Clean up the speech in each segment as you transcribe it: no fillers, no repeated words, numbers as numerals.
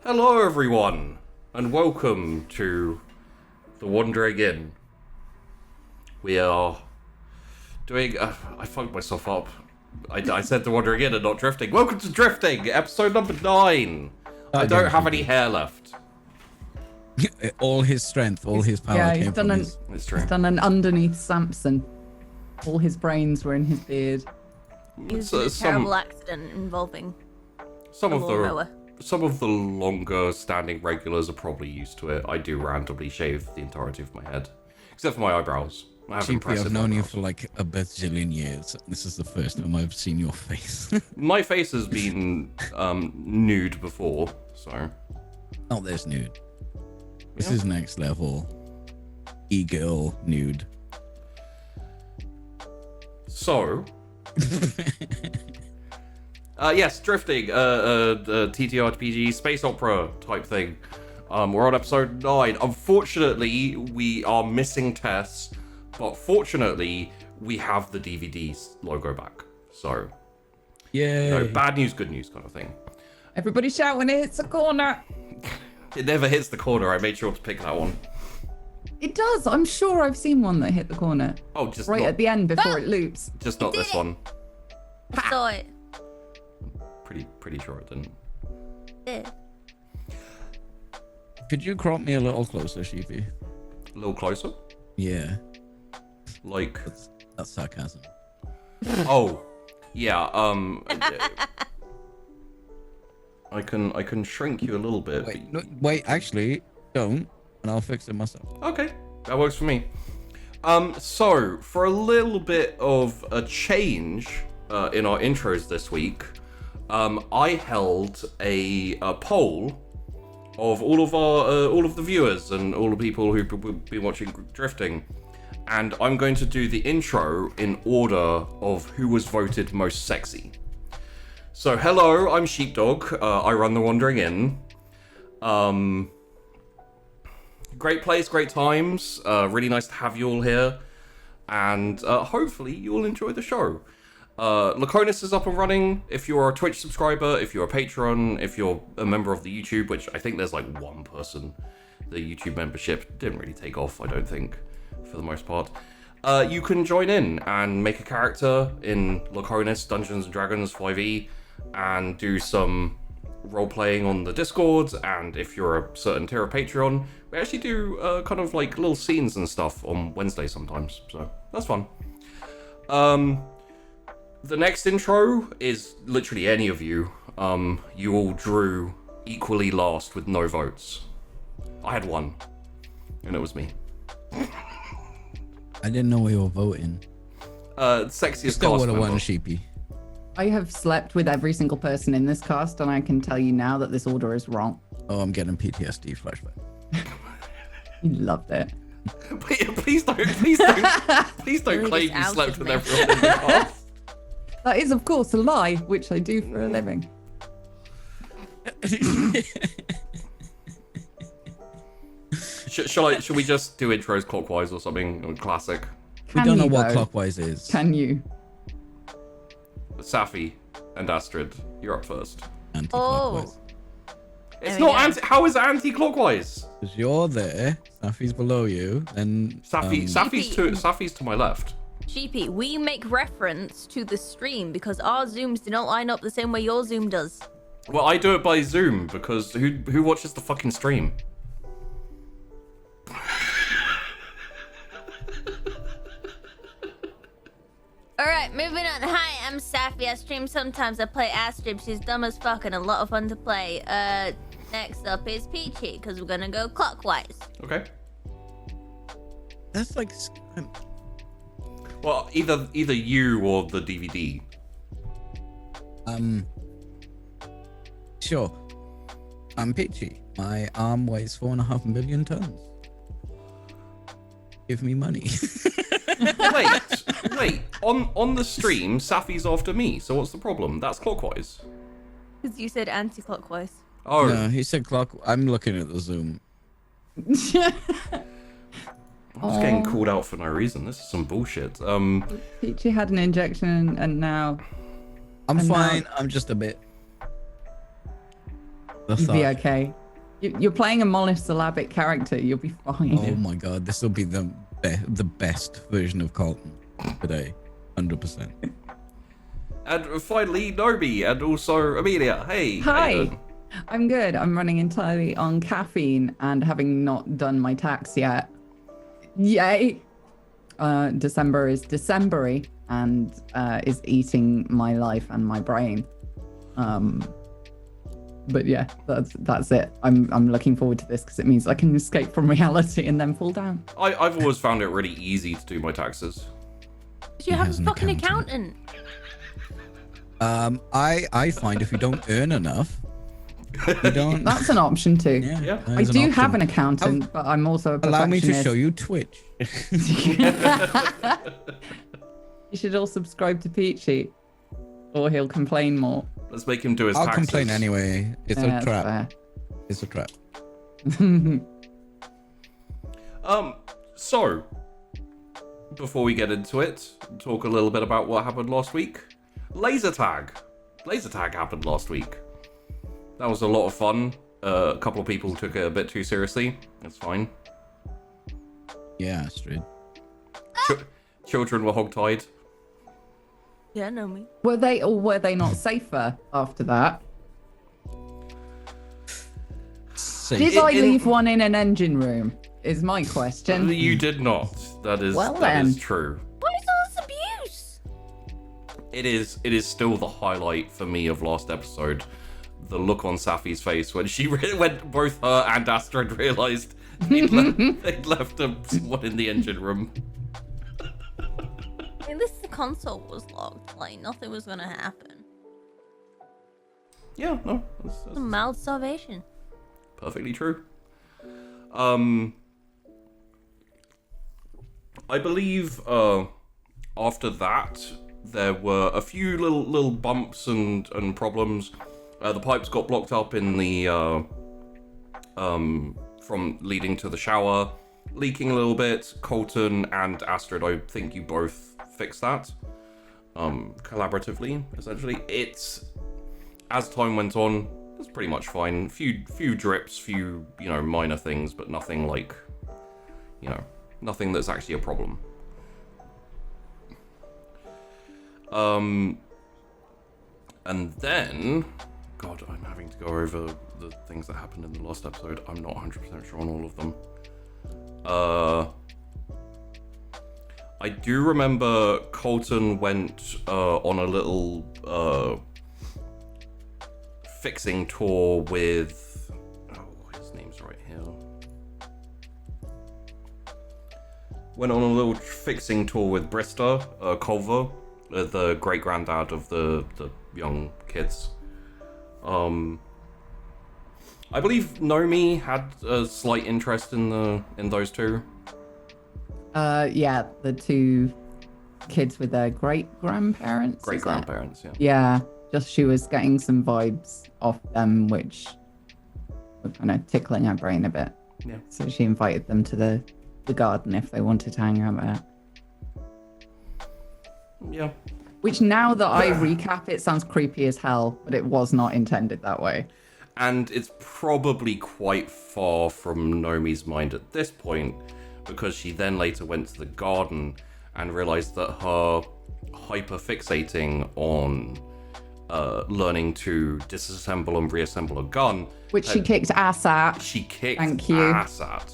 Hello everyone, and welcome to The Wandering Inn. We are doing... I fucked myself up. I said The Wandering Inn and not Drifting. Welcome to Drifting, episode number 9. I don't have any hair left. All his strength, all his power came from his... It's true. He's done an underneath Samson. All his brains were in his beard. It was a terrible accident involving some a of lawnmower. Some of the longer standing regulars are probably used to it. I do randomly shave the entirety of my head, except for my eyebrows. I have impressive I've known you eyebrows. for like a bazillion years. This is the first time I've seen your face. My face has been nude before, so... Oh, there's nude. This is next level. E-girl nude. So... yes, Drifting, TTRPG, space opera type thing. We're on episode 9. Unfortunately, we are missing Tess, but fortunately, we have the DVD logo back. So, Yay. bad news, good news kind of thing. Everybody shout when it hits a corner. It never hits the corner. I made sure to pick that one. It does. I'm sure I've seen one that hit the corner. Oh, just right not, at the end before it loops. just not this one. I saw it. Pretty sure it didn't. Yeah. Could you crop me a little closer, Sheepy? A little closer. Yeah, Like, that's sarcasm. oh, yeah. I can shrink you a little bit. Wait, no, wait, actually, don't, and I'll fix it myself. Okay, that works for me. So for a little bit of a change in our intros this week, I held a poll of all of the viewers and all the people who've been watching Drifting, and I'm going to do the intro in order of who was voted most sexy. So hello, I'm Sheepdog. I run The Wandering Inn. Great place, great times. Really nice to have you all here, and hopefully you'll enjoy the show. Laconis is up and running. If you're a Twitch subscriber, if you're a patron, if you're a member of the YouTube, which I think there's like one person, the YouTube membership didn't really take off, I don't think, for the most part. You can join in and make a character in Laconis Dungeons and Dragons 5e and do some role-playing on the Discord, and if you're a certain tier of Patreon, we actually do kind of like little scenes and stuff on Wednesday sometimes, so that's fun. The next intro is literally any of you. You all drew equally last with no votes. I had one, and it was me. I didn't know we were voting. Sexiest Still cast would have member. won, Sheepy. I have slept with every single person in this cast, and I can tell you now that this order is wrong. Oh, I'm getting PTSD flashback. You loved it. Please don't Really claim just you slept outed with me. everyone in the cast. That is, of course, a lie, which I do for a living. Should we just do intros clockwise or something? Classic. We Can don't know you, what though? clockwise is. Can you? Safi and Astrid, you're up first. Anti-clockwise. It's There we not go. how is it anti-clockwise? Because you're there, Safi's below you, then... Safi's to my left. Sheepy, we make reference to the stream because our Zooms do not line up the same way your Zoom does. Well, I do it by Zoom because who watches the fucking stream? Alright, moving on. Hi, I'm Safi. I stream sometimes. I play Astrid. She's dumb as fuck and a lot of fun to play. Next up is Peachy, because we're gonna go clockwise. Okay. That's like... Well, either you or the DVD. Sure. I'm Peachy. My arm weighs 4.5 million tons. Give me money. Wait. On the stream, Safi's after me. So what's the problem? That's clockwise. Because you said anti-clockwise. Oh, No, he said clock. I'm looking at the Zoom. I'm just getting called out for no reason. This is some bullshit. Peachy had an injection, and now I'm And fine. I'm just a bit. The You'll be thought, okay. You're playing a monosyllabic character. You'll be fine. oh my god, this will be the best version of Colton today, 100%. And finally, Nobi, and also Amelia. Hey. how you Hi. doing? I'm good. I'm running entirely on caffeine and having not done my tax yet. Yay! December is December-y and is eating my life and my brain. But yeah, that's it. I'm looking forward to this because it means I can escape from reality and then fall down. I've always found it really easy to do my taxes. You have has a an fucking accountant. accountant. I find if you don't earn enough, you don't. That's an option too. Yeah. I do have an accountant, but I'm also a Allow me perfectionist. to show you Twitch. You should all subscribe to Peachy, or he'll complain more. Let's make him do his I'll taxes. complain anyway. It's Yeah, a that's trap. fair. It's a trap. So, before we get into it, talk a little bit about what happened last week. Laser tag. Laser tag happened last week. That was a lot of fun. A couple of people took it a bit too seriously. It's fine. Yeah, Astrid. Children were hogtied. Yeah, know me. Were they or were they not safer after that? Did I leave one in an engine room? Is my question. You did not. That is Well, that is then. true. What is all this abuse? It is still the highlight for me of last episode. The look on Safi's face when when both her and Astrid realised they'd left someone in the engine room. At least the console was locked. Like, nothing was gonna happen. Yeah, no, that's Mild starvation. perfectly true. I believe after that there were a few little bumps and problems. The pipes got blocked up in the from leading to the shower, leaking a little bit. Colton and Astrid, I think you both fixed that collaboratively. Essentially, it's as time went on, it's pretty much fine. Few drips, few minor things, but nothing like nothing that's actually a problem. And then, God, I'm having to go over the things that happened in the last episode. I'm not 100% sure on all of them. I do remember Colton went on a little fixing tour with... Oh, his name's right here. Went on a little fixing tour with Brista, Culver, the great-granddad of the young kids. I believe Nomi had a slight interest in those two. Yeah, the two kids with their great-grandparents. is it? Great-grandparents, yeah. Yeah, just she was getting some vibes off them, which were kind of tickling her brain a bit. Yeah. So she invited them to the garden if they wanted to hang out there. Yeah. Which now that I recap, it sounds creepy as hell, but it was not intended that way. And it's probably quite far from Nomi's mind at this point, because she then later went to the garden and realized that her hyper-fixating on learning to disassemble and reassemble a gun, Which she kicked ass at. she kicked Thank you. ass at,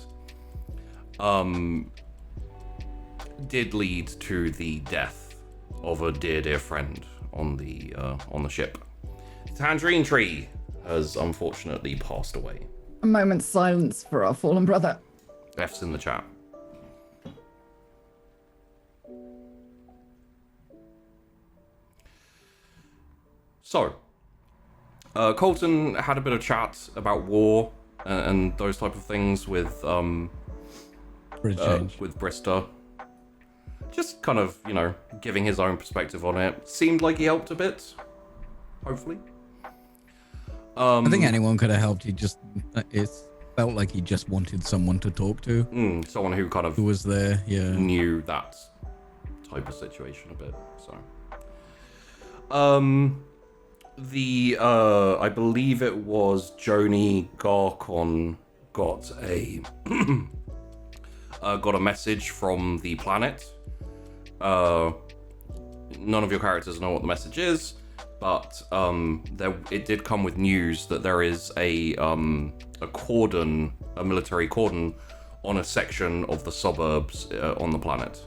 did lead to the death of a dear friend on the ship. Tangerine Tree has unfortunately passed away. A moment's silence for our fallen brother. F's in the chat. So, Colton had a bit of chat about war and those type of things with Brista. Just kind of, giving his own perspective on it. Seemed like he helped a bit. Hopefully. I think anyone could have helped. It felt like he just wanted someone to talk to. Someone who kind of Who was there, yeah. knew that type of situation a bit. So, I believe it was Joni Garcon got a got a message from the planet. None of your characters know what the message is, but it did come with news that there is a cordon, a military cordon, on a section of the suburbs on the planet.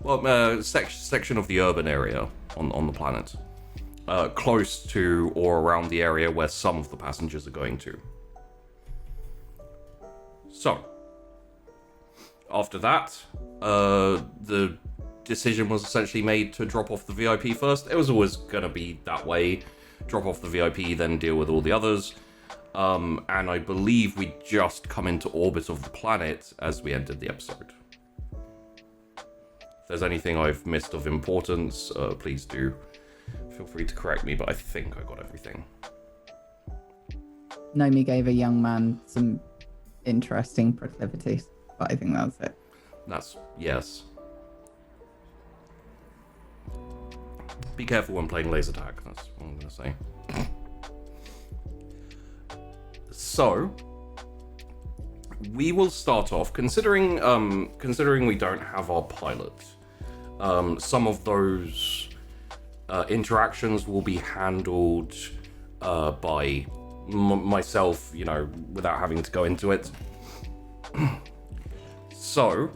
Well, section of the urban area on the planet, close to or around the area where some of the passengers are going to. So, after that, the decision was essentially made to drop off the VIP first. It was always going to be that way. Drop off the VIP, then deal with all the others. And I believe we just come into orbit of the planet as we ended the episode. If there's anything I've missed of importance, please do feel free to correct me, but I think I got everything. Nomi gave a young man some interesting proclivities, but I think that's it. Yes. Be careful when playing laser tag, that's what I'm going to say. So, we will start off, considering we don't have our pilot, some of those interactions will be handled by myself, without having to go into it. So,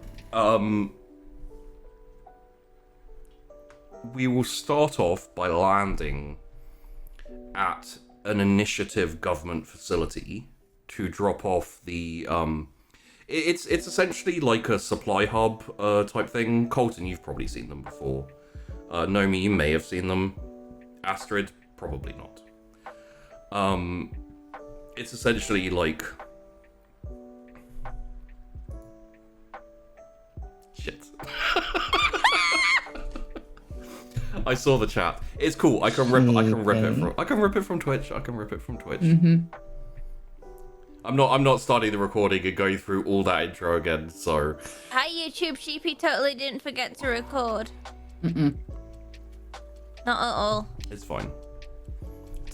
we will start off by landing at an initiative government facility to drop off the it's essentially like a supply hub type thing. Colton, you've probably seen them before. Nomi, you may have seen them. Astrid, probably not. It's essentially like shit. I saw the chat. It's cool. I can rip it from Twitch. Mm-hmm. I'm not starting the recording and going through all that intro again, so. Hi YouTube, Sheepy totally didn't forget to record. Mm-mm. Not at all. It's fine.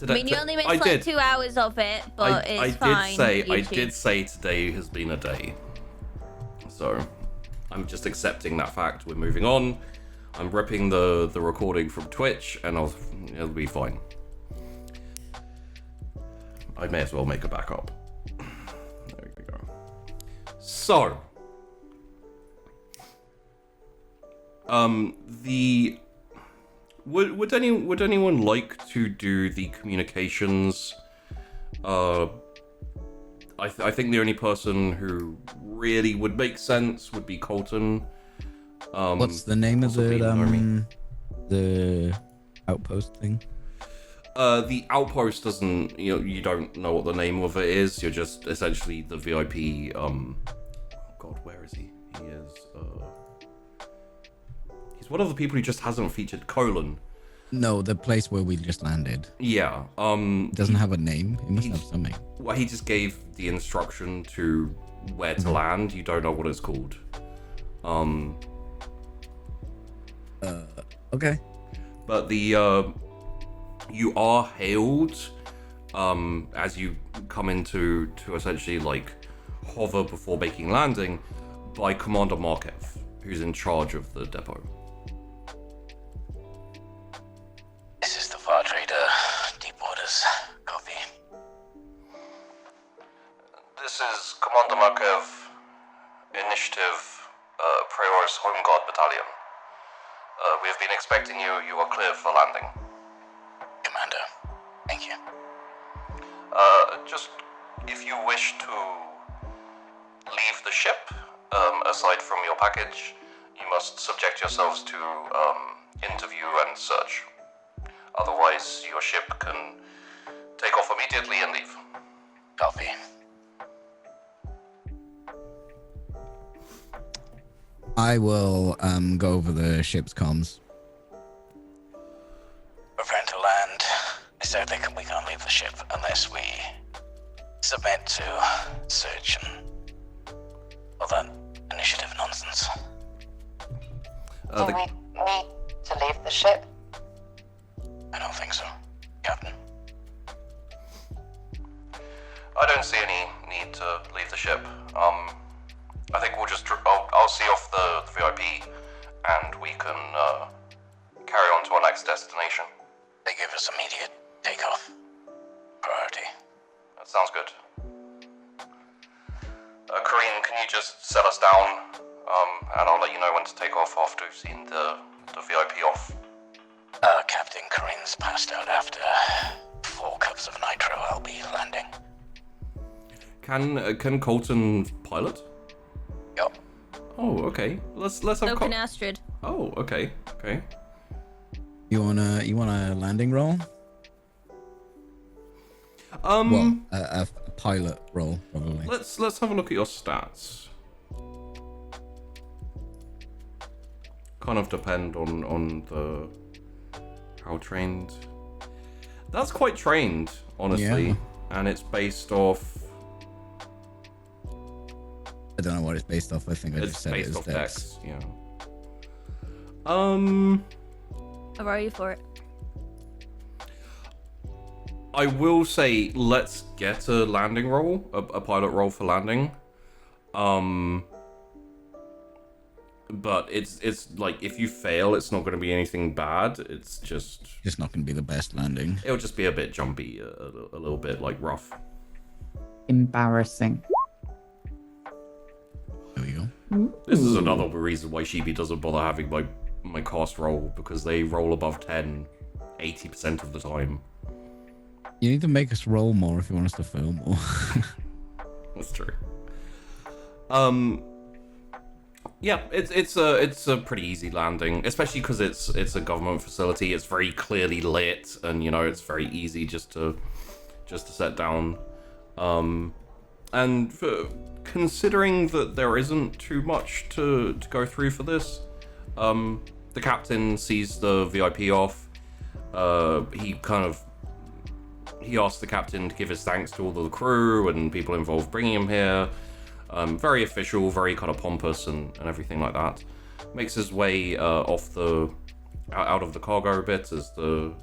I mean, you only missed 2 hours of it, but it's fine. I did say today has been a day. So, I'm just accepting that fact. We're moving on. I'm ripping the recording from Twitch, and it'll be fine. I may as well make a backup. There we go. So, would anyone like to do the communications? I think the only person who really would make sense would be Colton. What's the name of the outpost thing? The outpost doesn't, you don't know what the name of it is. You're just essentially the VIP. God, where is he? He is. He's one of the people who just hasn't featured. Colon. No, the place where we just landed. Yeah. It doesn't have a name. It must have something. Well, he just gave the instruction to where to land. You don't know what it's called. Okay. But you are hailed as you come into essentially like hover before making landing by Commander Markev, who's in charge of the depot. This is the Far Trader, Deep Waters. Copy. This is Commander Markev, Initiative, Prioris Home Guard Battalion. We have been expecting you. You are clear for landing. Commander, thank you. Just if you wish to leave the ship, aside from your package, you must subject yourselves to interview and search. Otherwise, your ship can take off immediately and leave. Copy. I will go over the ship's comms. We're going to land. I said we can't leave the ship unless we submit to search and all that initiative nonsense. Do we need to leave the ship? I don't think so, Captain. next destination? They give us immediate takeoff priority. That sounds good. Kareen, can you just set us down? And I'll let you know when to take off after we've seen the VIP off. Captain Kareen's passed out after 4 cups of nitro. I'll be landing. Can Colton pilot? Yup. Oh, okay. Let's have. So can Astrid. Oh, okay. You want a landing roll? Well, a pilot roll probably. Let's have a look at your stats. Kind of depend on the how trained. That's quite trained, honestly, Yeah. and it's based off. I don't know what it's based off. I think I It's just said it based as off Dex. Dex. Yeah. How are you for it? I will say, let's get a landing roll, a pilot roll for landing. But it's like, if you fail, it's not going to be anything bad. It's just not going to be the best landing. it'll just be a bit jumpy, a little bit like rough. Embarrassing. There we go. This is another reason why Shibi doesn't bother having my cast roll, because they roll above 10 80% of the time. You need to make us roll more if you want us to fail more. That's true. Yeah, it's a pretty easy landing, especially because it's a government facility. It's very clearly lit, and it's very easy just to set down. And considering that there isn't too much to go through for this, the captain sees the VIP off. He asks the captain to give his thanks to all of the crew and people involved bringing him here. Very official, very kind of pompous and everything like that. Makes his way out of the cargo bit as the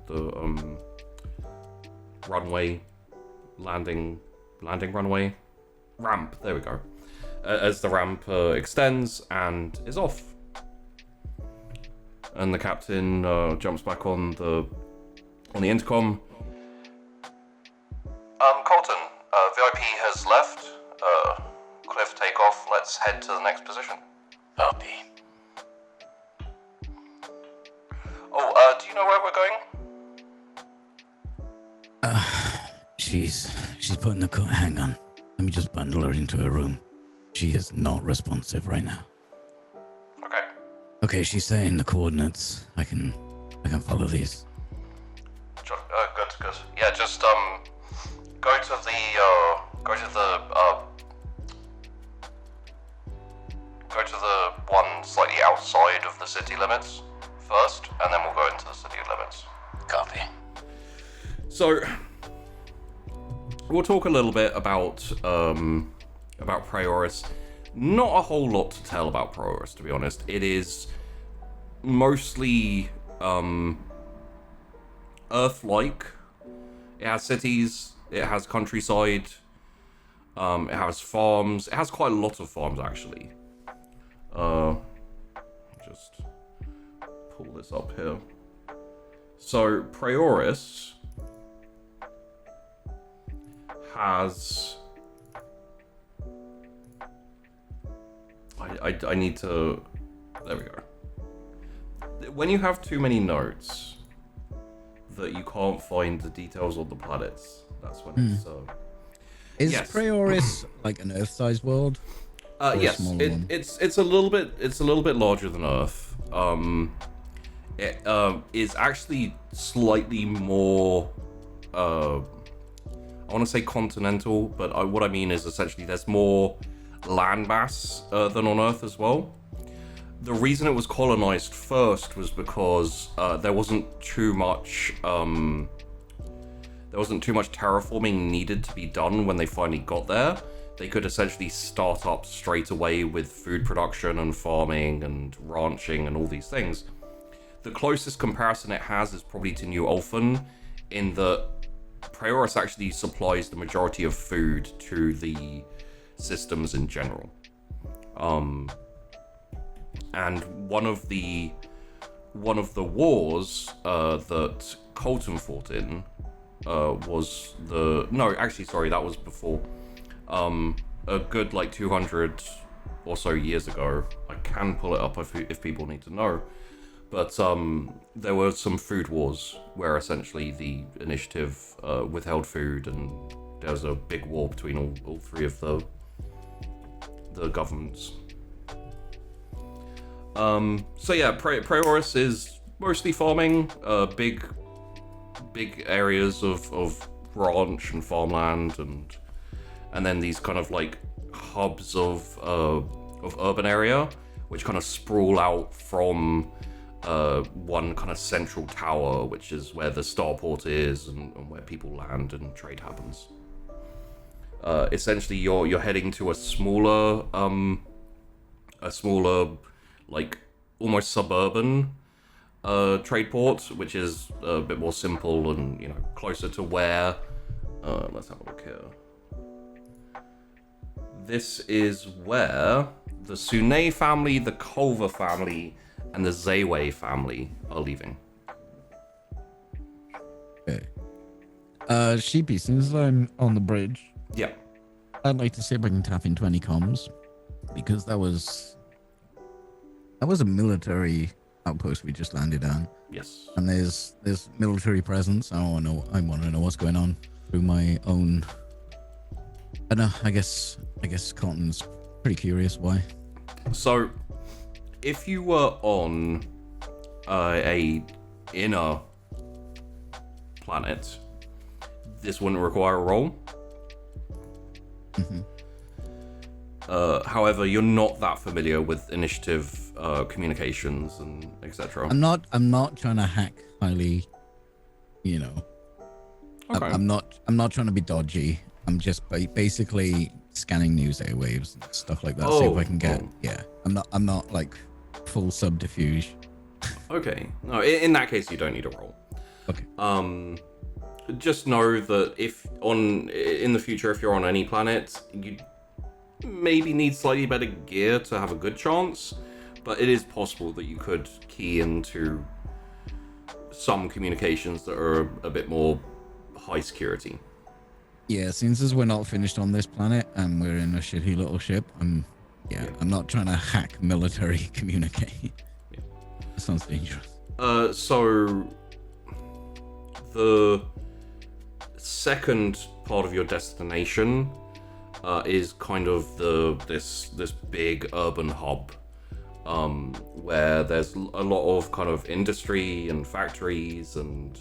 runway, landing runway, ramp. There we go. As the ramp extends and is off, and the captain jumps back on the intercom. Colton, VIP has left. Cliff takeoff. Let's head to the next position. Copy. Oh, do you know where we're going? She's putting the coat. Hang on. Let me just bundle her into her room. She is not responsive right now. Okay. Okay, she's saying the coordinates. I can follow these. Good. Yeah, just go to the one slightly outside of the city limits first, and then we'll go into the city limits. Copy. So we'll talk a little bit about Prioris. Not a whole lot to tell about Prioris, to be honest. It is mostly Earth-like. It has cities, it has countryside, it has farms. It has quite a lot of farms, actually. Just pull this up here. So Prioris has... I need to... There we go. When you have too many notes that you can't find the details on the planets, that's when it's... Is yes. Prioris like an Earth-sized world? Yes, it's a little bit larger than Earth. It is actually slightly more... I want to say continental, but what I mean is essentially there's more landmass than on Earth as well. The reason it was colonized first was because there wasn't too much terraforming needed to be done when they finally got there. They could essentially start up straight away with food production and farming and ranching and all these things. The closest comparison it has is probably to New Ulfan, in that Prioris actually supplies the majority of food to the systems in general. And one of the one of the wars that Colton fought in was the... No, actually, sorry, that was before. A good, 200 or so years ago. I can pull it up if people need to know. But there were some food wars where essentially the initiative withheld food, and there was a big war between all three of the governments. So yeah, Prioris is mostly farming, big areas of ranch and farmland, and then these kind of hubs of urban area, which kind of sprawl out from one kind of central tower, which is where the starport is and where people land and trade happens. Essentially, you're heading to a smaller, almost suburban trade port, which is a bit more simple and closer to where. Let's have a look here. This is where the Sune family, the Culver family, and the Zayway family are leaving. Okay. Sheepy, since I'm on the bridge, Yeah. I'd like to see if I can tap into any comms, because that was a military outpost we just landed on, Yes. and there's military presence. I want to know what's going on through my own. I don't know. I guess Cotton's pretty curious why. So, if you were on a inner planet, this wouldn't require a roll. Mm-hmm. However, you're not that familiar with initiative communications and etc. I'm not trying to hack highly, Okay. I'm not trying to be dodgy. I'm just basically scanning news airwaves and stuff like that. See if I can get. Yeah, I'm not like full subterfuge. Okay. No, in that case, you don't need a roll. Okay. Just know that in the future, if you're on any planet, you maybe need slightly better gear to have a good chance, but it is possible that you could key into some communications that are a bit more high security. Yeah, since as we're not finished on this planet and we're in a shitty little ship, I'm not trying to hack military communicate. Yeah. That sounds dangerous. So the second part of your destination is kind of this big urban hub, where there's a lot of kind of industry and factories, and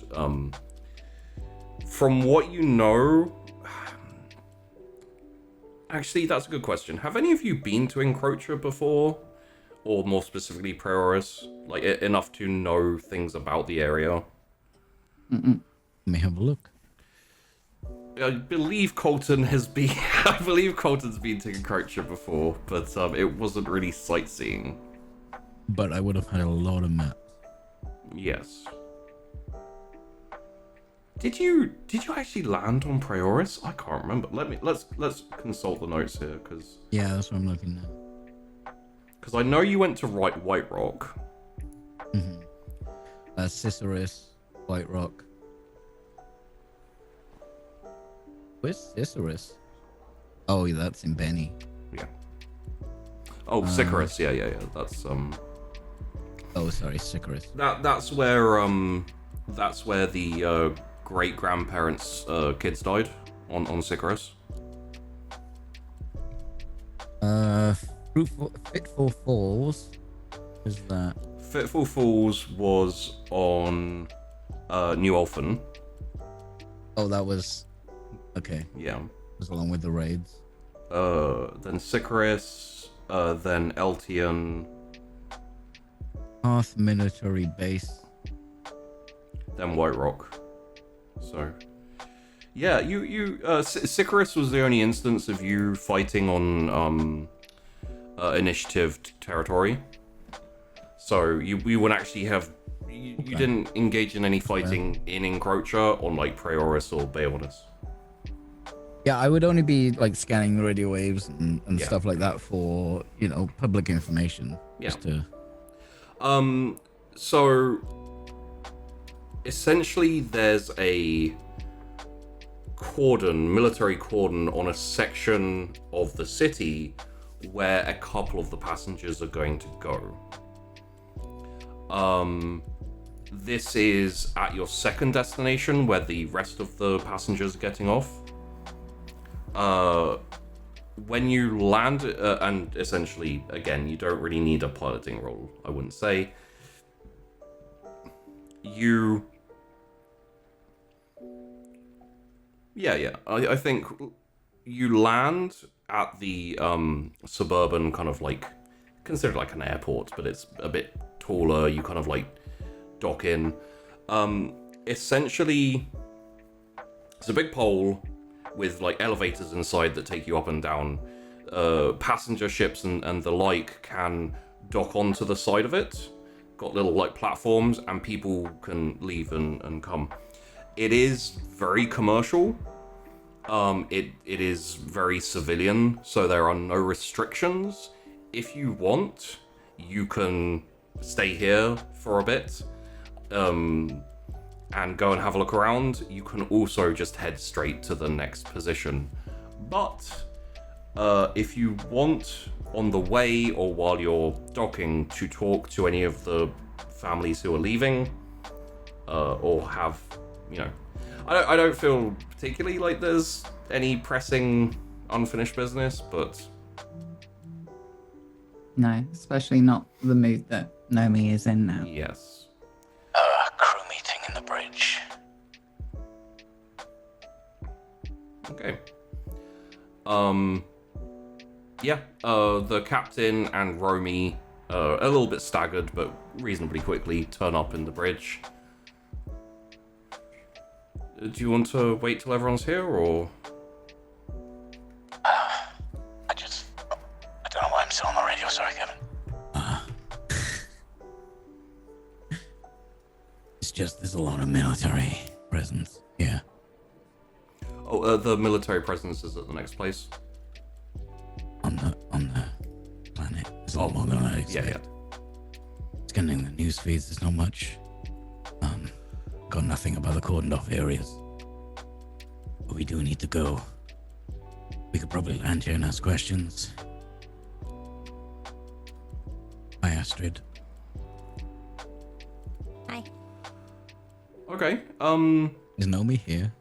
from what you know, actually that's a good question. Have any of you been to Encroacher before, or more specifically Prioris, enough to know things about the area? Mm-mm. Let me have a look. I believe Colton has been. I believe Colton's been to Encroacher before, but it wasn't really sightseeing. But I would have had a lot of maps. Yes. Did you actually land on Prioris? I can't remember. Let's consult the notes here, because. Yeah, that's what I'm looking at. Because I know you went to White Rock. Mm-hmm. Ciceris, White Rock. Where's Ciceris? Oh, yeah, that's in Benny. Yeah. Oh, Sicarus. Yeah. That's Oh, sorry, Sicarus. That's where the great grandparents' kids died on Sicarus. Fitful Falls. Is that? Fitful Falls was on New Ulfin. Oh, that was. Okay. Yeah. It was along with the raids. Then Sicarus, then Eltian. Hearth Military Base. Then White Rock. So, yeah, Sicarus was the only instance of you fighting on initiative territory. So you wouldn't actually have. You didn't engage in any fighting in Encroacher on Prioris or Bayonis. Yeah, I would only be scanning the radio waves and stuff like that for public information. Yeah. Just to... So essentially there's a military cordon on a section of the city where a couple of the passengers are going to go. This is at your second destination where the rest of the passengers are getting off. When you land, and essentially, again, you don't really need a piloting role, I wouldn't say. I think you land at the suburban kind of like, considered like an airport, but it's a bit taller. You kind of like dock in. Essentially, it's a big pole with like elevators inside that take you up and down. Passenger ships and the like can dock onto the side of it. Got little like platforms, and people can leave and come. It is very commercial. It is very civilian, so there are no restrictions. If you want, you can stay here for a bit, and go and have a look around. You can also just head straight to the next position. But if you want, on the way or while you're docking, to talk to any of the families who are leaving, or have, you know, I don't feel particularly like there's any pressing unfinished business, but No, especially not the mood that Nomi is in now. yes. Crew meeting in the bridge. Okay. The captain and Romy, a little bit staggered, but reasonably quickly turn up in the bridge. Do you want to wait till everyone's here, or? I don't know why I'm still on the radio. Sorry, Kevin. It's just there's a lot of military presence here. Oh, the military presence is at the next place. On the planet. There's a lot more than I expect. Yeah. Scanning the news feeds, there's not much. Got nothing about the cordoned off areas. But we do need to go. We could probably land here and ask questions. Hi, Astrid. Hi. Okay. Is Nomi here?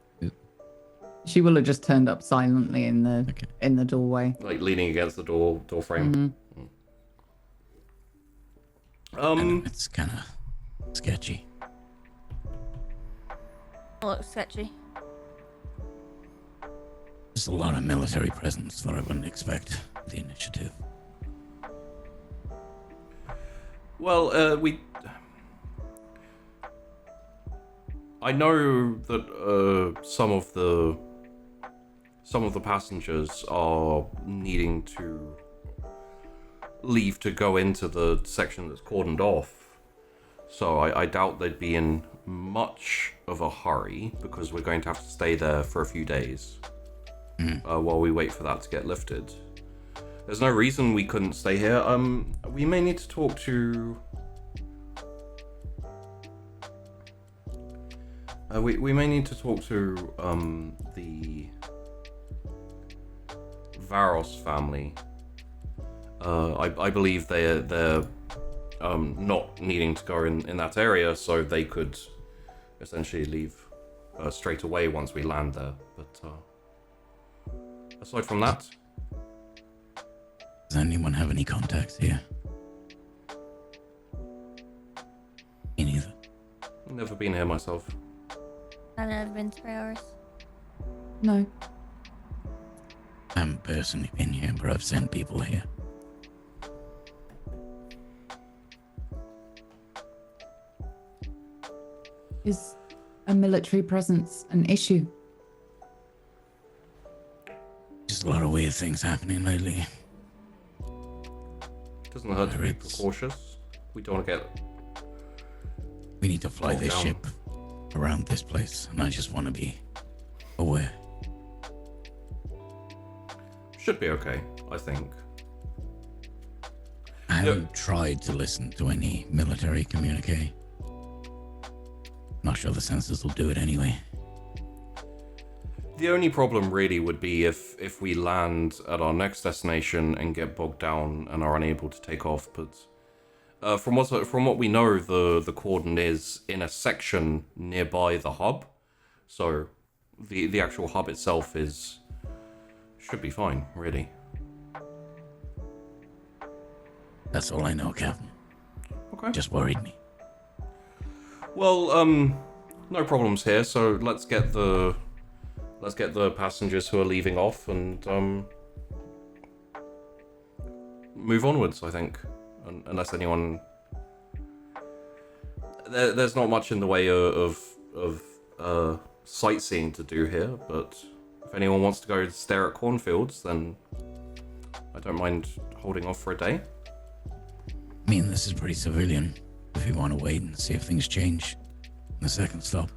She will have just turned up silently in the doorway. Like leaning against the door frame. Mm-hmm. It's kind of sketchy. Looks sketchy. There's a lot of military presence that I wouldn't expect. The initiative. Well, I know that some of the passengers are needing to leave to go into the section that's cordoned off. So I doubt they'd be in much of a hurry, because we're going to have to stay there for a few days while we wait for that to get lifted. There's no reason we couldn't stay here. We may need to talk to... we may need to talk to the Varos family. I believe they're not needing to go in that area, so they could essentially leave straight away once we land there. But aside from that, does anyone have any contacts here? Me neither. never been here myself. I've never been to Prioris. No. I haven't personally been here, but I've sent people here. Is a military presence an issue? Just a lot of weird things happening lately. Doesn't hurt to be precautious. We don't want to get... We need to fly this down. ship around this place, and I just want to be aware. Should be okay, I think. I haven't tried to listen to any military communique. Not sure the sensors will do it anyway. The only problem really would be if we land at our next destination and get bogged down and are unable to take off. But from what we know, the cordon is in a section nearby the hub, so the actual hub itself should be fine, really. That's all I know, Captain. Okay. Just worried me. Well, no problems here. So let's get the passengers who are leaving off and move onwards. I think, unless anyone, there's not much in the way of sightseeing to do here. But if anyone wants to go stare at cornfields, then I don't mind holding off for a day. I mean, this is pretty civilian. If you want to wait and see if things change in the second stop.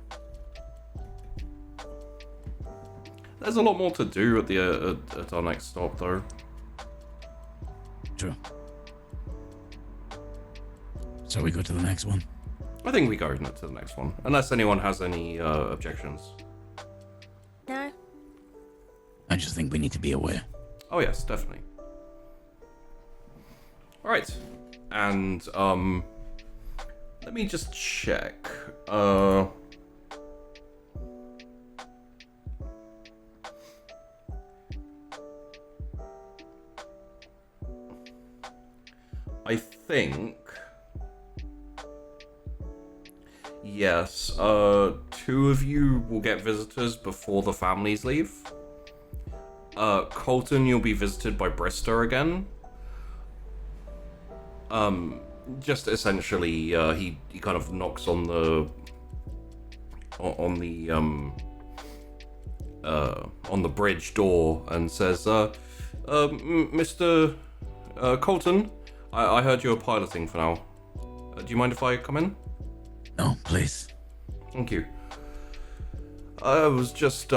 There's a lot more to do at our next stop, though. True. So we go to the next one? I think we go to the next one, unless anyone has any objections. No. I just think we need to be aware. Oh yes, definitely. All right, and let me just check. I think, yes, 2 of you will get visitors before the families leave. Colton, you'll be visited by Brister again. Just essentially, he kind of knocks on the bridge door and says, Mr. Colton, I heard you were piloting for now. Do you mind if I come in? No, please. Thank you. I was just,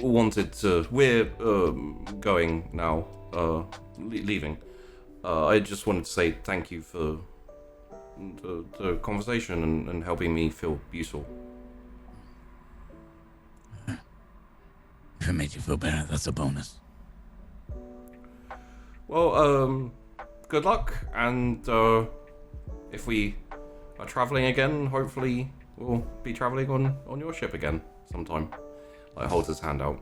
wanted to... We're, going now, leaving. I just wanted to say thank you for the conversation and helping me feel useful. If it made you feel better, that's a bonus. Well, good luck, and if we are traveling again, hopefully we'll be traveling on your ship again sometime. Like, holds his hand out.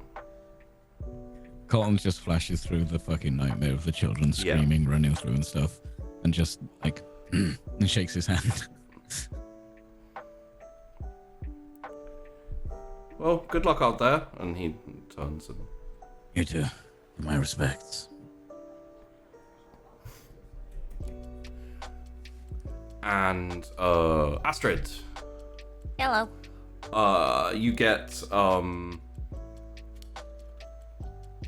Colin just flashes through the fucking nightmare of the children screaming, running through and stuff, and just like and shakes his hand. Well, good luck out there, and he turns and... You too. My respects. And, Astrid. Hello. You get,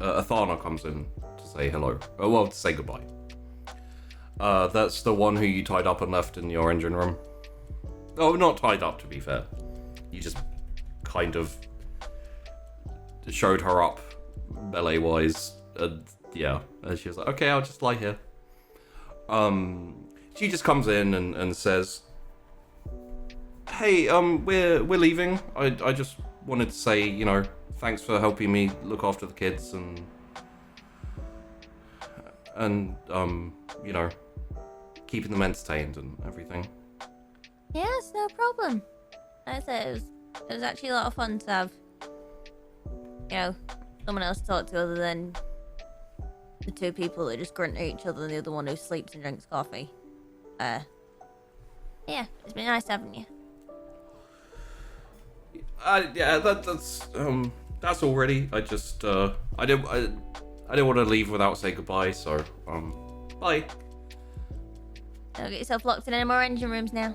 Athana comes in to say hello. Well, to say goodbye. That's the one who you tied up and left in your engine room. Oh, not tied up, to be fair. You just kind of showed her up melee-wise, and yeah. And she was like, okay, I'll just lie here. She just comes in and says, hey, we're leaving. I just wanted to say, you know, thanks for helping me look after the kids and you know, keeping them entertained and everything. Yes, no problem. Like I said, it was actually a lot of fun to have, you know, someone else to talk to other than the 2 people that just grunt at each other and the other one who sleeps and drinks coffee. Yeah, it's been nice having you. Yeah, that's already. I just I didn't want to leave without saying goodbye, so bye. Don't get yourself locked in any more engine rooms now.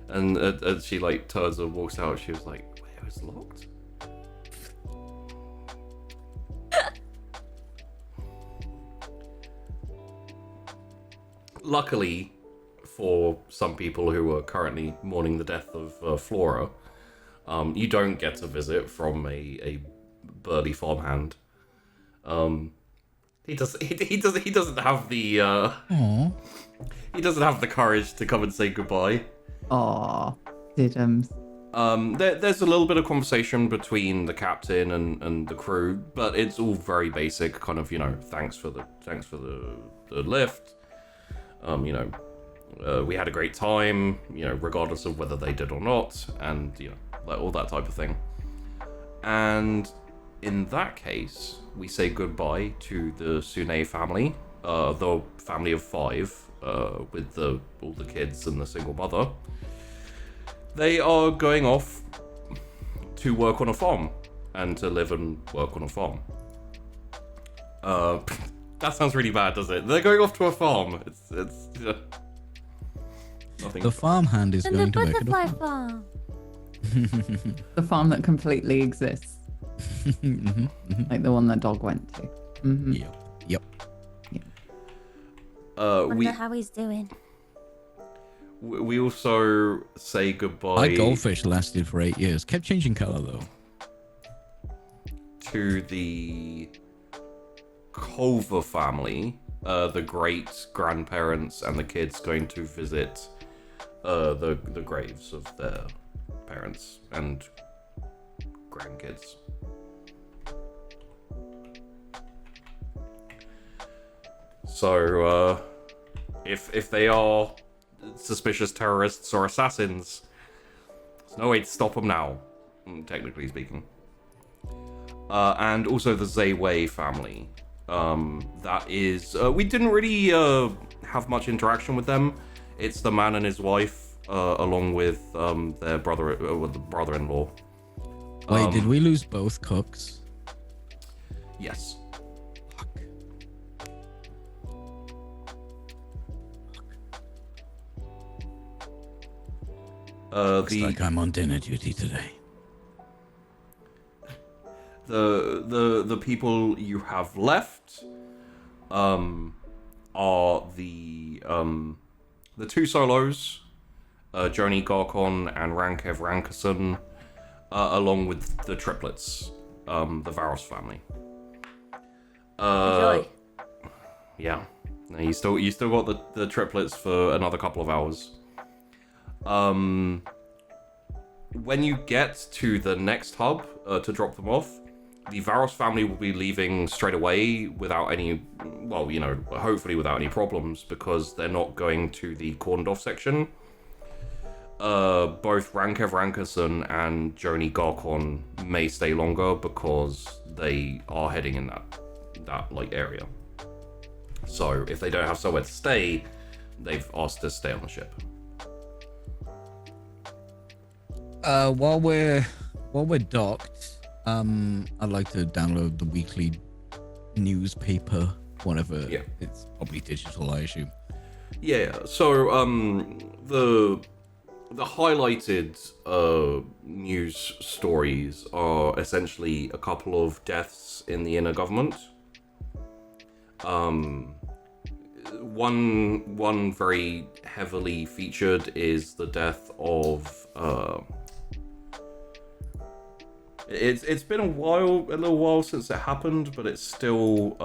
And as she like turns and walks out, she was like, wait, it was locked? Luckily for some people who are currently mourning the death of Flora, you don't get a visit from a burly farmhand. He doesn't have the Aww. he doesn't have the courage to come and say goodbye. Aw, Diddums. There's a little bit of conversation between the captain and the crew, but it's all very basic, kind of, thanks for the lift. We had a great time, regardless of whether they did or not, and all that type of thing. And in that case, we say goodbye to the Sune family, the family of 5, with all the kids and the single mother. They are going off to work on a farm and to live and work on a farm. That sounds really bad, does it? They're going off to a farm. It's nothing. The farmhand is And the going to work at a butterfly farm. farm. The farm that completely exists. Like the one that dog went to. Yep. Wonder how he's doing. We also say goodbye. My goldfish lasted for 8 years. Kept changing color though. To the Culver family, the great grandparents and the kids going to visit the graves of their parents and grandkids. So, if they are suspicious terrorists or assassins, there's no way to stop them now, technically speaking. And also the Zay family. That is, we didn't really have much interaction with them. It's the man and his wife, along with their brother-in-law. Wait, did we lose both cooks? Yes. Fuck. Looks like I'm on dinner duty today. The people you have left are the 2 solos, Joni Garkon and Rankev Rankerson, along with the triplets, the Varos family. Enjoy. Yeah, you still got the triplets for another couple of hours. When you get to the next hub to drop them off, the Varos family will be leaving straight away without any, hopefully without any problems, because they're not going to the cordoned off section. Both Rankev Rankerson and Joni Garkon may stay longer because they are heading in that area. So if they don't have somewhere to stay, they've asked to stay on the ship. While we're docked, I'd like to download the weekly newspaper, whatever. Yeah. It's probably digital, I assume. Yeah. So the highlighted news stories are essentially a couple of deaths in the inner government. One very heavily featured is the death of it's been a little while since it happened, but it's still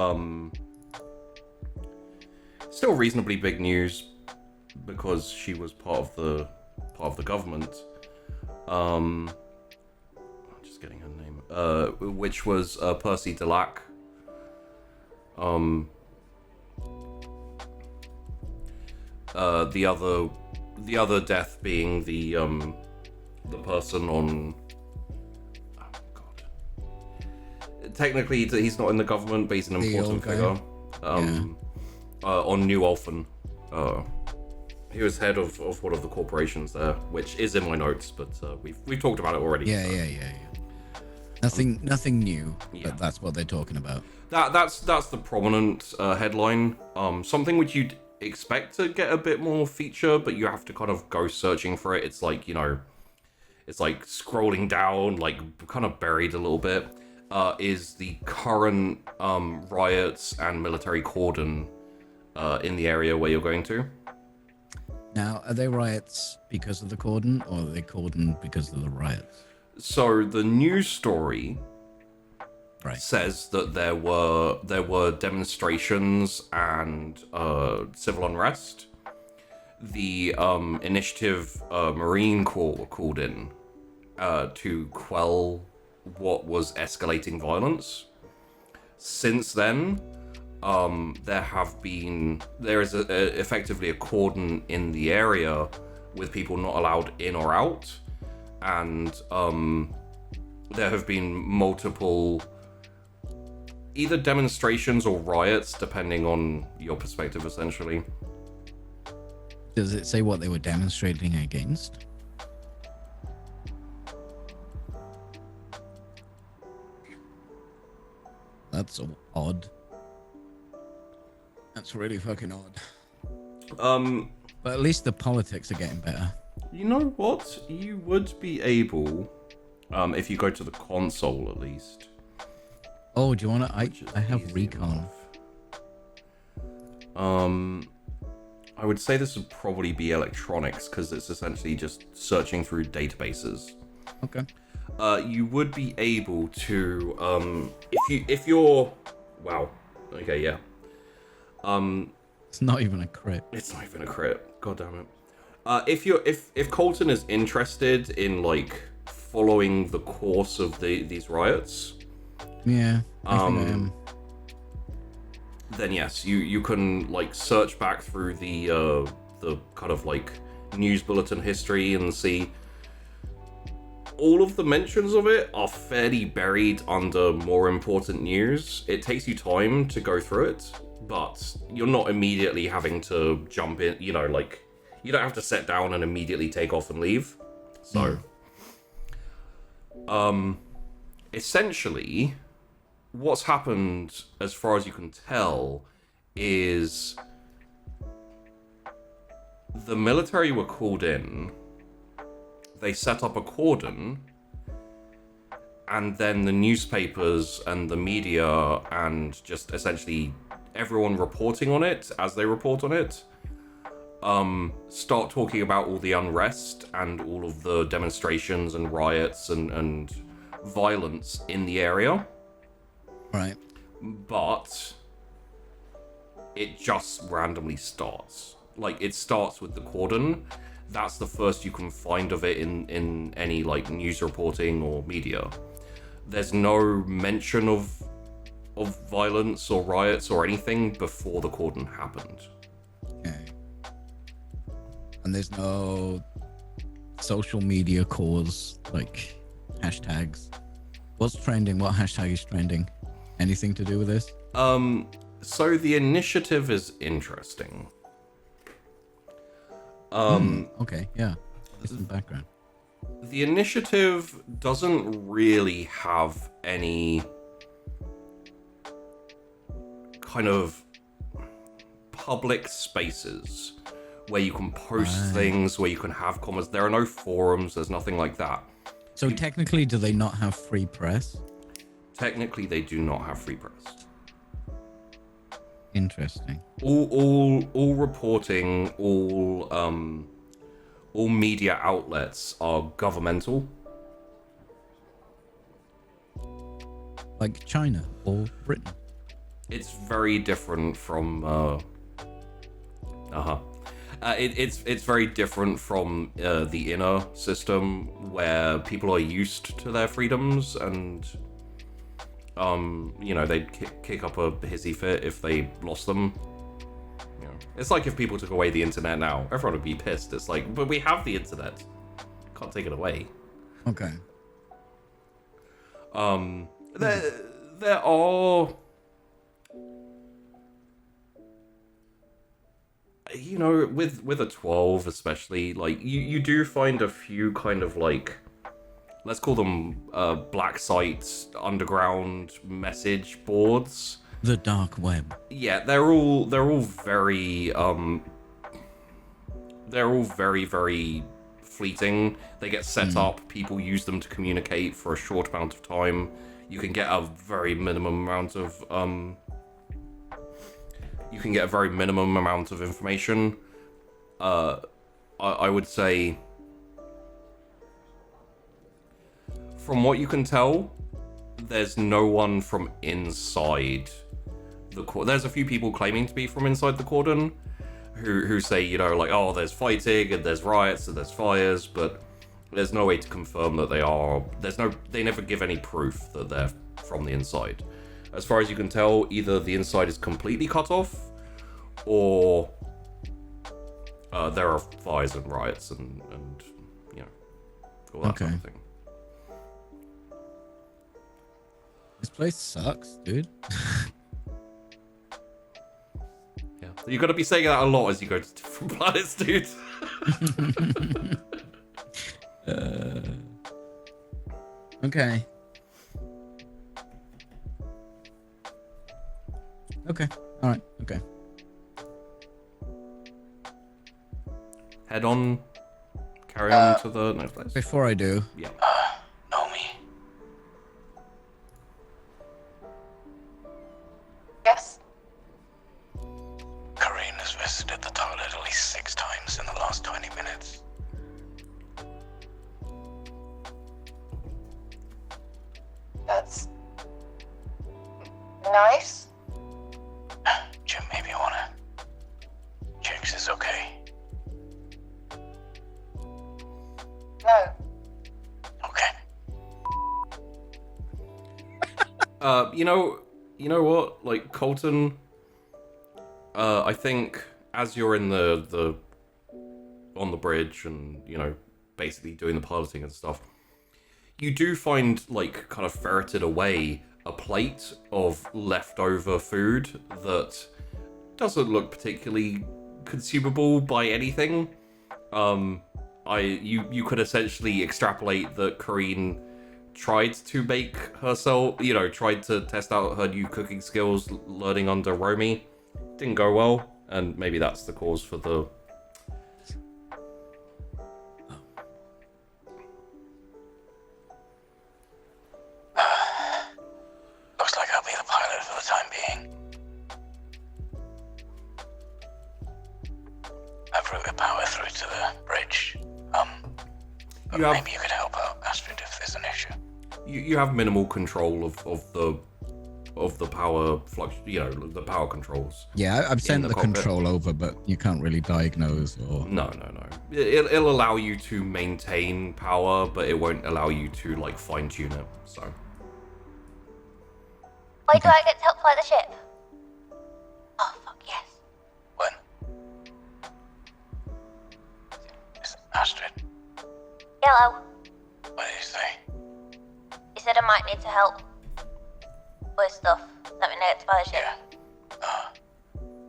reasonably big news because she was part of the government. Just getting her name, which was Percy Delac. The other death being the person on. Oh God. Technically, he's not in the government, but he's an important figure. On New Alphen. He was head of one of the corporations there, which is in my notes, but we've talked about it already. Yeah. Nothing new, Yeah. but that's what they're talking about. That's the prominent headline. Something which you'd expect to get a bit more feature, but you have to kind of go searching for it. It's like, it's like scrolling down, like kind of buried a little bit. Is the current riots and military cordon in the area where you're going to. Now, are they riots because of the cordon, or are they cordon because of the riots? So the news story Right. says that there were demonstrations and civil unrest. The initiative Marine Corps were called in to quell what was escalating violence. Since then, there is effectively a cordon in the area with people not allowed in or out, and there have been multiple either demonstrations or riots, depending on your perspective, essentially. Does it say what they were demonstrating against? That's odd. That's really fucking odd. But at least the politics are getting better. You know what? You would be able, if you go to the console at least. Oh, do you want to? I have Easy recon. enough. I would say this would probably be electronics, because it's essentially just searching through databases. Okay. You would be able to, if you're, wow, okay, yeah. It's not even a crit. It's not even a crit. God damn it. If Colton is interested in like following the course of these riots, Yeah, I think I am. then yes, you can like search back through the kind of like news bulletin history and see all of the mentions of it are fairly buried under more important news. It takes you time to go through it, but you're not immediately having to jump in, you know, like you don't have to sit down and immediately take off and leave. So essentially what's happened, as far as you can tell, is the military were called in, they set up a cordon, and then the newspapers and the media and just essentially everyone reporting on it as they report on it start talking about all the unrest and all of the demonstrations and riots and violence in the area. Right. But it just randomly starts. Like, it starts with the cordon. That's the first you can find of it in any like news reporting or media. There's no mention of violence or riots or anything before the cordon happened. Okay. And there's no social media cause, like hashtags. What's trending? What hashtag is trending? Anything to do with this? So the initiative is interesting. Okay, yeah. There's some background. The initiative doesn't really have any kind of public spaces where you can post things, where you can have comments. There are no forums, there's nothing like that. So technically, do they not have free press? Technically, they do not have free press. Interesting. All reporting, all media outlets are governmental. Like China or Britain. It's very different from it's very different from the inner system, where people are used to their freedoms and you know, they'd kick up a hissy fit if they lost them. You know, it's like if people took away the internet now, everyone would be pissed. It's like, but we have the internet, can't take it away. Okay. There are, you know, with a 12 especially, like you do find a few kind of like, let's call them black sites, underground message boards. The dark web. Yeah, they're all very very fleeting. They get set up, people use them to communicate for a short amount of time. You can get a very minimum amount of information. I would say, from what you can tell, there's no one from inside the there's a few people claiming to be from inside the cordon who say, you know, like, oh, there's fighting and there's riots and there's fires, but there's no way to confirm that they are. They never give any proof that they're from the inside. As far as you can tell, either the inside is completely cut off, or there are fires and riots and you know, all that kind of thing. This place sucks, dude. Yeah, you're gonna be saying that a lot as you go to different planets, dude. Okay. Okay. All right. Okay. Head on. Carry on to the next place. Before I do, Yeah. Naomi, Yes. Kareen has visited the toilet at least 6 times in the last 20 minutes. That's nice. Jim, maybe you wanna check this is okay? No. Okay. You know what? Like, Colton, I think as you're in the on the bridge and, you know, basically doing the piloting and stuff, you do find, like, kind of ferreted away a plate of leftover food that doesn't look particularly consumable by anything. You could essentially extrapolate that Kareen tried to make herself, you know, tried to test out her new cooking skills learning under Romy. Didn't go well, and maybe that's the cause for the... Looks like I'll be the pilot for the time being. I've routed power through to the bridge. But maybe you could help out, Astrid, if there's an issue. You have minimal control of the power flux, you know, the power controls. yeah, I've sent the cockpit. control over, but you can't really diagnose or. No. It'll allow you to maintain power, but it won't allow you to, like, fine-tune it, so... Why do I get to help fly the ship? Oh, fuck yes. When? Is it Astrid? Hello. What did you say? You said I might need to help with stuff. Let me know to fly the ship.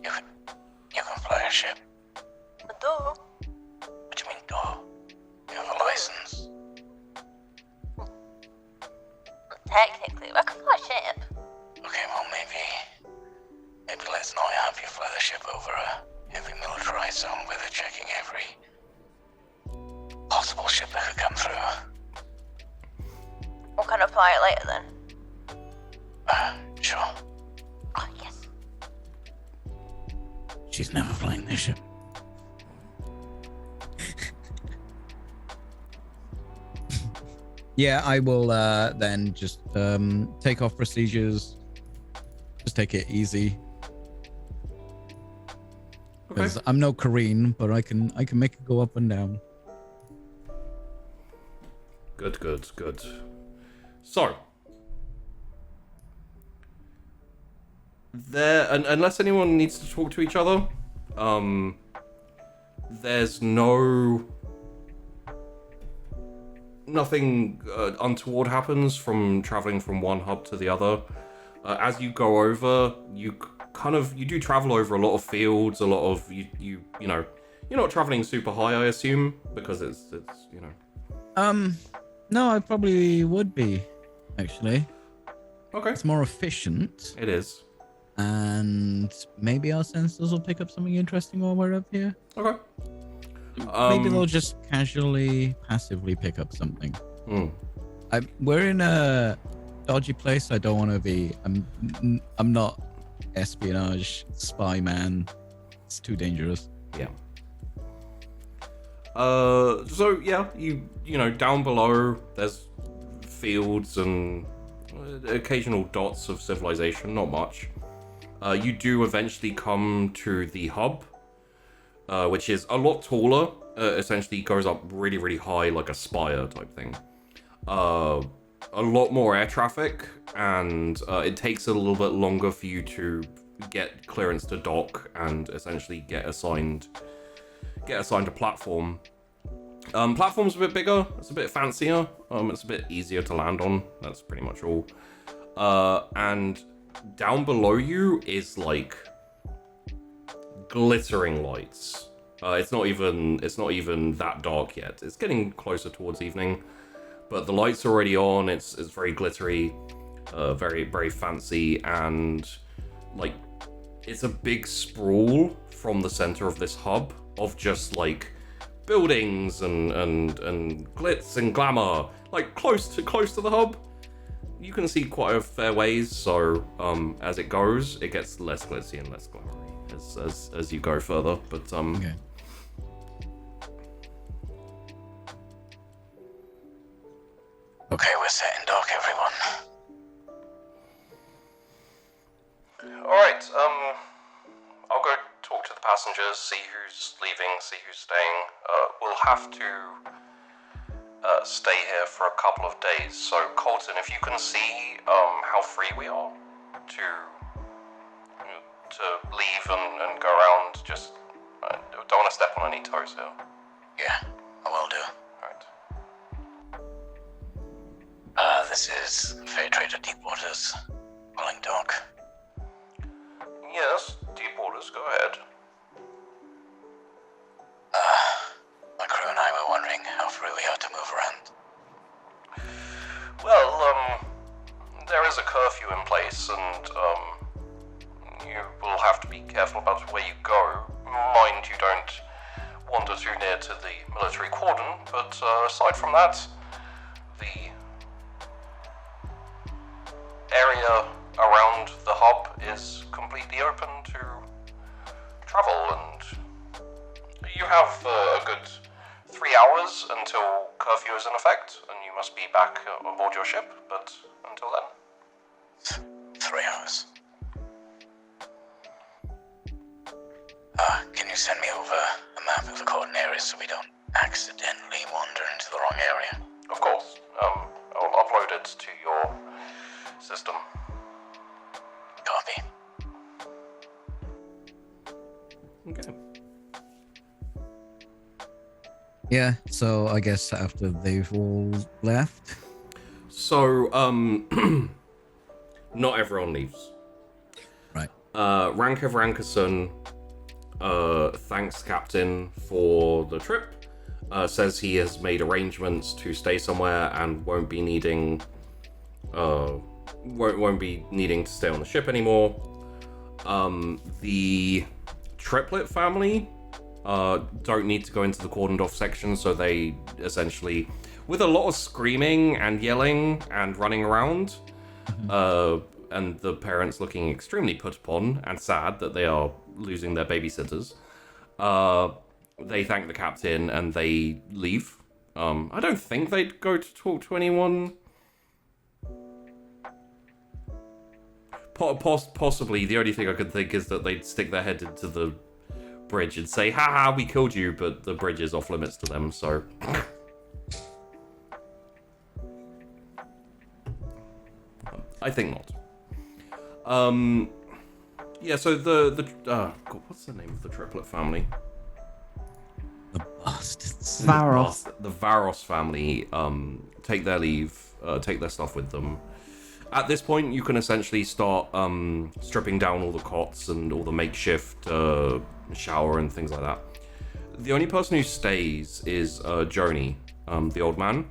Yeah. You can fly a ship. Duh. What do you mean, duh? You have a license. Technically, I can fly a ship. Okay, well, maybe let's not have you fly the ship over a heavy militarized zone where they're checking every possible ship that could come through. We'll kind of fly it later then. Sure. Oh, yes. She's never flying this ship. Yeah, I will then just take off procedures. Just take it easy. Because I'm no Kareen, but I can make it go up and down. Good. So, unless anyone needs to talk to each other, there's nothing untoward happens from traveling from one hub to the other. As you go over, you do travel over a lot of fields, a lot of you know, you're not traveling super high, I assume, because it's you know. No, I probably would be, actually. Okay. It's more efficient, It is. and maybe our sensors will pick up something interesting while we're up here. Okay. Maybe they'll just casually, passively pick up something. We're in a dodgy place. I don't want to be. I'm not espionage spy man. It's too dangerous. Yeah. So yeah, you know, down below there's fields and occasional dots of civilization, not much. You do eventually come to the hub, which is a lot taller. Essentially goes up really, really high, like a spire type thing. A lot more air traffic, and it takes a little bit longer for you to get clearance to dock and essentially get assigned a platform. Platform's a bit bigger, it's a bit fancier, it's a bit easier to land on. That's pretty much all. And down below you is like glittering lights. It's not even that dark yet. It's getting closer towards evening, but the lights are already on. It's very glittery, very, very fancy, and like it's a big sprawl from the center of this hub of just like buildings and glitz and glamour, like close to the hub. You can see quite a fair ways, so as it goes, it gets less glitzy and less glamoury as you go further. But Okay. Okay, we're set in dock, everyone. Alright, I'll go talk to the passengers, see who's leaving, see who's staying. We'll have to stay here for a couple of days. So, Colton, if you can see how free we are to leave and go around, just don't want to step on any toes here. Yeah, I will do. Alright. This is Fair Trader Deepwater's Rolling Dock. Yes, Deepwaters, go ahead. My crew and I were wondering how free we are to move around. Well, there is a curfew in place, and you will have to be careful about where you go. Mind you don't wander too near to the military cordon, but aside from that, the area around the hub is completely open to travel, and you have a good 3 hours until curfew is in effect, and you must be back on board your ship, but until then. 3 hours. Can you send me over a map of the cordon areas so we don't accidentally wander into the wrong area? Of course. I'll upload it to your system. Copy. Okay. Yeah, so I guess after they've all left. So, not everyone leaves. Right. Rankev Rankerson thanks Captain for the trip. Says he has made arrangements to stay somewhere and won't be needing to stay on the ship anymore. The Triplet family don't need to go into the cordoned off section, so they essentially, with a lot of screaming and yelling and running around, and the parents looking extremely put upon and sad that they are losing their babysitters, they thank the captain and they leave. I don't think they'd go to talk to anyone. Possibly, the only thing I could think is that they'd stick their head into the bridge and say, haha, we killed you, but the bridge is off limits to them, so... I think not. Yeah, so God, what's the name of the Triplet family? The bastards. Varos. The Varos family take their leave, take their stuff with them. At this point, you can essentially start stripping down all the cots and all the makeshift shower and things like that. The only person who stays is Joni, the old man.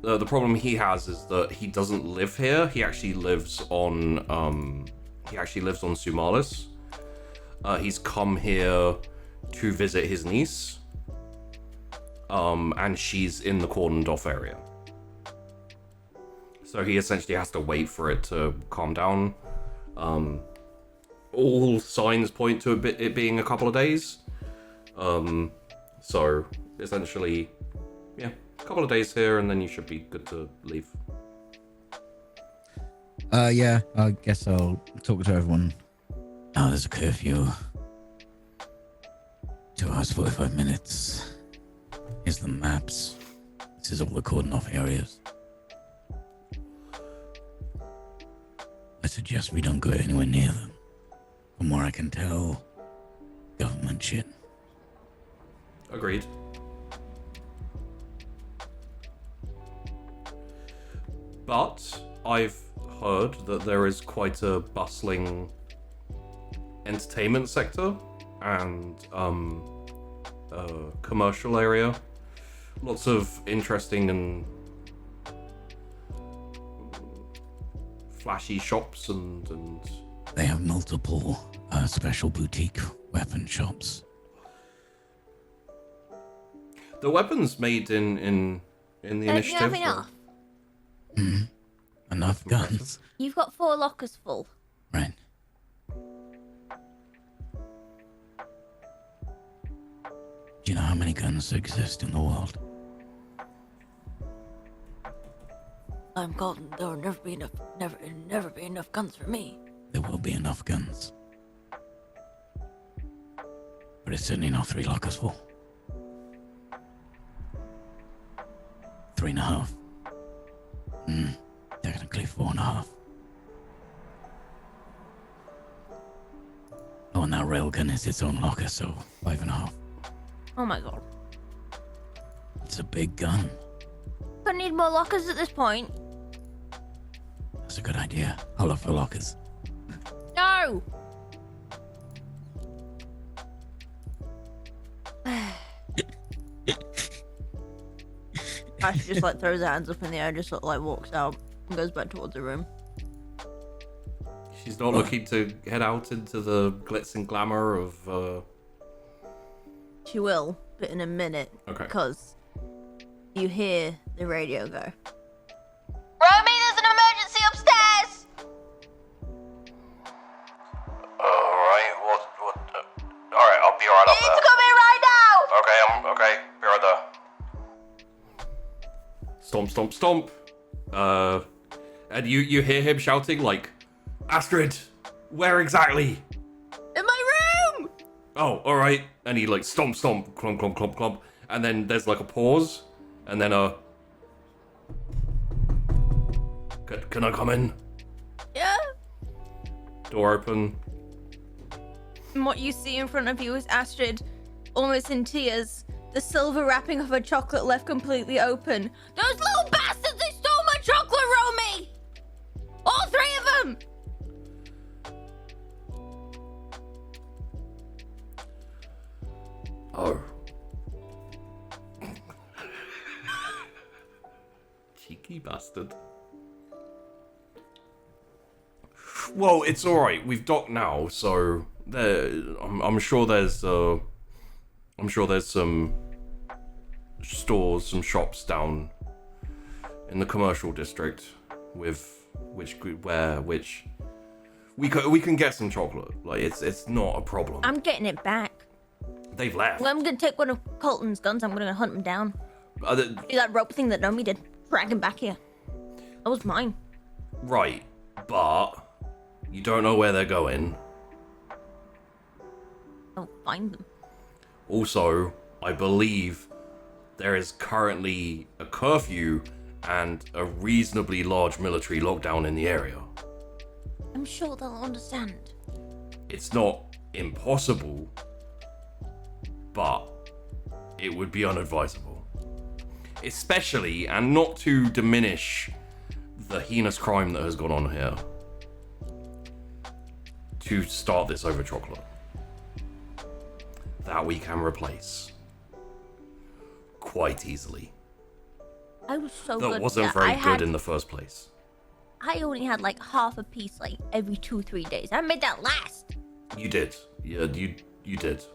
The problem he has is that he doesn't live here. He actually lives on Sumalis. He's come here to visit his niece, and she's in the cordoned off area. So he essentially has to wait for it to calm down. All signs point to it being a couple of days. So essentially, yeah, a couple of days here, and then you should be good to leave. Yeah, I guess I'll talk to everyone. Now there's a curfew. 2 hours, 45 minutes. Here's the maps. This is all the cordon off areas. I suggest we don't go anywhere near them. From what I can tell, government shit. Agreed. But I've heard that there is quite a bustling entertainment sector and commercial area. Lots of interesting and flashy shops and They have multiple special boutique weapon shops. the weapons made in the You initiative. have enough. Enough guns. You've got 4 lockers full. Right. Do you know how many guns exist in the world? I'm golden. There will never be enough guns for me. There will be enough guns. But it's certainly not 3 lockers full. 3.5. Technically 4.5. Oh, and that railgun is its own locker, so 5.5. Oh my god. It's a big gun. Gonna need more lockers at this point. That's a good idea. I'll look for lockers. No! Ash just like throws her hands up in the air, just sort of like walks out and goes back towards the room. She's not looking to head out into the glitz and glamour of She will, but in a minute. Okay. Because you hear the radio go. Romy, there's an emergency upstairs! Alright, what, alright, I'll be right up You need there. to come here right now! Okay, be right there. stomp, stomp, stomp. And you hear him shouting like, Astrid, where exactly? In my room! Oh, all right. And he like stomp, stomp, clump, clump, clump, clump, and then there's like a pause, and then can I come in? Yeah? Door open. And what you see in front of you is Astrid, almost in tears, the silver wrapping of her chocolate left completely open. Those little bastards, they stole my chocolate, Romy! All 3 of them! Oh. Cheeky bastard. Well, it's alright. We've docked now, so I'm sure there's some stores, some shops down in the commercial district with which we can get some chocolate. Like it's not a problem. I'm getting it back. They've left. Well, I'm gonna take one of Colton's guns, I'm gonna hunt him down. Do that rope thing that Nomi did. Drag him back here. That was mine. Right, but you don't know where they're going. I'll find them. Also, I believe there is currently a curfew and a reasonably large military lockdown in the area. I'm sure they'll understand. It's not impossible, but it would be unadvisable. Especially, and not to diminish the heinous crime that has gone on here, to start this over chocolate. That we can replace quite easily. I was so That good. wasn't very good in the first place. I only had like half a piece like every 2-3 days. I made that last. You did. Yeah, you did.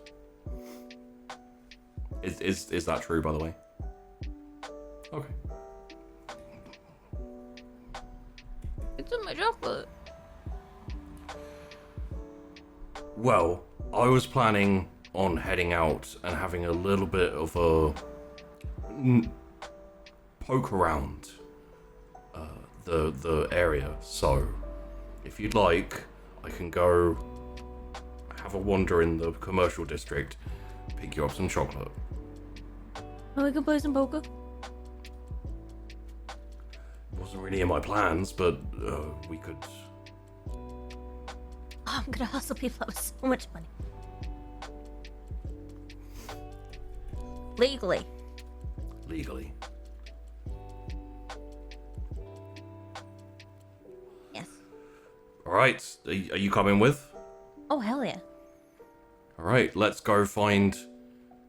Is that true, by the way? Okay. It's in my chocolate. Well, I was planning on heading out and having a little bit of a poke around the area. So if you'd like, I can go have a wander in the commercial district, pick you up some chocolate. Oh, we can play some poker. Wasn't really in my plans, but we could. Oh, I'm gonna hustle people out with so much money. Legally. Legally. Yes. All right, are you coming with? Oh, hell yeah. All right, let's go find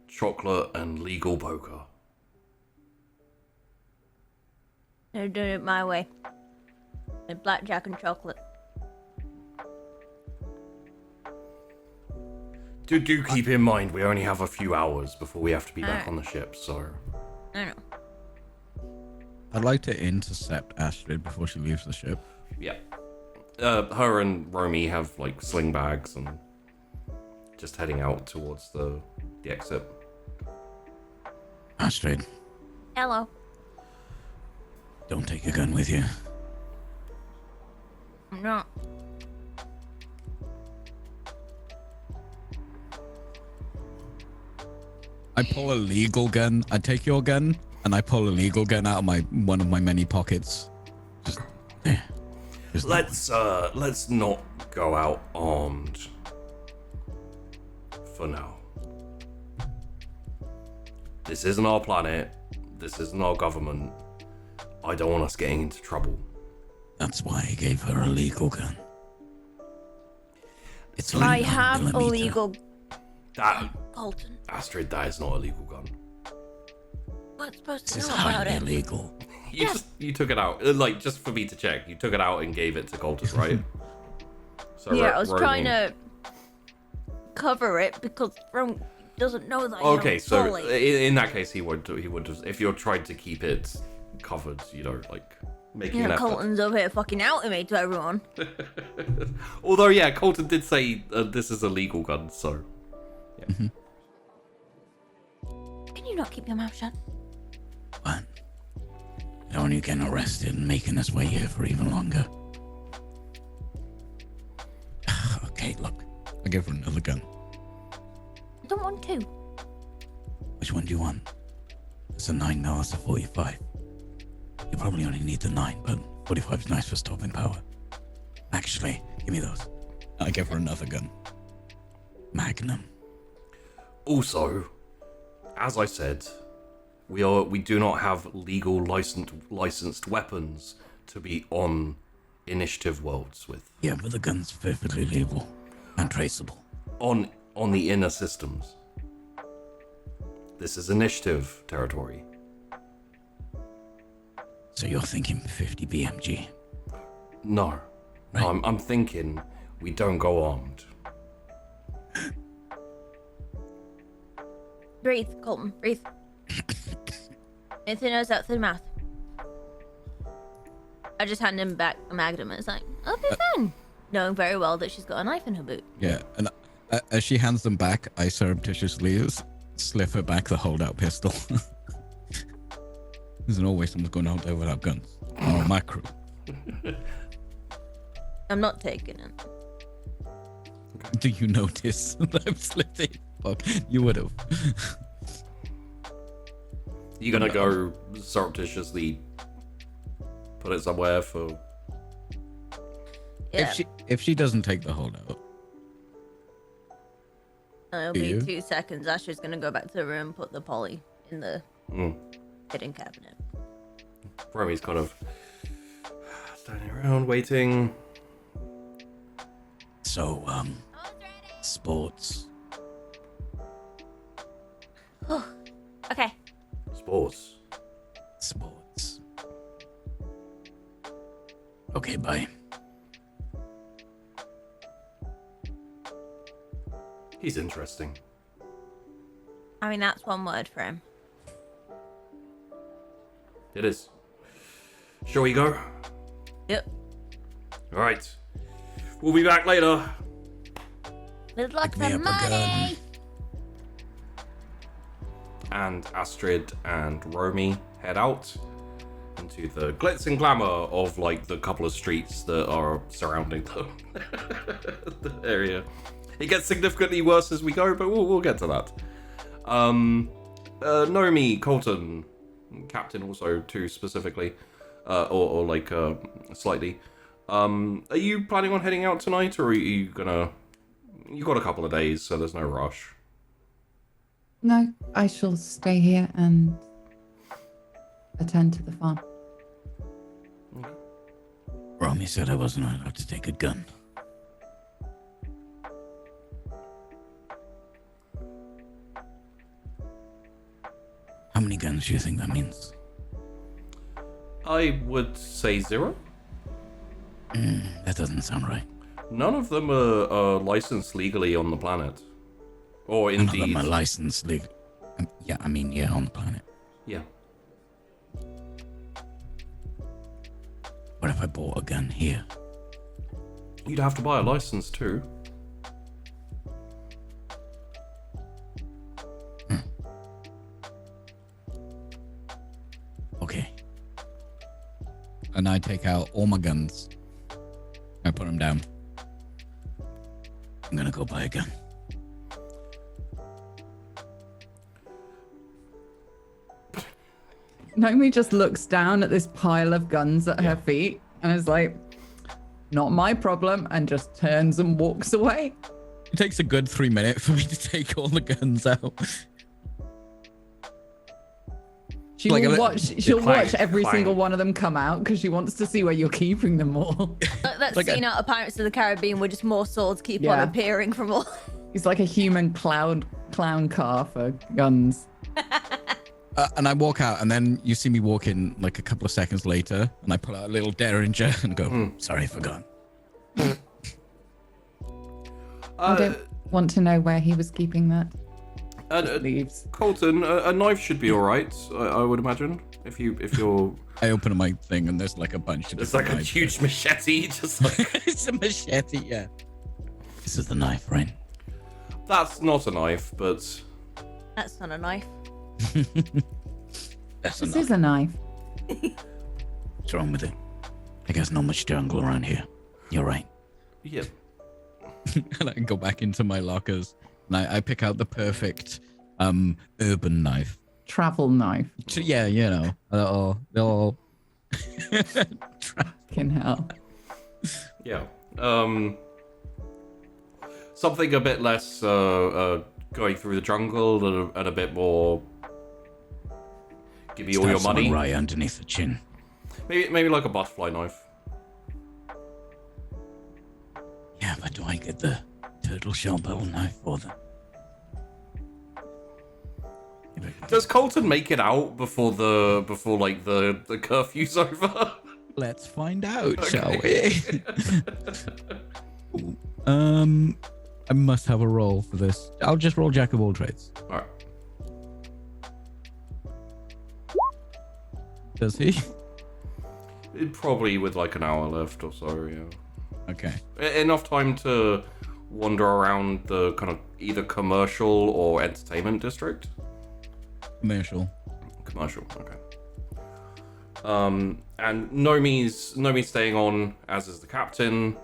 chocolate and legal poker. They're doing it my way. And blackjack and chocolate. Do keep in mind we only have a few hours before we have to be back Alright. on the ship, so. I know. I'd like to intercept Astrid before she leaves the ship. Yeah. Her and Romy have like sling bags and just heading out towards the exit. Astrid, Hello. don't take a gun with you. I'm not. I pull a legal gun. I take your gun and I pull a legal gun out of one of my many pockets. Just there. Just Let's not go out armed for now. This isn't our planet. This isn't our government. I don't want us getting into trouble. That's why I gave her a legal gun. It's I like have 9mm. a legal That Colton. Astrid, that is not a legal gun. What's supposed to This is know about highly it? illegal. You took it out, like just for me to check. You took it out and gave it to Colton, right? So Yeah, I was Romy- trying to cover it because Rome doesn't know that. Okay, so fully. in that case, he would just, if you're trying to keep it covered, like making an Yeah, effort. Colton's over here fucking outing me to everyone. Although, yeah, Colton did say this is a legal gun, so yeah. Can you not keep your mouth shut? But I don't want you getting arrested and making us wait here for even longer. Okay, look. I give her another gun. I don't want to. Which one do you want? It's a 9 now, it's a 45. You probably only need the 9, but 45 is nice for stopping power. Actually, give me those. I give her another gun. Magnum. Also, as I said, we do not have legal licensed weapons to be on initiative worlds with. Yeah, but the gun's perfectly legal and traceable. On the inner systems. This is initiative territory. So you're thinking 50 BMG? No. Right. I'm thinking we don't go armed. Breathe, Colton, breathe. Anything else out through the mouth. I just hand him back a magnum and it's like, I'll be fine. Knowing very well that she's got a knife in her boot. Yeah, and as she hands them back, I surreptitiously slip her back the holdout pistol. There's always someone's going out there without guns. Oh, my crew. I'm not taking it. Do you notice that I've slipped it? Fuck, you would have. You gonna go surreptitiously put it somewhere for... Yeah. If she doesn't take the holdout, It'll Do be you? 2 seconds. Ashley's gonna go back to the room, put the poly in the hidden cabinet. Romy's kind of standing around waiting. So, sports. Okay. Sports. Sports. Okay, bye. He's interesting. I mean, that's one word for him. It is. Shall we go? Yep. Alright. We'll be back later. With lots Pick me of up a gun. money. And Astrid and Romy head out into the glitz and glamour of like the couple of streets that are surrounding the area. It gets significantly worse as we go, but we'll get to that. Nomi, Colton, Captain also too specifically, or like slightly. Are you planning on heading out tonight, or are you gonna? You got a couple of days, so there's no rush. No, I shall stay here and attend to the farm. Romy said I wasn't allowed to take a gun. How many guns do you think that means? I would say 0. That doesn't sound right. None of them are licensed legally on the planet. Or None of indeed. them are licensed legal. Yeah, on the planet. Yeah. What if I bought a gun here? You'd have to buy a license too. Okay. And I take out all my guns. I put them down. I'm gonna go buy a gun. Naomi just looks down at this pile of guns at her feet and is like, not my problem, and just turns and walks away. It takes a good 3 minutes for me to take all the guns out. She Like will a- watch. She'll clang, watch every clang. single one of them come out because she wants to see where you're keeping them all. That Like a- scene out of Pirates of the Caribbean where just more swords keep on Yeah. appearing from all. He's like a human clown car for guns. And I walk out, and then you see me walk in like a couple of seconds later, and I pull out a little Derringer and go, Sorry, I forgot. I don't want to know where he was keeping that. Leaves. Colton, a knife should be all right. I would imagine if you're. I open my thing, and there's like a bunch of It's like a different huge machete, just like. knives. It's a machete, yeah. This is the knife, right? That's not a knife, but That's not a knife. That's a This knife. is a knife. What's wrong with it? I guess not much jungle around here. You're right. yeah. And I go back into my lockers, and I pick out the perfect urban knife. Travel knife. Yeah, you know, they're all Fucking hell. Yeah. Something a bit less going through the jungle and a bit more. Give me all your Stab someone money. right underneath the chin. Maybe like a butterfly knife. Yeah, but do I get the turtle shell bevel knife or the... Does Colton make it out before like the curfew's over? Let's find out, Okay. shall we? I must have a roll for this. I'll just roll Jack of all trades. Alright. Does he? Probably with like an hour left or so, yeah. Okay. Enough time to wander around the kind of either commercial or entertainment district. Commercial. Commercial, okay. And Nomi's staying on, as is the captain.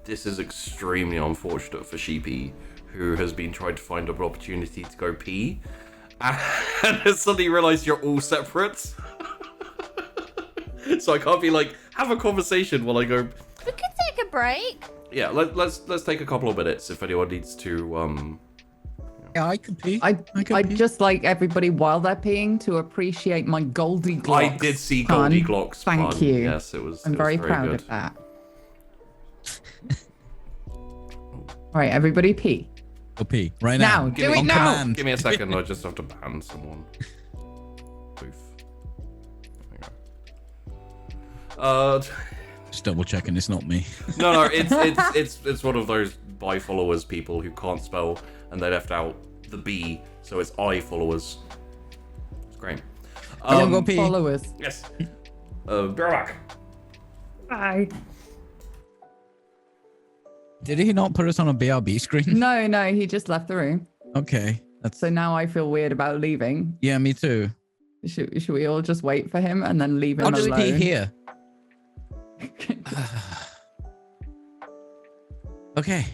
This is extremely unfortunate for Sheepy, who has been trying to find an opportunity to go pee, and has suddenly realised you're all separate. So I can't be like, have a conversation while I go. We could take a break. Yeah, let's take a couple of minutes if anyone needs to. Yeah, I could pee. I'd just like everybody while they're peeing to appreciate my Goldie Glocks. I did see pun. Goldie Glocks. Thank pun. you. Yes, it was. I'm it was very proud good. of that. All right, everybody pee. Go pee right now. Now, Give do me- it on now. command. Give me a second. I just have to ban someone. Boof. Just double checking it's not me. No, it's one of those by followers people who can't spell and they left out the B, so it's I followers. It's great. I'm gonna go pee. Followers. Yes. Be right back. Bye. Did he not put us on a BRB screen? No, he just left the room. Okay. So now I feel weird about leaving. Yeah, me too. Should we all just wait for him and then leave him I'll just alone? be here. Okay.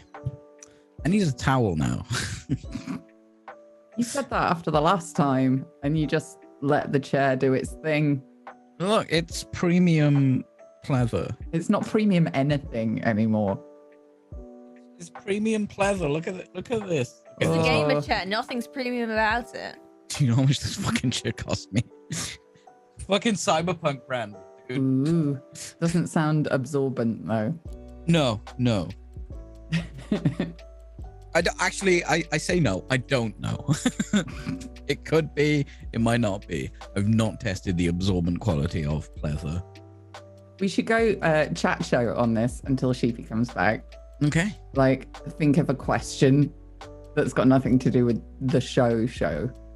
I need a towel now. You said that after the last time, and you just let the chair do its thing. Look, it's premium pleather. It's not premium anything anymore. It's premium pleather. Look at it. Look at this. It's a Oh. gamer chair. Nothing's premium about it. Do you know how much this fucking shit cost me? Fucking Cyberpunk brand, dude. Ooh, doesn't sound absorbent though. No. I don't, actually, I say no. I don't know. It could be. It might not be. I've not tested the absorbent quality of pleather. We should go chat show on this until Sheepy comes back. Okay. Like, think of a question that's got nothing to do with the show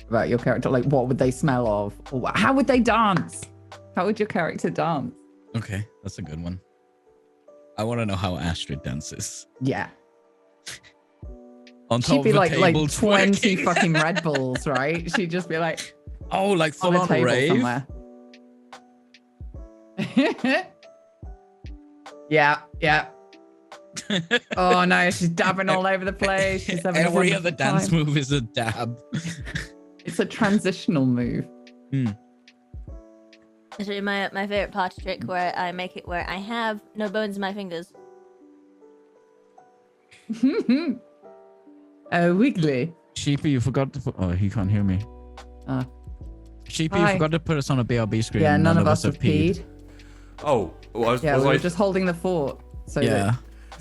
about your character. Like, what would they smell of? Or how would they dance? How would your character dance? Okay, that's a good one. I want to know how Astrid dances. Yeah. On top She'd be of a like table 20 twerking. fucking Red Bulls, right? She'd just be like Oh, like full on a on table rave? somewhere. Yeah. Oh no, she's dabbing all over the place. She's having a Every wonderful other dance time. move is a dab. It's a transitional move. Actually, my favorite party trick where I make it where I have no bones in my fingers. Wiggly. Sheepy, you forgot to put... Oh, he can't hear me. Sheepy, you Hi. forgot to put us on a BRB screen. Yeah, and none of us have peed. Oh, well, Yeah, was we were I... just holding the fort. So Yeah.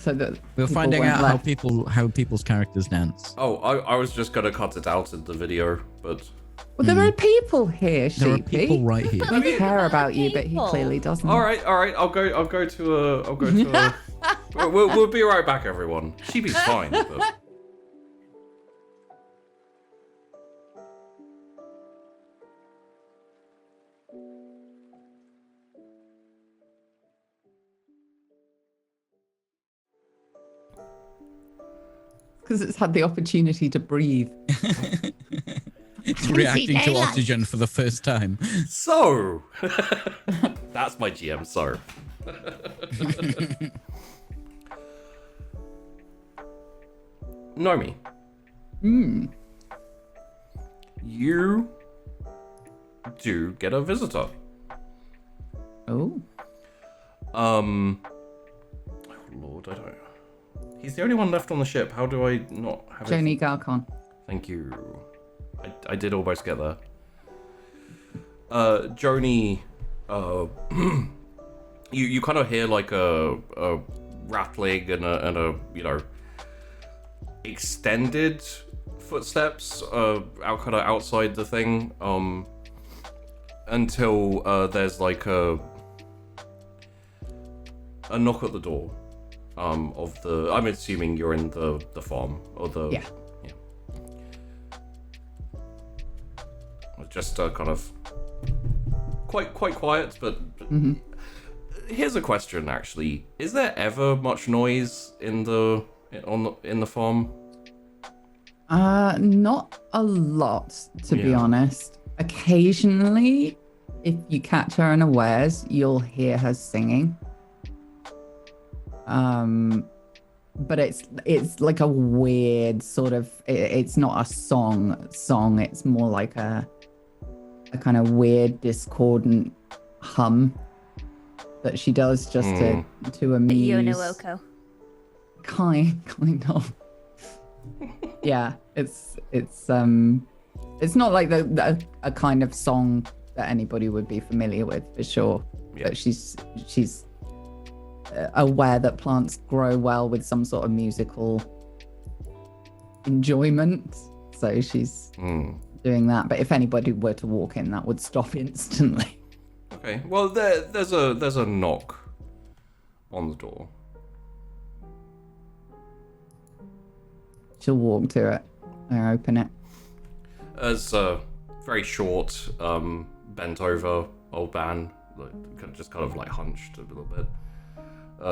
that We're people finding weren't out left. how people's characters dance. Oh, I was just gonna cut it out in the video, but Well, there are people here, There are Sheepy. people right here. We care about you, but he People. clearly doesn't. all right. I'll go to a. We'll be right back, everyone. Sheepy's fine. But... Because it's had the opportunity to breathe. It's reacting to oxygen for the first time. So, that's my GM. So, Nomi, you do get a visitor. Oh. Oh Lord, I don't. He's the only one left on the ship. How do I not have it? Joni Garcon. Thank you. I did almost get there. Joni, you kind of hear like a rattling and a extended footsteps out kind of outside the thing until there's like a knock at the door of the. I'm assuming you're in the farm or the. Yeah. Just kind of quite quiet, but here's a question actually: is there ever much noise in the farm? Not a lot, to be honest. Occasionally, if you catch her unawares, you'll hear her singing. But it's like a weird sort of. It's not a song. It's more like a kind of weird discordant hum that she does just to amuse. Yono Kind of. Yeah, it's not like a kind of song that anybody would be familiar with for sure. Yeah. But she's aware that plants grow well with some sort of musical enjoyment, so she's doing that. But if anybody were to walk in, that would stop instantly. Okay. Well, there's a knock on the door. She'll walk to it and open it. As a very short, bent over old man, just kind of like hunched a little bit,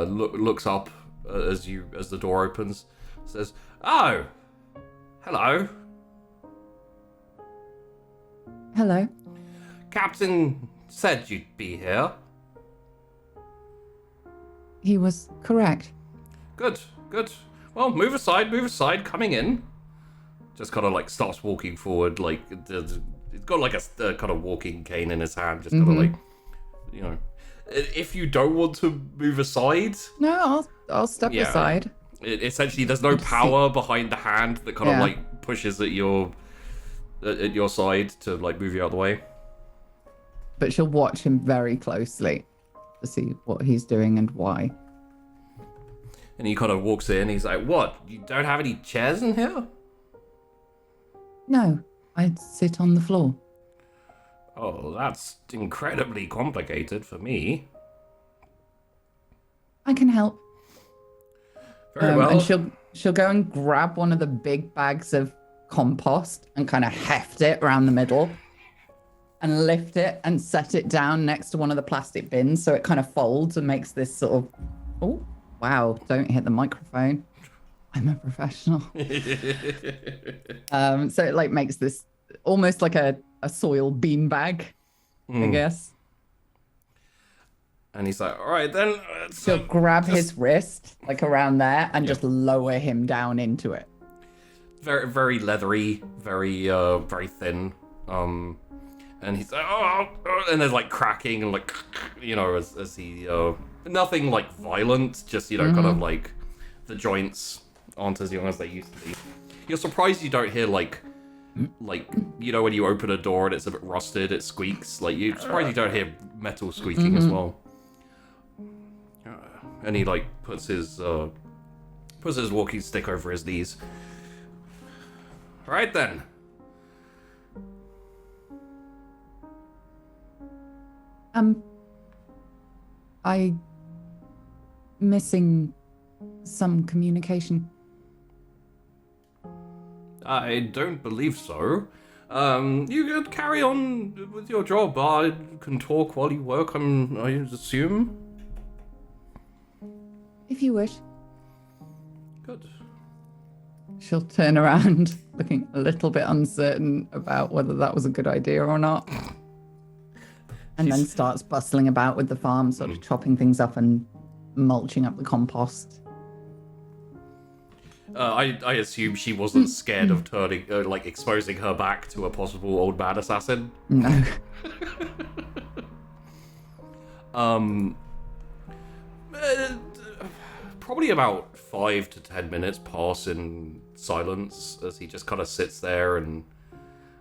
looks up as the door opens, says, "Oh, hello. Hello. Captain said you'd be here. He was correct. Good, good. Well, move aside, coming in. Just kind of like starts walking forward, like he's got like a kind of walking cane in his hand, just kind of like, you know. If you don't want to move aside, No, I'll step aside. Essentially, there's no power behind the hand that kind of like pushes at your side to like move you out of the way. But she'll watch him very closely to see what he's doing and why. And he kind of walks in. He's like, "What? You don't have any chairs in here?" No, I'd sit on the floor. Oh, that's incredibly complicated for me. I can help. Very well. And she'll go and grab one of the big bags of compost and kind of heft it around the middle and lift it and set it down next to one of the plastic bins so it kind of folds and makes this sort of, oh, wow, don't hit the microphone. I'm a professional. So it like makes this almost like a soil bean bag, I guess. And he's like, "All right, then." She'll grab his wrist, like around there, and just lower him down into it. Very, very leathery, very thin. And he's like, "Oh," and there's like cracking and like, you know, as he, nothing like violent, just, you know, kind of like the joints aren't as young as they used to be. You're surprised you don't hear like, you know, when you open a door and it's a bit rusted, it squeaks. Like, you're surprised you don't hear metal squeaking as well. And he like puts his walking stick over his knees. Right then. I missing some communication. I don't believe so. You could carry on with your job. I can talk while you work, I assume. If you wish. Good. She'll turn around, looking a little bit uncertain about whether that was a good idea or not. And then starts bustling about with the farm, sort of chopping things up and mulching up the compost. I assume she wasn't scared of turning, like, exposing her back to a possible old man assassin. No. Probably about 5 to 10 minutes pass in silence as he just kind of sits there, and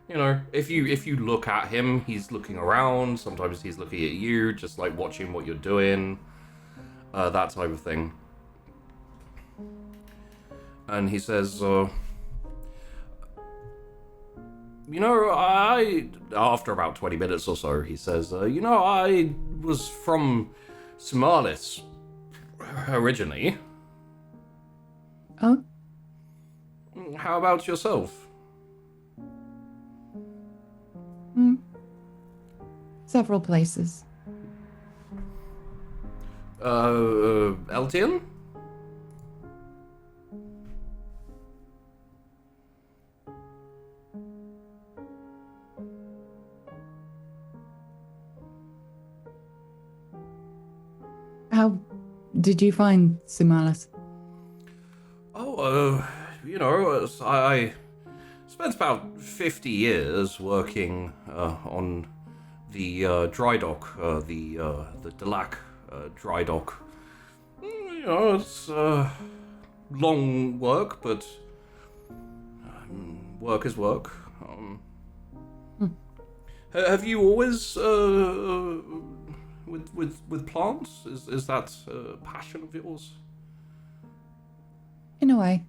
you know, if you look at him, he's looking around. Sometimes he's looking at you, just like watching what you're doing, that type of thing. And he says, you know, after about 20 minutes or so, he says, you know, I was from Somalis originally. Oh? How about yourself? Several places. Eltian? How did you find Sumalis? Oh, you know, I spent about 50 years working on the dry dock, the Delac dry dock. You know, it's long work, but work is work. Have you always with plants? Is that a passion of yours? In a way.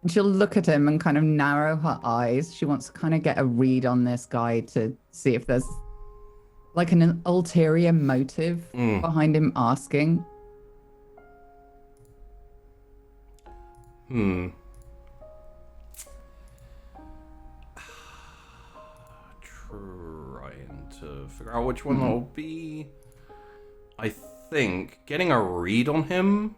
And she'll look at him and kind of narrow her eyes. She wants to kind of get a read on this guy to see if there's like an ulterior motive behind him asking. Trying to figure out which one that'll be. I think getting a read on him.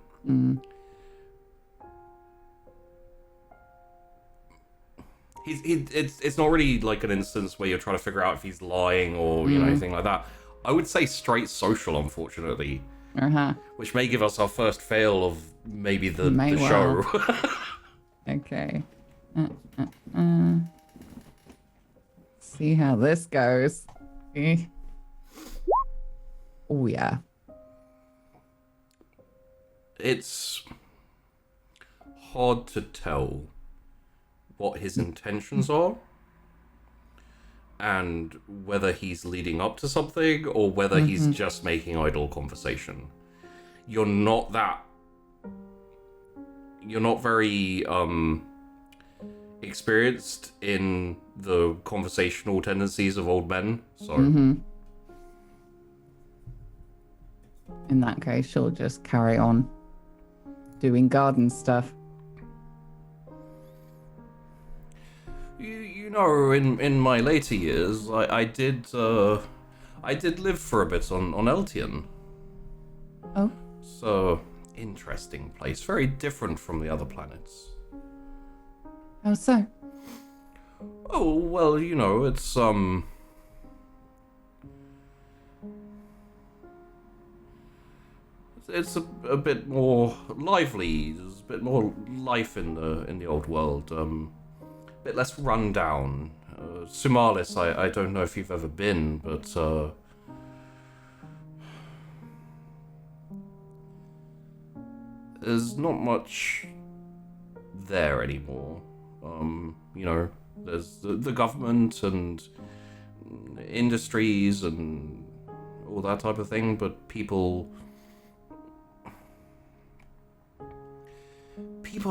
It's not really like an instance where you're trying to figure out if he's lying or you know anything like that. I would say straight social, unfortunately, which may give us our first fail of maybe the show. Okay. See how this goes. Oh yeah. It's hard to tell what his intentions are and whether he's leading up to something or whether he's just making idle conversation. You're not very experienced in the conversational tendencies of old men, so in that case she'll just carry on doing garden stuff. You know, in my later years, I did live for a bit on Eltian. Oh. So, interesting place. Very different from the other planets. How so? Oh, well, you know, it's it's a bit more lively. There's a bit more life in the old world. Bit less run down. Sumalis, I don't know if you've ever been, but there's not much there anymore. You know, there's the government and industries and all that type of thing, but people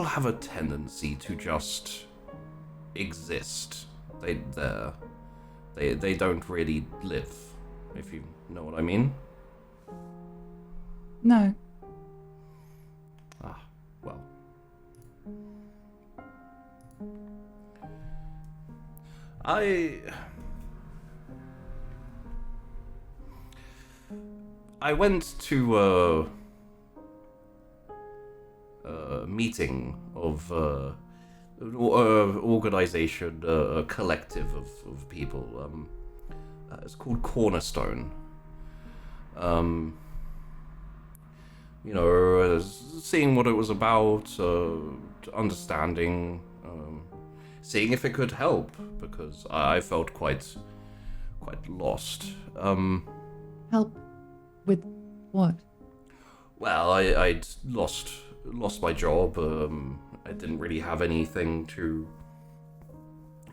have a tendency to just exist. They don't really live, if you know what I mean. No. Ah, well. I went to a meeting of an organization, a collective of people. It's called Cornerstone. You know, seeing what it was about, understanding, seeing if it could help, because I felt quite lost. Help with what? Well, I'd lost my job. I didn't really have anything to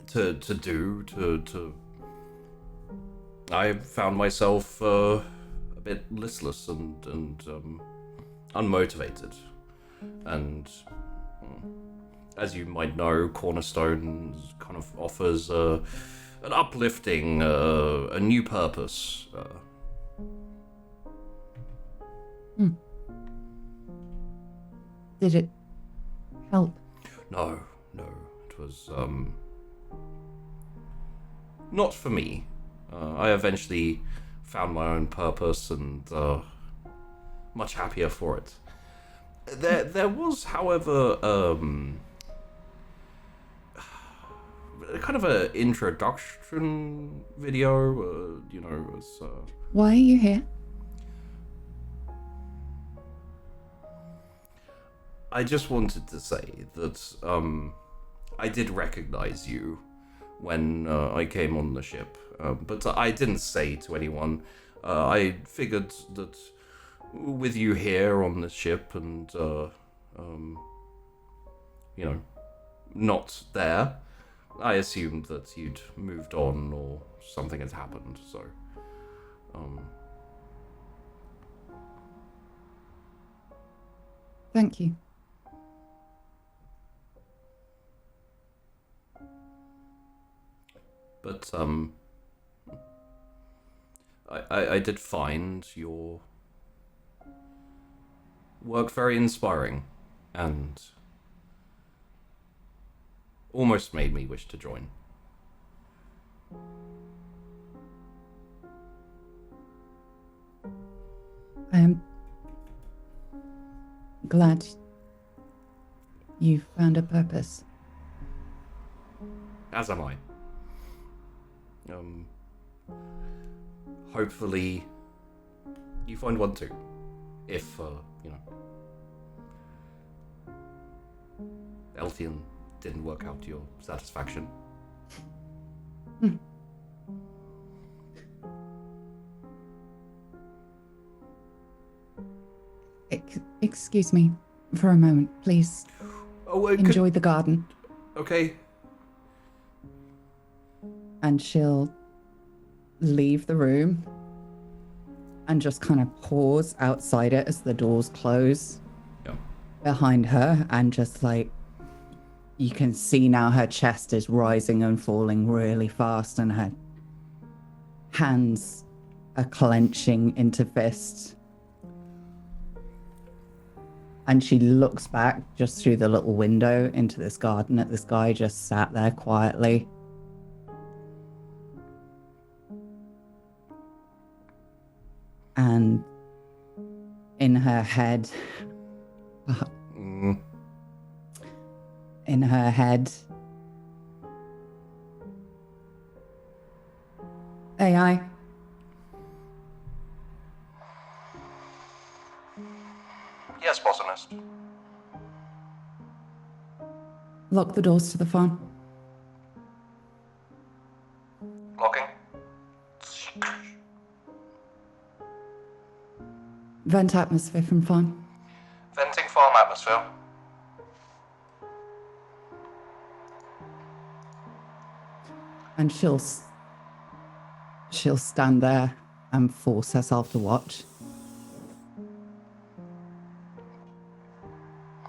do. I found myself a bit listless and unmotivated. And as you might know, Cornerstone kind of offers an uplifting, a new purpose. Did it help? No, it was not for me. I eventually found my own purpose and much happier for it. There was, however, kind of an introduction video. You know, it was. Why are you here? I just wanted to say that I did recognize you when I came on the ship, but I didn't say to anyone. I figured that with you here on the ship and, you know, not there, I assumed that you'd moved on or something had happened, so... Thank you. But, I did find your work very inspiring, and almost made me wish to join. I am glad you found a purpose. As am I. Hopefully you find one too. If, Elthian didn't work out to your satisfaction. Excuse me for a moment, please. Oh, Enjoy the garden. Okay. And she'll leave the room and just kind of pause outside it as the doors close behind her, and just like, you can see now her chest is rising and falling really fast, and her hands are clenching into fists. And she looks back just through the little window into this garden at this guy just sat there quietly. And in her head, AI. Yes, Botanist. Lock the doors to the farm. Locking. Vent atmosphere from farm. Venting farm atmosphere. And she'll stand there and force herself to watch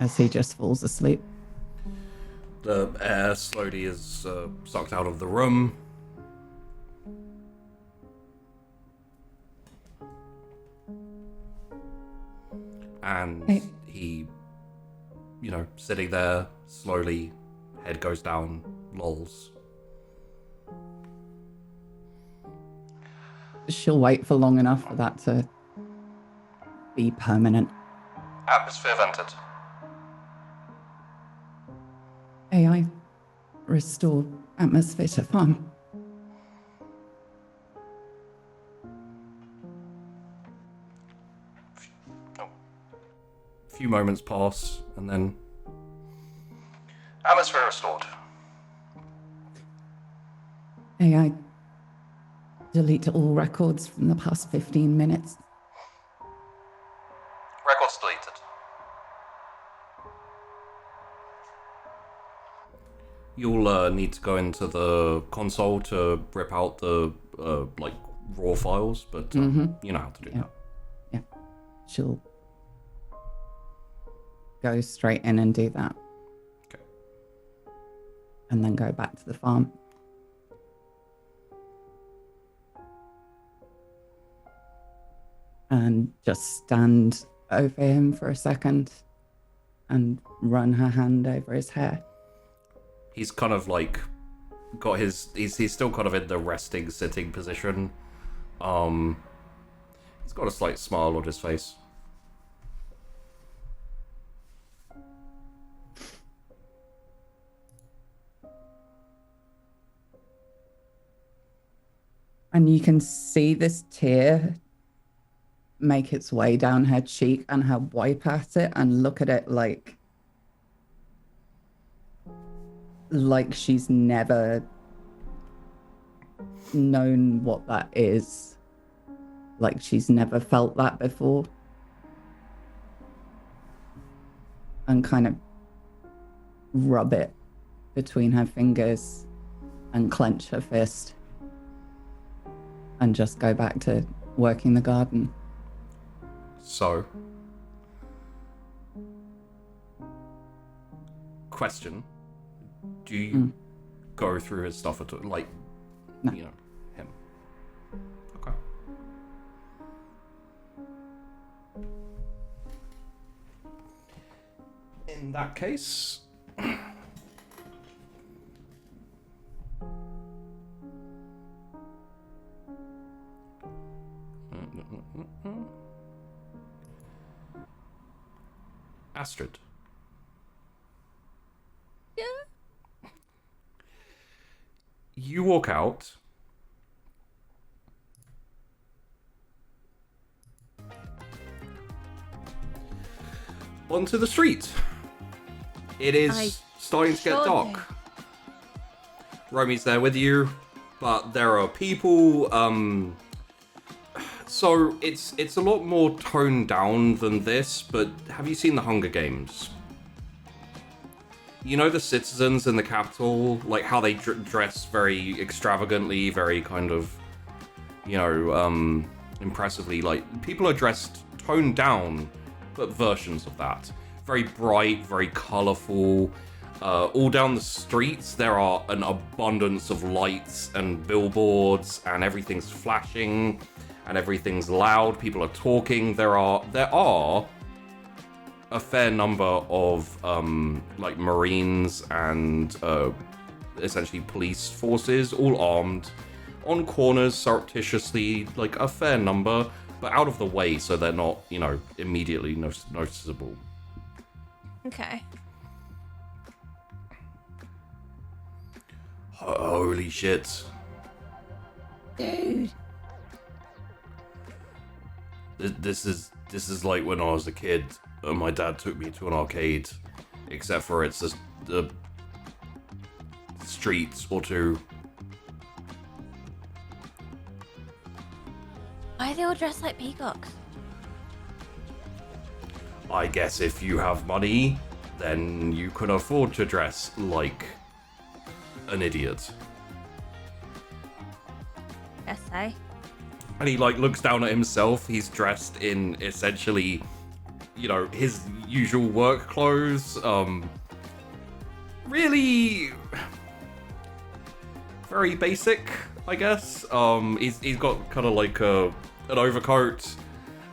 as he just falls asleep. The air slowly is sucked out of the room. And he, sitting there, slowly, head goes down, lolls. She'll wait for long enough for that to be permanent. Atmosphere vented. AI, restore atmosphere to farm. A few moments pass, and then atmosphere restored. AI, delete all records from the past 15 minutes. Records deleted. You'll need to go into the console to rip out the raw files, but you know how to do that. Yeah, she'll go straight in and do that. Okay. And then go back to the farm. And just stand over him for a second and run her hand over his hair. He's kind of like got his he's still kind of in the resting sitting position. He's got a slight smile on his face. And you can see this tear make its way down her cheek, and her wipe at it and look at it like she's never known what that is. Like she's never felt that before. And kind of rub it between her fingers and clench her fist. And just go back to working the garden. So, question: do you go through his stuff at all? Like, no. Him. Okay. In that case, Astrid. Yeah. you walk out. Onto the street. It is starting to get dark. Romy's there with you, but there are people, so it's a lot more toned down than this, but have you seen the Hunger Games? You know the citizens in the capital, like how they dress very extravagantly, very kind of, you know, impressively, like people are dressed toned down, but versions of that. Very bright, very colourful. All down the streets, there are an abundance of lights and billboards, and everything's flashing, and everything's loud. People are talking. There are a fair number of like Marines and essentially police forces, all armed, on corners surreptitiously, like a fair number, but out of the way, so they're not, you know, immediately noticeable. Okay. Holy shit. Dude. This is like when I was a kid and my dad took me to an arcade, except for it's a streets or two. Why are they all dressed like peacocks? I guess if you have money, then you can afford to dress like an idiot. Guess so. And he like looks down at himself. He's dressed in essentially, you know, his usual work clothes. Really very basic, I guess. He's got kind of like an overcoat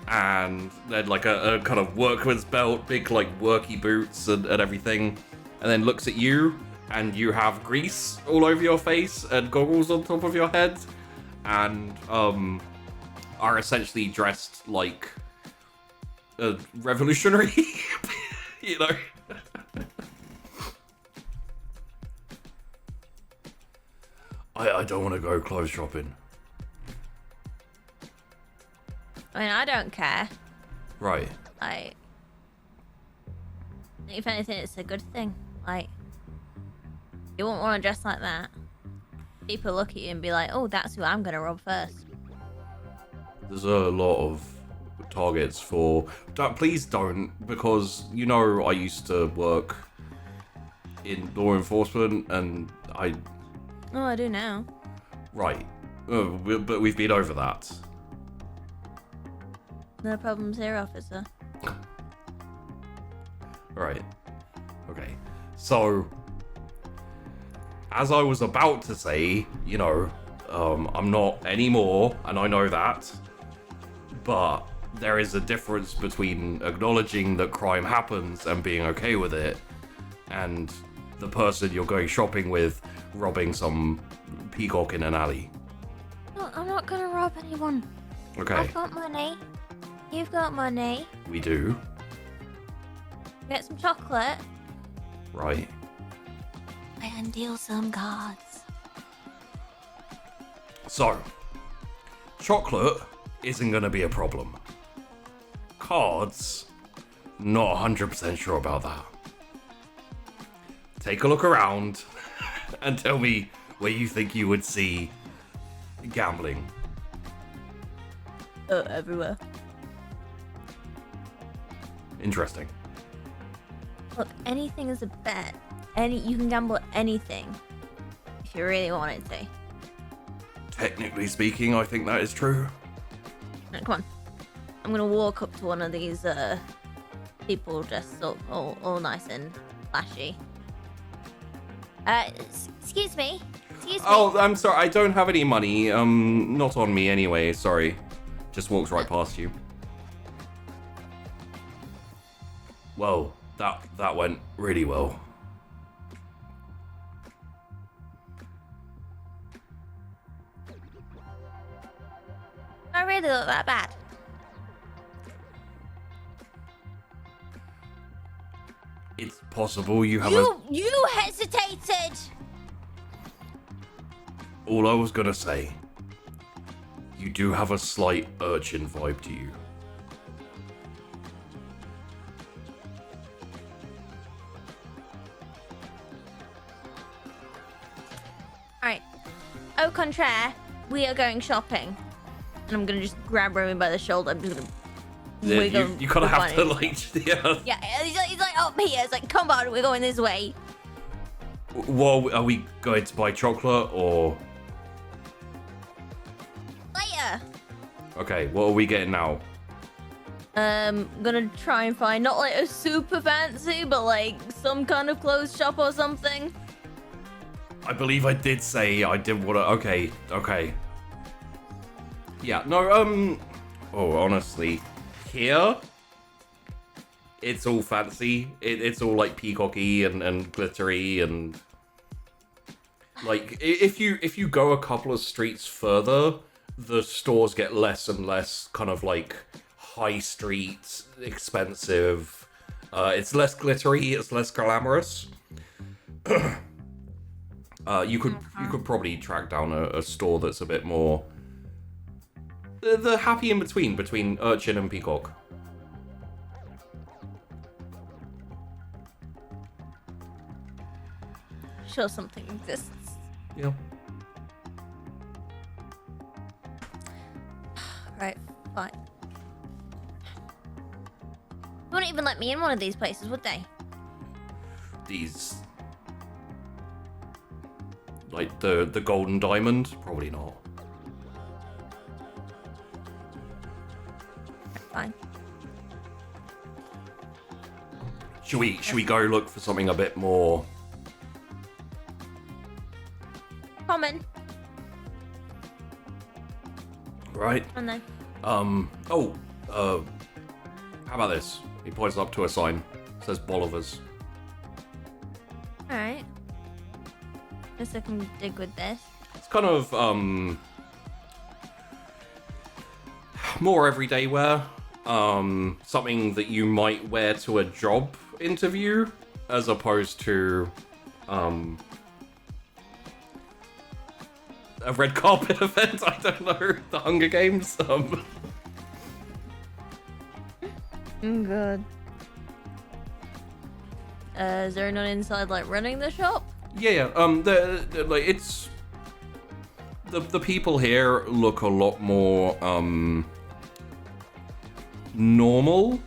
and then like a kind of workman's belt, big like worky boots and everything, and then looks at you, and you have grease all over your face and goggles on top of your head, and are essentially dressed like a revolutionary, you know. I don't want to go clothes shopping. I mean, I don't care. Right. Like, if anything, it's a good thing. Like, you won't want to dress like that. People look at you and be like, oh, that's who I'm going to rob first. There's a lot of targets for... Please don't, because, you know, I used to work in law enforcement, and I... Oh, I do now. Right. But we've been over that. No problems here, officer. Right. Okay. So, as I was about to say, you know, I'm not anymore, and I know that. But there is a difference between acknowledging that crime happens and being okay with it, and the person you're going shopping with robbing some peacock in an alley. No, I'm not gonna rob anyone. Okay. I've got money. You've got money. We do. Get some chocolate. Right. I can deal some cards. So, chocolate isn't going to be a problem. Cards, not 100% sure about that. Take a look around and tell me where you think you would see gambling. Oh, everywhere. Interesting. Look, anything is a bet. You can gamble at anything if you really wanted to. Technically speaking, I think that is true. Now, come on. I'm gonna walk up to one of these people dressed up all nice and flashy. Excuse me. Excuse me. Oh, I'm sorry. I don't have any money. Not on me anyway. Sorry. Just walks right past you. Well, that went really well. I really look that bad. It's possible you have You hesitated. all I was gonna say, you do have a slight urchin vibe to you. Alright. Au contraire, we are going shopping. And I'm gonna just grab Romy by the shoulder. I'm just gonna wiggle. You kind of have to, like, yeah. Yeah, he's like up here. It's like, come on, we're going this way. Well, are we going to buy chocolate, or... Later. Okay, what are we getting now? Gonna try and find not like a super fancy, but like some kind of clothes shop or something. I believe I did say I did want to... Okay. Yeah, no, oh, honestly, here, it's all fancy. It's all, like, peacocky and glittery, and... Like, if you go a couple of streets further, the stores get less and less kind of, like, high street, expensive. It's less glittery, it's less glamorous. You could probably track down a store that's a bit more the happy in between urchin and peacock. Sure, something exists. Yeah. Right, fine. They wouldn't even let me in one of these places, would they? These, like the golden diamond, probably not. Fine. Should we go look for something a bit more Common. right? And then. How about this? He points up to a sign. It says Bolivar's. Alright. Guess I can dig with this. It's kind of more everyday wear. Something that you might wear to a job interview, as opposed to a red carpet event. I don't know, the Hunger Games. Good. Is there anyone inside, like, running the shop? Yeah. Like, it's the people here look a lot more normal.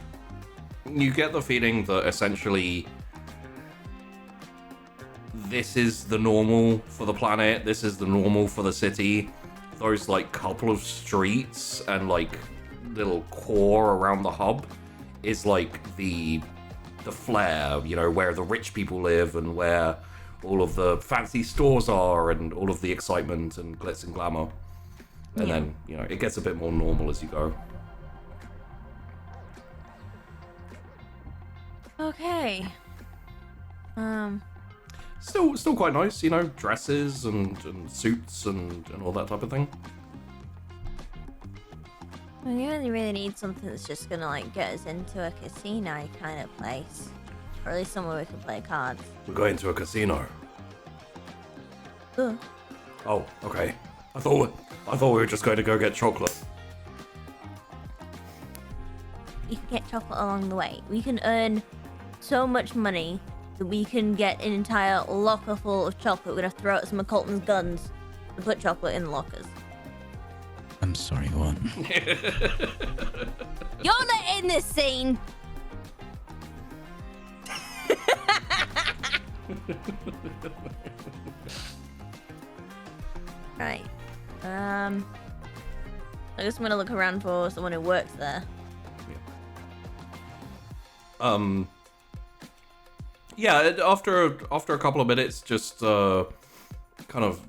You get the feeling that essentially this is the normal for the planet, this is the normal for the city. Those, like, couple of streets and, like, little core around the hub is, like, the flair, you know, where the rich people live and where all of the fancy stores are and all of the excitement and glitz and glamour. And then, you know, it gets a bit more normal as you go. Okay. Still quite nice, you know, dresses and suits and all that type of thing. We really need something that's just gonna, like, get us into a casino kind of place. Or at least somewhere we can play cards. We're going to a casino. Ugh. Oh, okay. I thought we were just going to go get chocolate. You can get chocolate along the way. We can earn so much money that we can get an entire locker full of chocolate. We're gonna throw out some of Colton's guns and put chocolate in the lockers. I'm sorry, what? You're not in this scene! Right. I guess I'm gonna look around for someone who works there. Yeah, after a couple of minutes, just kind of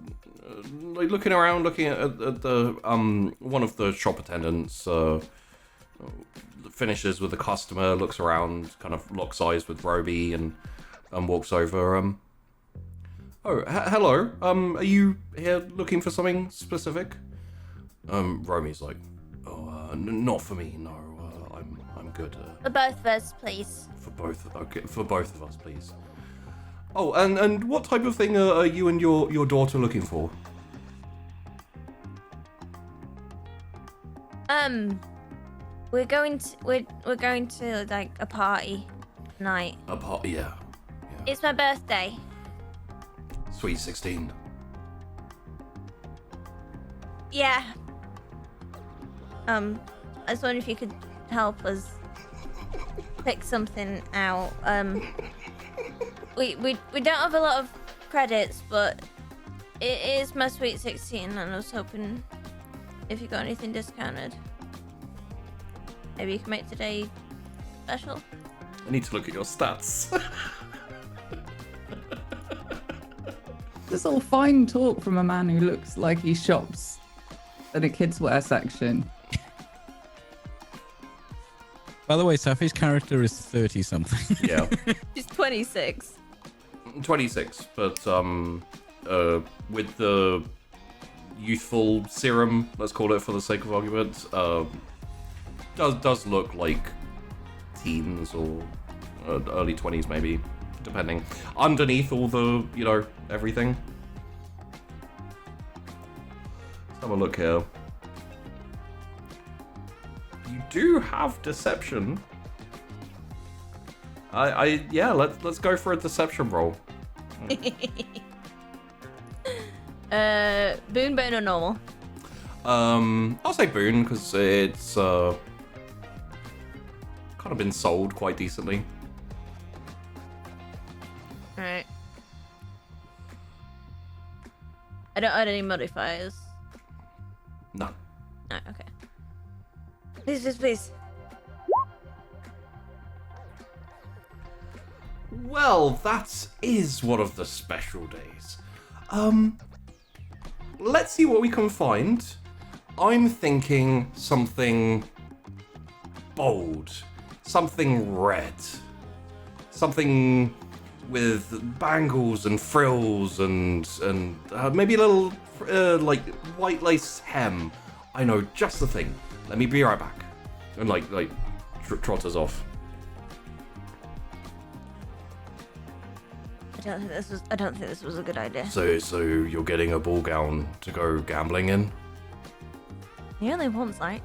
like looking around, looking at the one of the shop attendants finishes with the customer, looks around, kind of locks eyes with Roby, and walks over. Hello. Are you here looking for something specific? Romy's like, not for me. No, I'm good. For both of us, please. For both of us, please. Oh, and what type of thing are you and your daughter looking for? we're going to like a party tonight. A party, yeah. It's my birthday. Sweet 16. Yeah. I was wondering if you could help us pick something out. We don't have a lot of credits, but it is my Sweet 16, and I was hoping if you got anything discounted, maybe you can make today special. I need to look at your stats. This is all fine talk from a man who looks like he shops in a kids' wear section. By the way, Safi's character is 30-something. Yeah. She's 26. 26, but with the youthful serum, let's call it for the sake of argument, does look like teens or early 20s maybe, depending. Underneath all the, everything. Let's have a look here. You do have deception. Let's go for a deception roll. Boon, bone, or normal? I'll say boon because it's kind of been sold quite decently. All right. I don't add any modifiers. No. No, okay. Please. Well, that is one of the special days. Let's see what we can find. I'm thinking something bold, something red, something with bangles and frills and maybe a little white lace hem. I know just the thing. Let me be right back. And trotters off. I don't think this was a good idea. So you're getting a ball gown to go gambling in? He only wants like.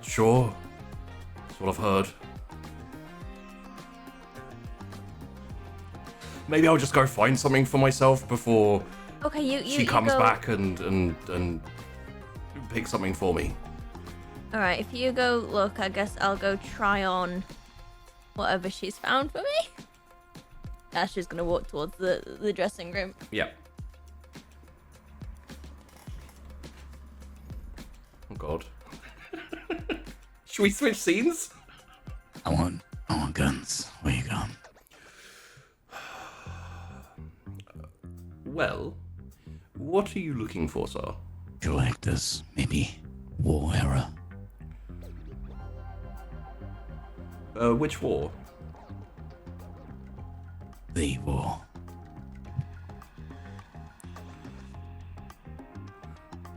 Sure. That's what I've heard. Maybe I'll just go find something for myself before she comes back and pick something for me. All right, if you go look, I guess I'll go try on whatever she's found for me. Ash is gonna walk towards the dressing room. Yeah. Oh God. Should we switch scenes? I want guns. Where you going? Well, what are you looking for, sir? Collectors, maybe war era. Which war? The war.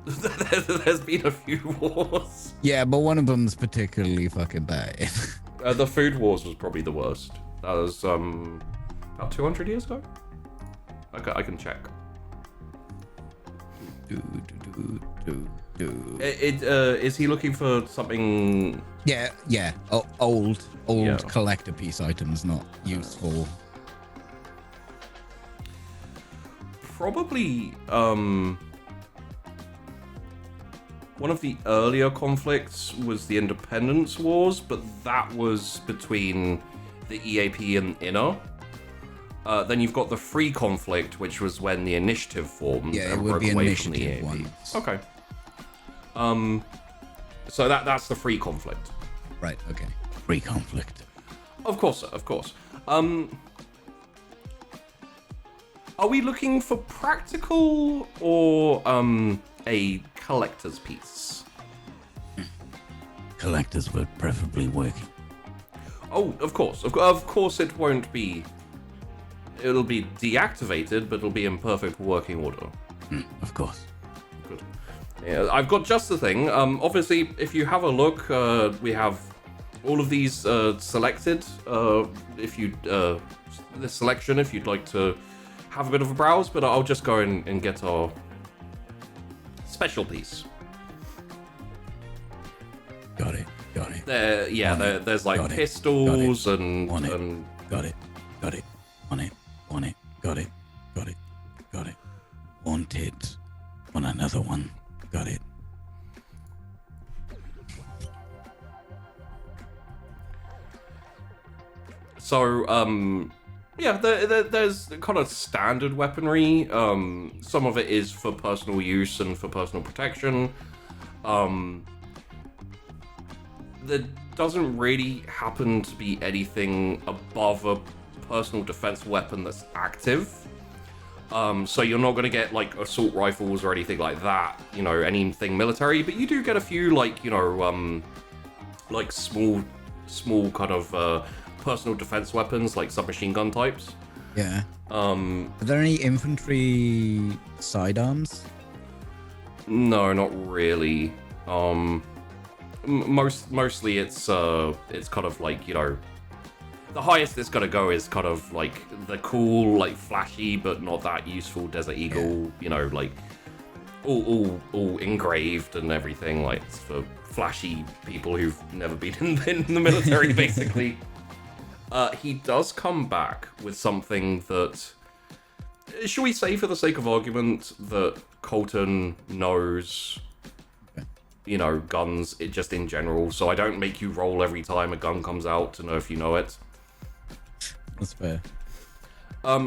There's been a few wars. Yeah, but one of them's particularly fucking bad. The food wars was probably the worst. That was about 200 years ago. I can check. Is he looking for something? Yeah. Old collector piece items, not useful. Probably one of the earlier conflicts was the Independence Wars, but that was between the EAP and Inner. Then you've got the Free conflict, which was when the Initiative formed Yeah, it and would broke be away from the Initiative EAP. ones. Okay. So that's the Free conflict. Right, okay. Free conflict. Of course, sir, of course. Are we looking for practical or a collector's piece? Collectors were preferably working. Oh, of course. Of course it won't be... It'll be deactivated, but it'll be in perfect working order. Of course. Good. Yeah, I've got just the thing. Obviously, if you have a look, we have all of these selected. If you... this selection, if you'd like to have a bit of a browse, but I'll just go and get our special piece. Got it. There's like Got it. pistols and On it. and Got it. On it. Got it. Wanted. Want another one. Got it. so there's kind of standard weaponry. Some of it is for personal use and for personal protection. There doesn't really happen to be anything above a personal defense weapon that's active. So you're not going to get like assault rifles or anything like that, you know, anything military, but you do get a few like, you know, like small kind of personal defense weapons, like submachine gun types. Yeah. Are there any infantry sidearms? No, not really. Mostly it's kind of like, you know, the highest it's gonna go is kind of like the cool, like flashy but not that useful Desert Eagle, you know, like all engraved and everything, like it's for flashy people who've never been in the military, basically. He does come back with something that, shall we say for the sake of argument, that Colton knows, you know, guns just in general, so I don't make you roll every time a gun comes out to know if you know it. That's fair.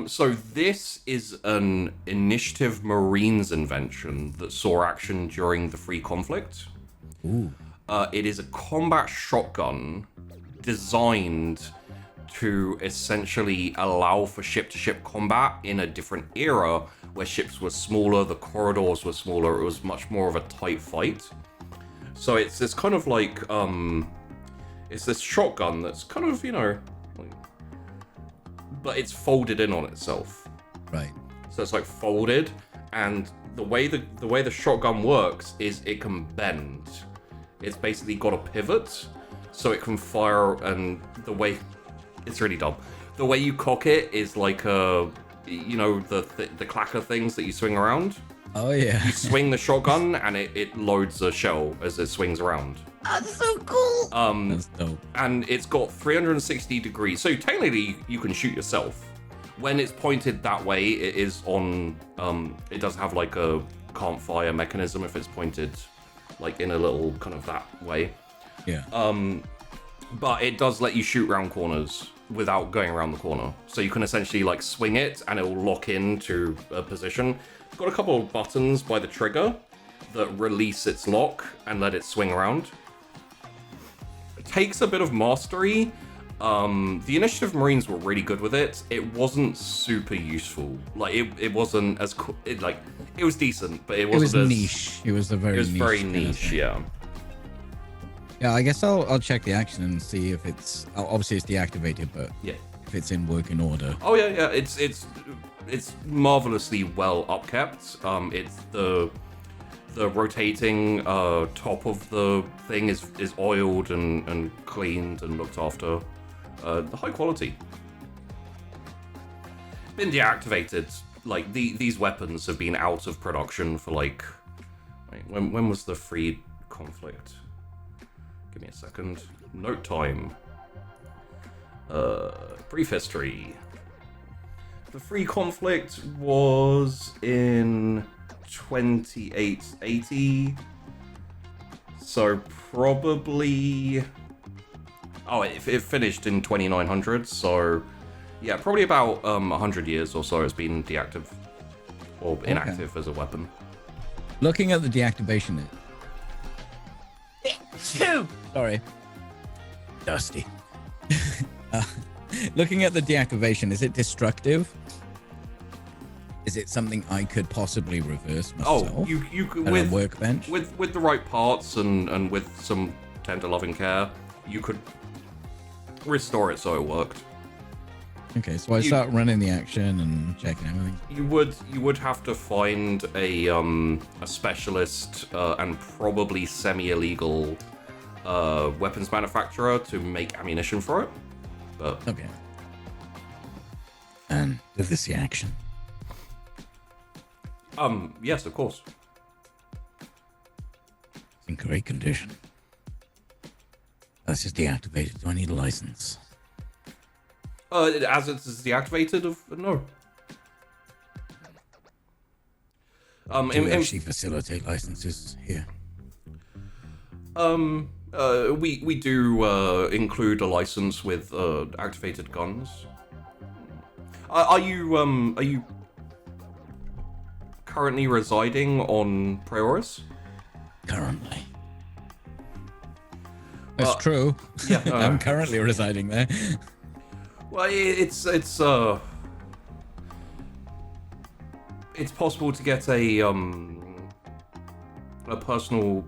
So this is an Initiative Marines invention that saw action during the Free Conflict. Ooh. It is a combat shotgun designed to essentially allow for ship-to-ship combat in a different era where ships were smaller, the corridors were smaller, it was much more of a tight fight. So it's this kind of like, it's this shotgun that's kind of, you know, like, but it's folded in on itself. Right. So it's like folded, and the way the shotgun works is it can bend. It's basically got a pivot, so it can fire, and the way, it's really dumb. The way you cock it is like a, you know, the clacker things that you swing around. Oh yeah. You swing the shotgun and it loads a shell as it swings around. That's so cool. That's dope. And it's got 360 degrees, so technically you can shoot yourself. When it's pointed that way, it is on, it does have like a can't fire mechanism if it's pointed like in a little kind of that way. Yeah. But it does let you shoot around corners without going around the corner. So you can essentially like swing it and it will lock into a position. It's got a couple of buttons by the trigger that release its lock and let it swing around. It takes a bit of mastery. The Initiative Marines were really good with it. It wasn't super useful. Like it wasn't as cool. It was decent, but it wasn't as niche. It was very niche, yeah. Yeah, I guess I'll check the action and see if it's obviously it's deactivated, but Yeah. if it's in working order. Oh yeah. It's marvelously well upkept. It's the rotating top of the thing is oiled and cleaned and looked after. The high quality. Been deactivated. Like these weapons have been out of production for like. Wait, when was the Free Conflict? Give me a second. Note time. Brief history. The Free Conflict was in 2880. So probably... Oh, it finished in 2900, so... Yeah, probably about 100 years or so it's been deactive. Or inactive as a weapon. Looking at the deactivation... Sorry. Dusty. Looking at the deactivation, is it destructive? Is it something I could possibly reverse myself? Oh, you could at with a workbench? with the right parts and with some tender loving care, you could restore it so it worked. Okay, so I start running the action and checking everything. You would have to find a specialist and probably semi-illegal weapons manufacturer to make ammunition for it. But Okay. And is this the action? yes, of course. in great condition. That's just deactivated. Do I need a license? As it's deactivated, no. Do you actually facilitate licenses here? We do include a license with activated guns. Are you currently residing on Prioris? Currently. That's true. Yeah, I'm currently residing there. Well, it's possible to get a personal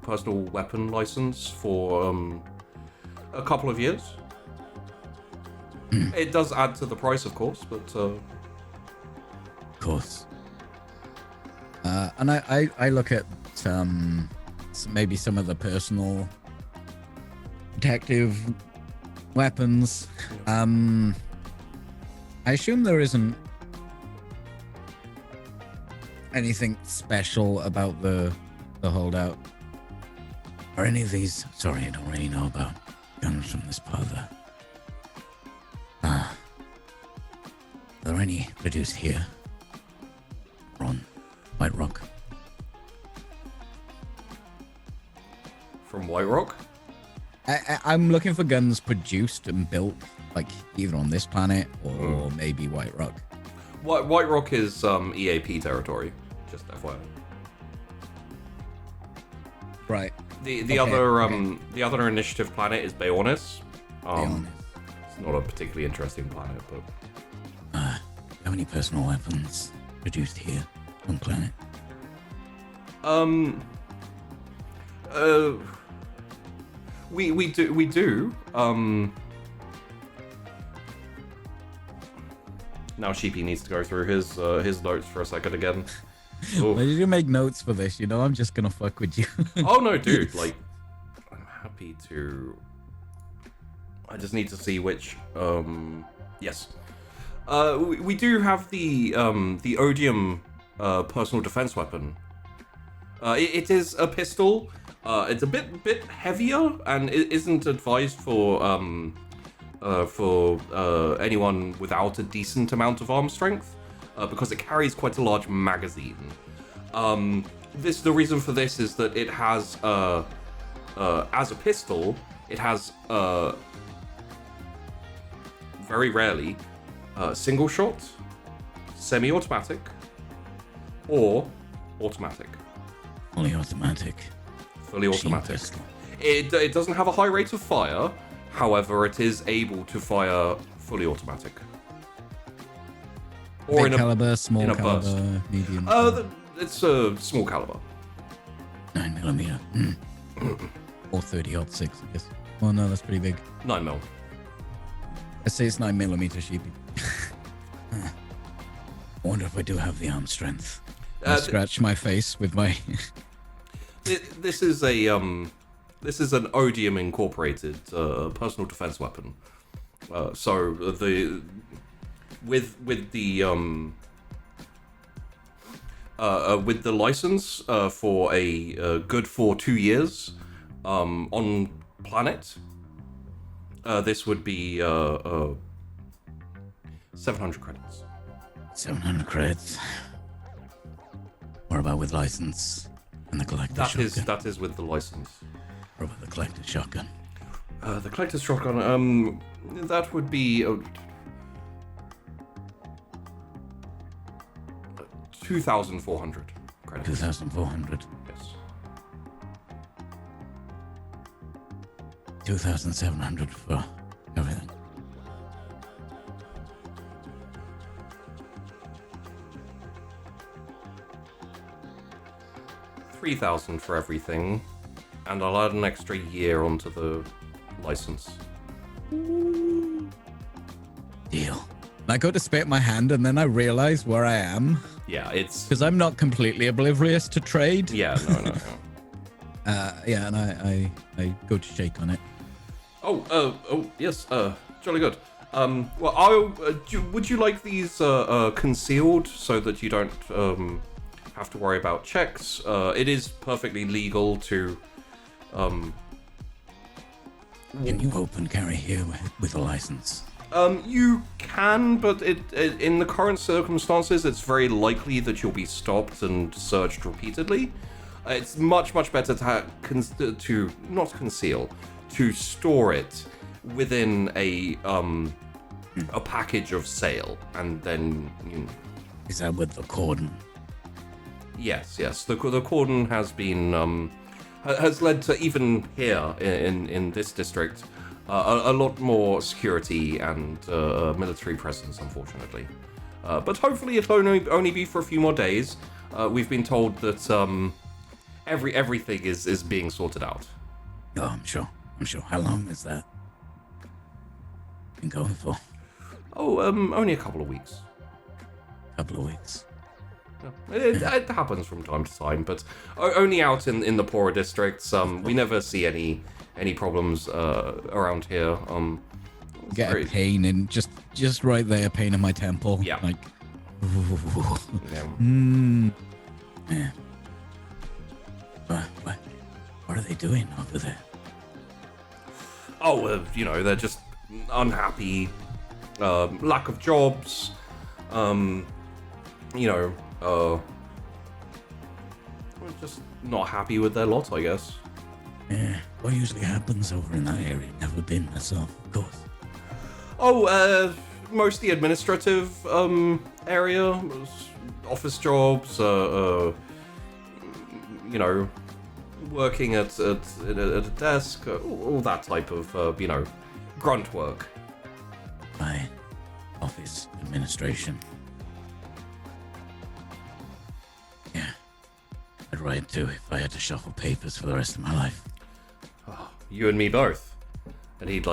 weapon license for a couple of years. It does add to the price, of course, but Of course. And I look at maybe some of the personal detective weapons. I assume there isn't anything special about the holdout. Are any of these... Sorry, I don't really know about guns from this part of the... Are there any produced here? Or on White Rock? from White Rock. I'm looking for guns produced and built, like, either on this planet or maybe White Rock. White Rock is EAP territory, just FYI. Right. The other initiative planet is Bayonis. It's not a particularly interesting planet, but Do you have any personal weapons produced here on planet? We do. Now Sheepy needs to go through his notes for a second again. Why did you make notes for this? You know, I'm just gonna fuck with you. Oh no, dude! Like, I'm happy to. I just need to see which. Yes. We do have the Odium personal defense weapon. It is a pistol. It's a bit heavier, and it isn't advised for anyone without a decent amount of arm strength, because it carries quite a large magazine. The reason for this is that it has, as a pistol, it has very rarely single shot, semi-automatic, or automatic. Fully automatic. Fully automatic. Pistol. It doesn't have a high rate of fire, however, it is able to fire fully automatic. Or Big caliber, small in a caliber, burst. medium. It's a small caliber. 9mm. Or 30-06, I guess. Oh no, that's pretty big. 9mm. Let's say it's 9mm, Sheepy. I wonder if I do have the arm strength. I scratch my face with my... This is an Odium incorporated personal defense weapon. So with the license for a good for 2 years on planet, this would be 700 credits. 700 credits. What about with license and the collector's shotgun? That is with the license. What about the collector's shotgun? The collector's shotgun, that would be 2,400 credits. 2,400. Yes. 2,700 for everything. $3,000 for everything, and I'll add an extra year onto the license. Deal. I go to spit my hand and then I realize where I am. Yeah, it's... Because I'm not completely oblivious to trade. Yeah, no. Yeah, and I go to shake on it. Oh, yes, jolly good. Well, would you like these concealed so that you don't have to worry about checks? It is perfectly legal to Can you open carry here with a license? You can, but it in the current circumstances, it's very likely that you'll be stopped and searched repeatedly. It's much better to not conceal, to store it within a package of sale, and then Is that with the cordon? Yes. The cordon has been has led to, even here in this district, a lot more security and military presence, unfortunately. But hopefully it'll only be for a few more days. We've been told that everything is being sorted out. Oh, I'm sure. How long is that been going for? Oh, only a couple of weeks. Couple of weeks. It happens from time to time, but only out in the poorer districts. We never see any problems around here. Get a pain in just right there, a pain in my temple. Yeah. Like, Yeah. What are they doing over there? Oh, they're just unhappy, lack of jobs, just not happy with their lot, I guess. Yeah. What usually happens over in that area? Never been myself, of course. Oh, mostly administrative area, office jobs, working at a desk, all that type of grunt work. Right. Office administration. Yeah. I'd write too if I had to shuffle papers for the rest of my life. You and me both. And he'd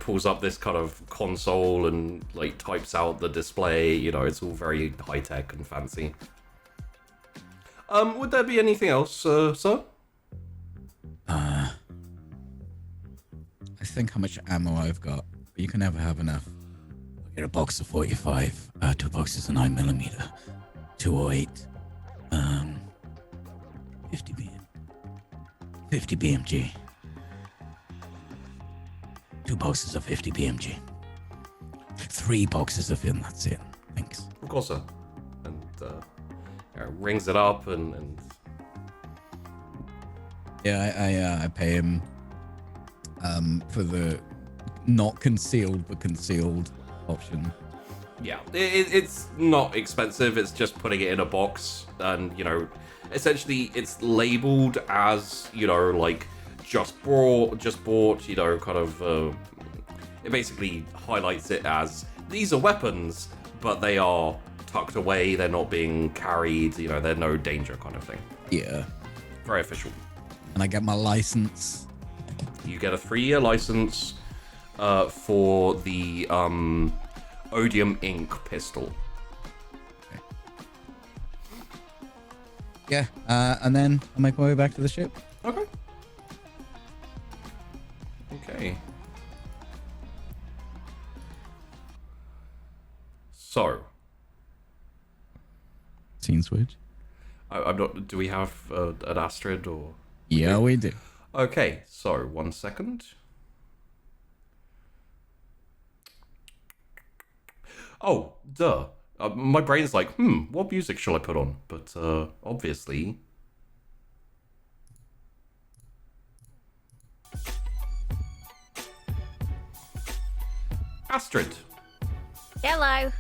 pulls up this kind of console and types out the display. It's all very high tech and fancy. Would there be anything else, sir? I think how much ammo I've got, but you can never have enough. I'll get a box of 45, 2 boxes of 9mm, 208, 50 BMG. 2 boxes of 50 BMG. 3 boxes of him, that's it. Thanks. Of course, sir. And rings it up and Yeah, I pay him for the not concealed but concealed option. yeah, it's not expensive. It's just putting it in a box, and essentially it's labeled as just bought. Kind of. It basically highlights it as these are weapons, but they are tucked away. They're not being carried. They're no danger, kind of thing. Yeah. Very official. And I get my license. You get a 3-year license for the Odium Ink pistol. Yeah, and then I make my way back to the ship. Okay. So, Scene switch. I'm not. Do we have an Astrid or? Yeah, we do. Okay, so 1 second. Oh, duh. My brain's like, what music shall I put on? But obviously. Astrid, Hello.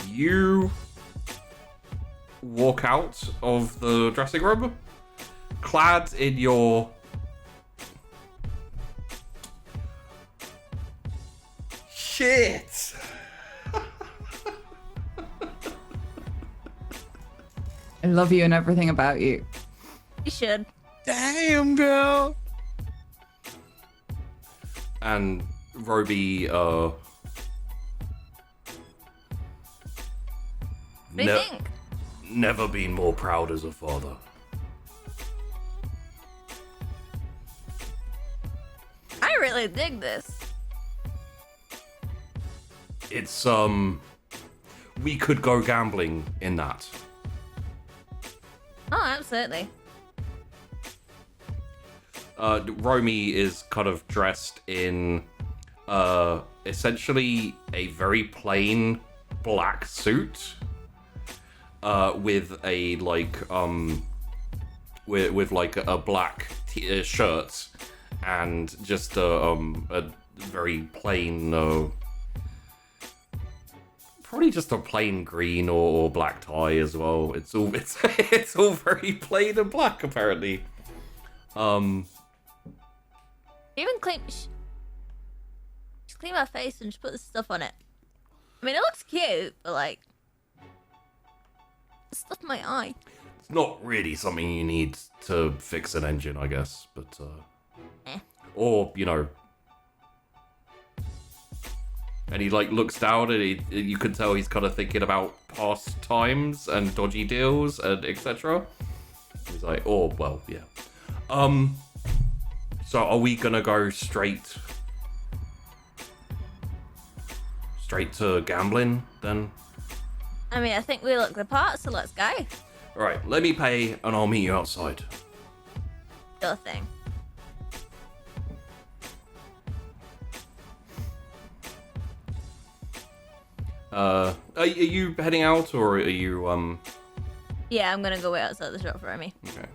you walk out of the dressing room, clad in your shit. I love you and everything about you. You should. Damn, girl. And Roby, What do you think? never been more proud as a father. I really dig this. It's, we could go gambling in that. Oh, absolutely. Romy is kind of dressed in essentially a very plain black suit with a with like a black shirt and just a very plain probably just a plain green or black tie as well. It's all it's all very plain and black apparently. Even just clean my face and just put this stuff on it. I mean, it looks cute, but like, stuff in my eye. It's not really something you need to fix an engine, I guess, but or and he like looks down and you can tell he's kind of thinking about past times and dodgy deals and etc. He's like, oh well, yeah. So are we gonna go straight to gambling then? I mean, I think we look the part, so let's go. All right, let me pay and I'll meet you outside. Sure thing. Are you heading out or are you Yeah, I'm gonna go wait outside the shop for me. Okay.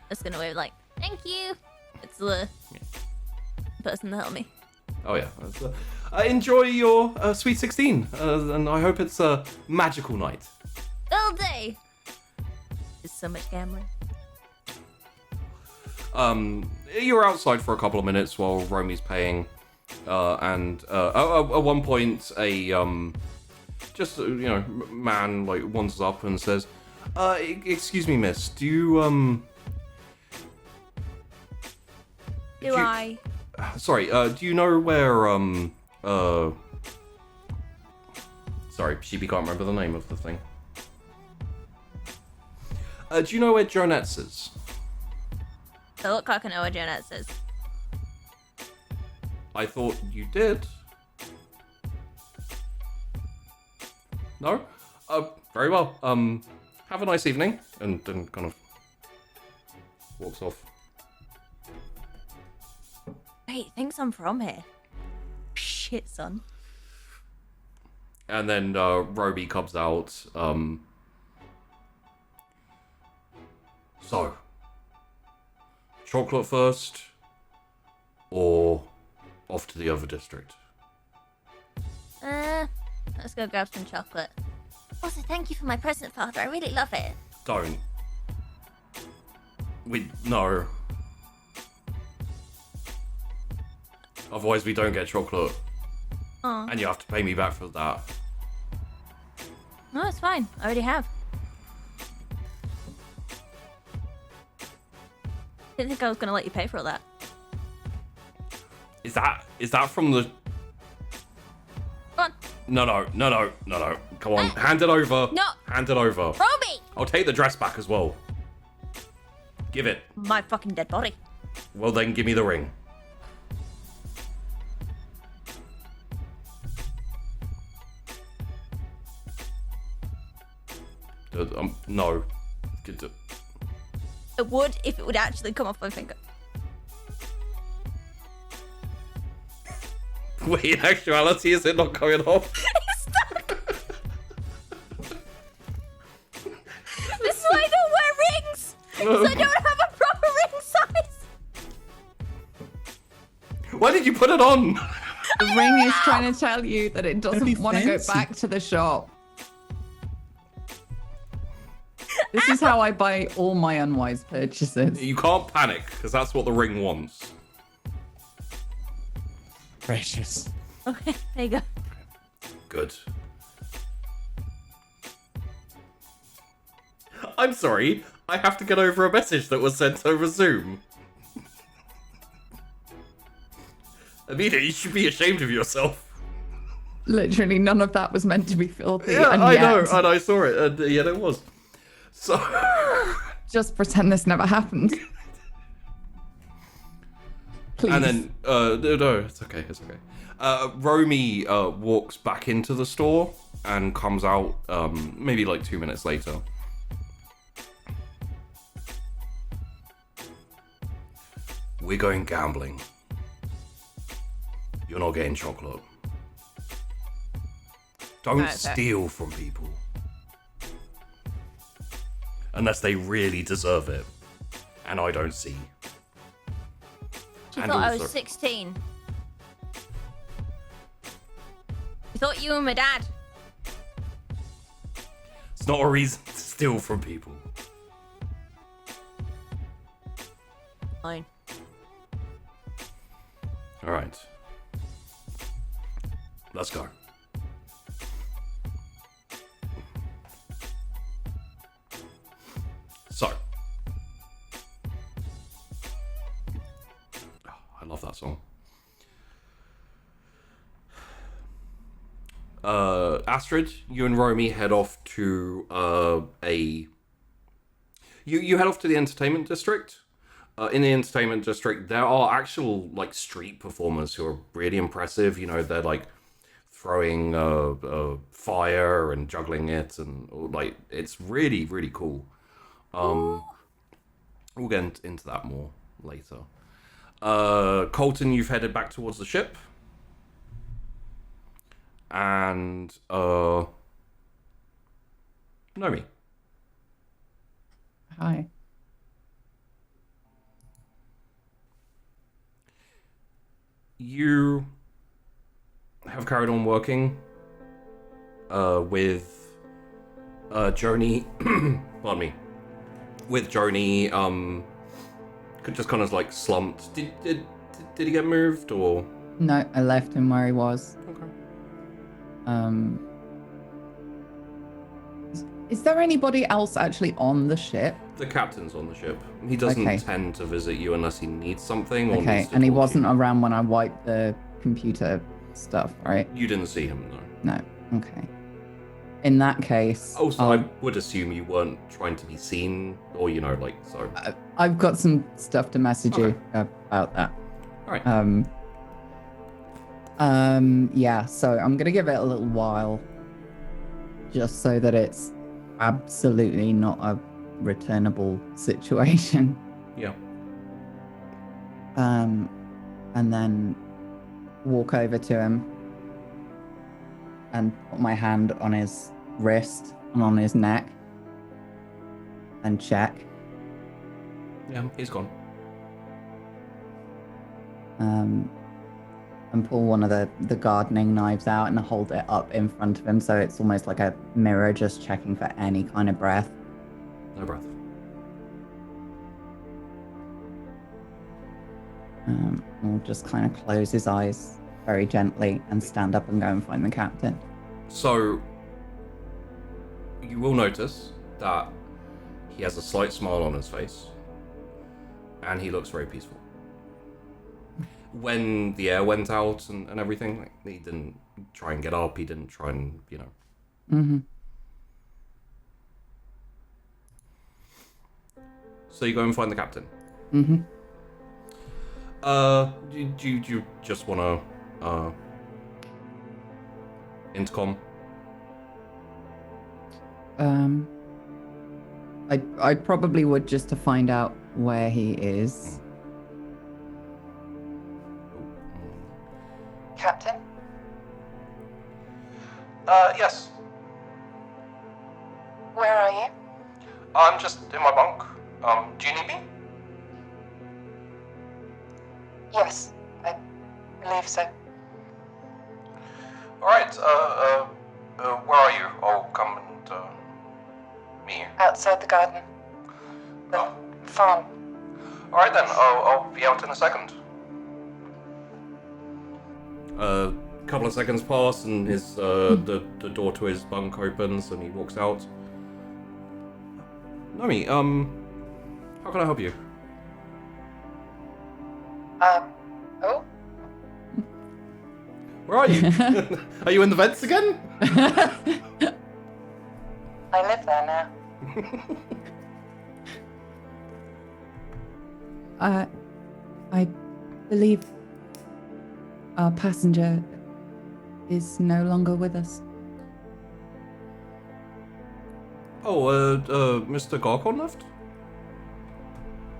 Just gonna wave like, thank you. It's the person that helped me. Oh yeah. Enjoy your Sweet 16, and I hope it's a magical night. All day. There's so much gambling. You're outside for a couple of minutes while Romy's paying, and at one point a man like wanders up and says, "Excuse me, miss, do you Do I? Sorry, do you know where sorry, Sheepy can't remember the name of the thing. Do you know where Jonette's is? I look like I know what Janet says. I thought you did. No? Very well. Have a nice evening. And then kind of walks off. Wait, thinks I'm from here. Shit, son. And then Roby comes out. So, chocolate first, or off to the other district? Let's go grab some chocolate. Also, thank you for my present, Father. I really love it. Don't. No. Otherwise we don't get chocolate. Aw. And you have to pay me back for that. No, it's fine. I already have. Didn't think I was gonna let you pay for all that. Is that from the... Go on. No. Come on, hand it over. No. Hand it over. Roby! I'll take the dress back as well. Give it. My fucking dead body. Well then, give me the ring. No. It would if it would actually come off my finger. Wait, in actuality, is it not going off? It's stuck! This is why I don't wear rings! Because I don't have a proper ring size! Why did you put it on? The ring is trying to tell you that it doesn't want to go fancy. back to the shop. This is how I buy all my unwise purchases. You can't panic, because that's what the ring wants. Precious. Okay, there you go. Good. I'm sorry, I have to get over a message that was sent over Zoom. Amita, you should be ashamed of yourself. Literally, none of that was meant to be filthy. Yeah, and I yet, know, and I saw it, and yet it was. So... Just pretend this never happened. Please. And then, no, it's okay. Romy walks back into the store and comes out maybe like 2 minutes later. we're going gambling. You're not getting chocolate. Don't Right, fair. steal from people. Unless they really deserve it. And I don't see. She And thought I also- was 16. You thought you were my dad. It's not a reason to steal from people. Fine. Alright. Let's go. So. Oh, I love that song. Astrid, you and Romy head off to You head off to the entertainment district. In the entertainment district, there are actual like street performers who are really impressive. You know, they're like throwing fire and juggling it, and like it's really really cool. We'll get into that more later. Colton, you've headed back towards the ship, and Nomi. Hi. You have carried on working with Joni. Pardon me. With Joni, just kind of like slumped. Did he get moved or? No, I left him where he was. Okay. Is there anybody else actually on the ship? The captain's on the ship. He doesn't Okay. tend to visit you unless he needs something or Okay, needs to and he talk to wasn't you. around when I wiped the computer stuff, right? You didn't see him, no. No. Okay. In that case, Also, I'll- I would assume you weren't trying to be seen, or you know, like so. I've got some stuff to message you about that. All right. Yeah, so I'm gonna give it a little while, just so that it's absolutely not a returnable situation. Yeah. And then walk over to him and put my hand on his wrist and on his neck and check. Yeah, he's gone. And pull one of the gardening knives out and hold it up in front of him, so it's almost like a mirror, just checking for any kind of breath. No breath. We'll just kind of close his eyes very gently and stand up and go and find the captain. So, you will notice that he has a slight smile on his face, and he looks very peaceful. When the air went out and everything, like, he didn't try and get up, he didn't try and, you know. Mm-hmm. So you go and find the captain. Mm-hmm. Do you just want to, intercom? I probably would, just to find out where he is. Captain? Yes. Where are you? I'm just in my bunk. Do you need me? Yes, I believe so. Alright, where are you? I'll come and, meet you. Outside the garden. The farm. Alright then, I'll be out in a second. A couple of seconds pass and his, the door to his bunk opens and he walks out. Nomi, how can I help you? Oh? Where are you? Are you in the vents again? I live there now. I believe our passenger is no longer with us. Oh, Mr. Garcon left?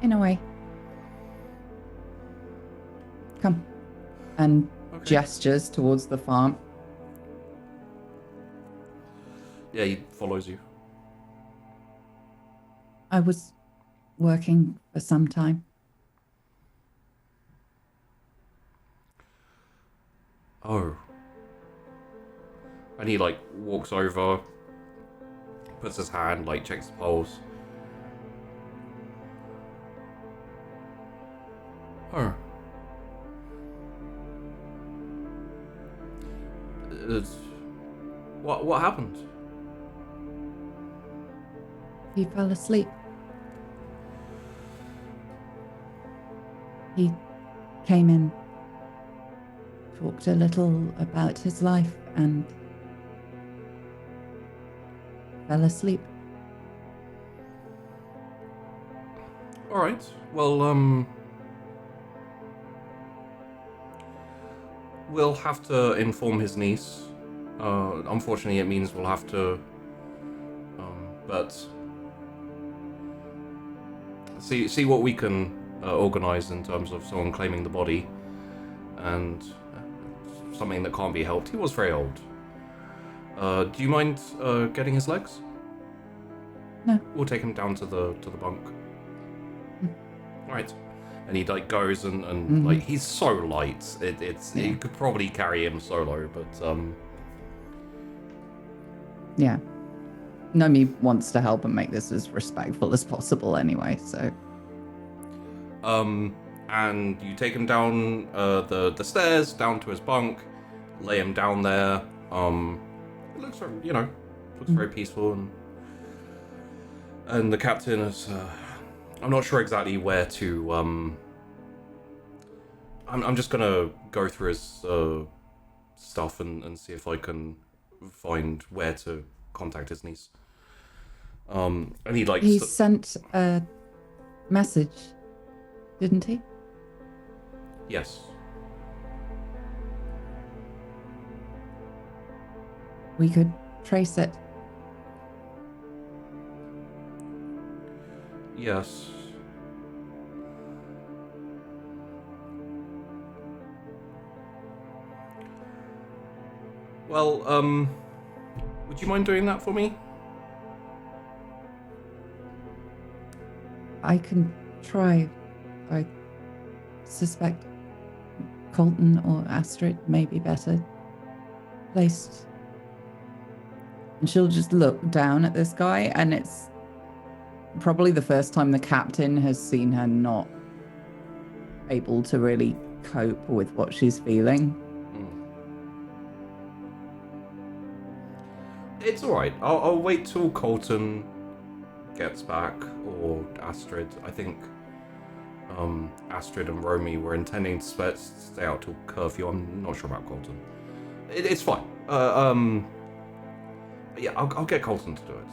In a way. Come. And Okay. gestures towards the farm. Yeah, he follows you. I was working for some time. Oh. And he, like, walks over, puts his hand, like, checks the pulse. Oh. What happened? He fell asleep. He came in, talked a little about his life, and fell asleep. Alright, well, we'll have to inform his niece. Unfortunately, it means we'll have to, but see what we can organize in terms of someone claiming the body, and something that can't be helped. He was very old. Do you mind getting his legs? No. We'll take him down to the bunk. Right. And he like goes and like he's so light. You could probably carry him solo, but Yeah. Nomi wants to help and make this as respectful as possible anyway, so. And you take him down the stairs, down to his bunk, lay him down there. It looks very peaceful, and the captain is. I'm not sure exactly where to. I'm just gonna go through his stuff and see if I can find where to contact his niece. And he sent a message, didn't he? Yes. We could trace it. Yes. Well, would you mind doing that for me? I can try. I suspect Colton or Astrid may be better placed. And she'll just look down at this guy, and it's probably the first time the captain has seen her not able to really cope with what she's feeling. It's alright. I'll wait till Colton gets back, or Astrid. I think Astrid and Romy were intending to stay out till curfew. I'm not sure about Colton. It's fine. Yeah, I'll get Colton to do it.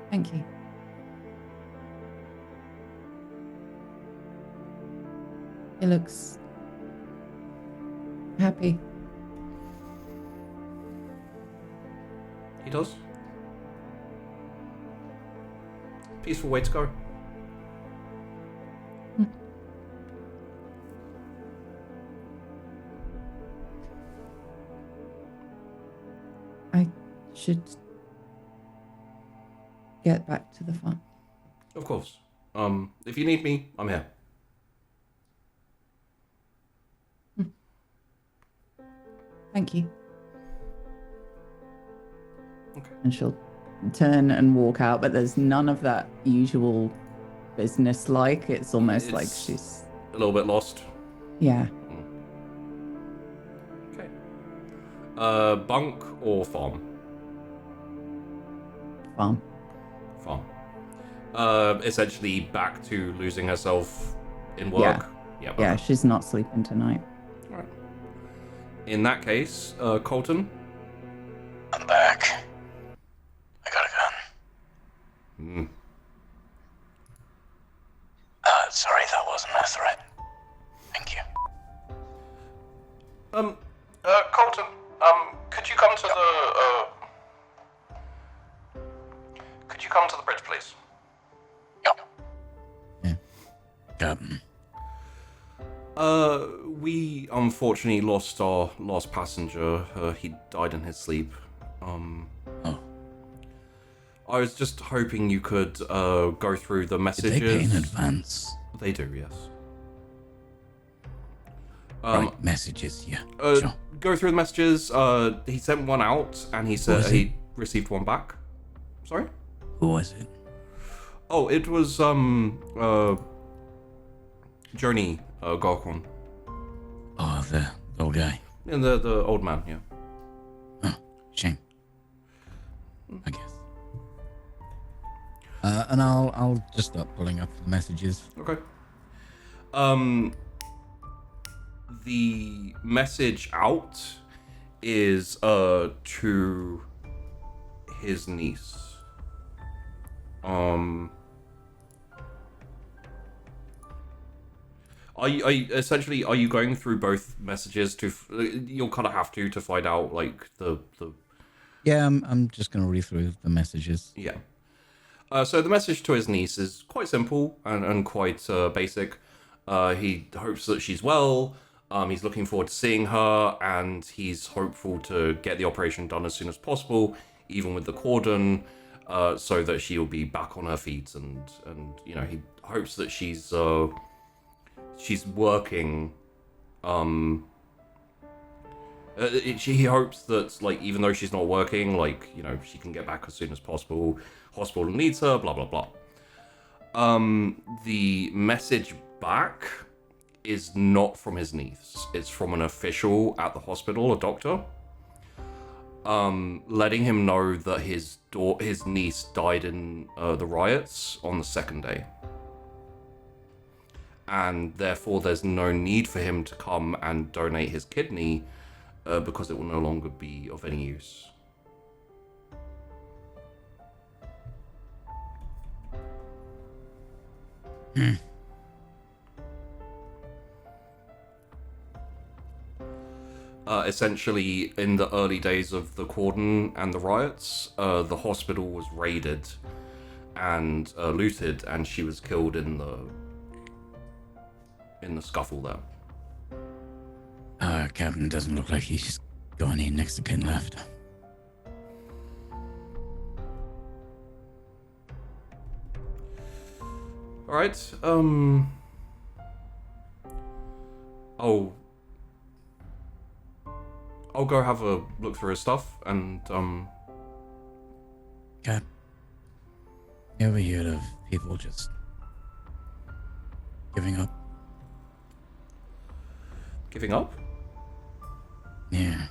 Thank you. He looks happy. He does. Peaceful way to go. I should get back to the farm. Of course. If you need me, I'm here. Thank you. Okay. And she'll turn and walk out, but there's none of that usual business-like. It's almost like she's a little bit lost. Yeah. Okay. Bunk or farm? Farm. Farm. Essentially back to losing herself in work. Yeah. Yeah, she's not sleeping tonight. Right. In that case, Colton. I'm back. I got a gun. Sorry, that wasn't a threat. Thank you. Colton, could you come to the bridge, please? Yep. Yeah. We unfortunately lost our last passenger. He died in his sleep. Oh, I was just hoping you could go through the did messages. they pay in advance? They do, yes. Right, messages, yeah. Sure. Go through the messages. He sent one out, and he said was he received one back. Sorry? Who was it? Oh, it was Journey Garkon. Oh, the old guy. And the old man, yeah. Oh, shame. I guess. And I'll just start pulling up the messages. Okay. The message out is to his niece. Are you going through both messages to? You'll kind of have to find out like the. Yeah, I'm just gonna read through the messages. Yeah. So the message to his niece is quite simple and quite basic. He hopes that she's well. He's looking forward to seeing her, and he's hopeful to get the operation done as soon as possible, even with the cordon, so that she will be back on her feet. And you know, he hopes that she's working. He hopes that, like, even though she's not working, like, you know, she can get back as soon as possible. Hospital needs her, blah blah blah. The message back is not from his niece. It's from an official at the hospital, a doctor, letting him know that his niece died in the riots on the second day, and therefore there's no need for him to come and donate his kidney because it will no longer be of any use. Essentially, in the early days of the cordon and the riots, the hospital was raided and looted, and she was killed in the scuffle there. Captain doesn't look like he's got any next of kin left. All right. I'll go have a look through his stuff and Cap, you ever heard of people just giving up? Giving up? Yeah.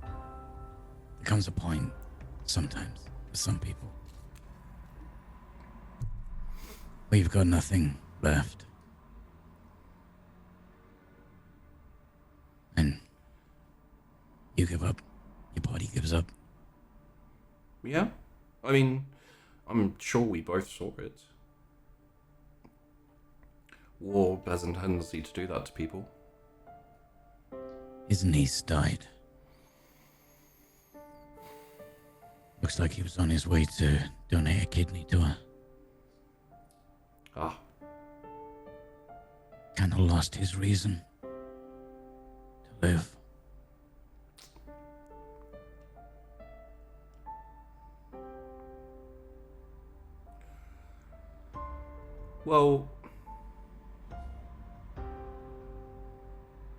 There comes a point, sometimes, for some people, where you've got nothing left. And you give up. Your body gives up. Yeah. I mean, I'm sure we both saw it. War has a tendency to do that to people. His niece died. Looks like he was on his way to donate a kidney to her. Ah. Kinda lost his reason to live. Well,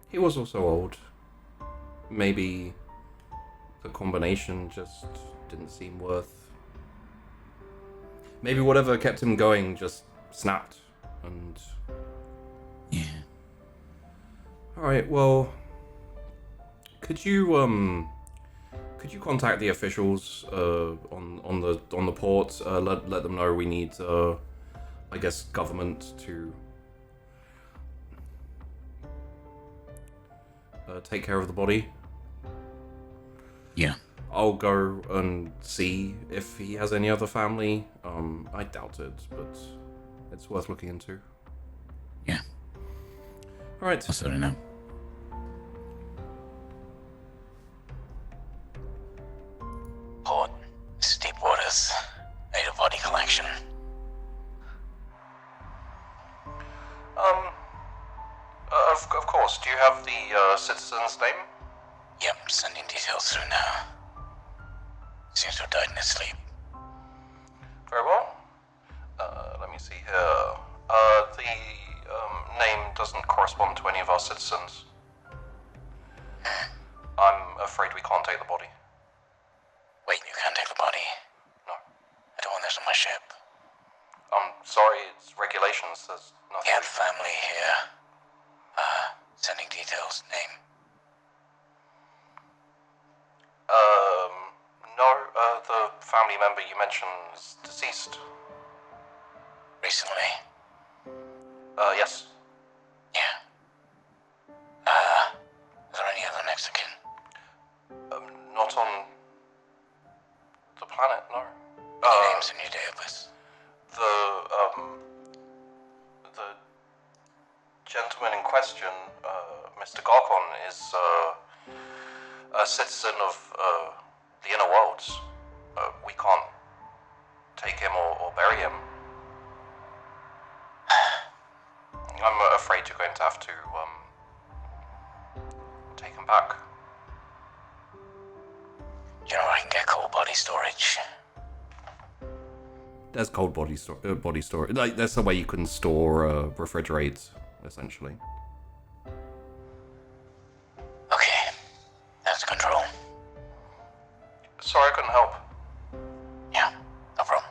he was also old. Maybe the combination just didn't seem worth. Maybe whatever kept him going just snapped, and Yeah. all right. Well, could you contact the officials on the port? Let them know we need I guess government to take care of the body. Yeah. I'll go and see if he has any other family. I doubt it, but it's worth looking into. Yeah. All right. I'll sort it out. Port, this is deep waters. Need a body collection. course. Do you have the citizen's name? Yep, sending details through now. Seems to have died in his sleep. Very well. Let me see here. The name doesn't correspond to any of our citizens. I'm afraid we can't take the body. Wait, you can't take the body? No. I don't want this on my ship. I'm sorry, it's regulations. There's nothing. We have family here. Sending details, name. No, the family member you mentioned is deceased. Recently? Yes. Yeah. Is there any other next of kin? Not on the planet, no. Any names in your day of birth? The gentleman in question, Mr. Garkon, is a citizen of the inner worlds. We can't take him or bury him. I'm afraid you're going to have to take him back. Do you know where I can get cold body storage? There's cold body storage. Like, there's some way you can store, refrigerate, essentially. Okay, that's control. Sorry I couldn't help. Yeah, no problem.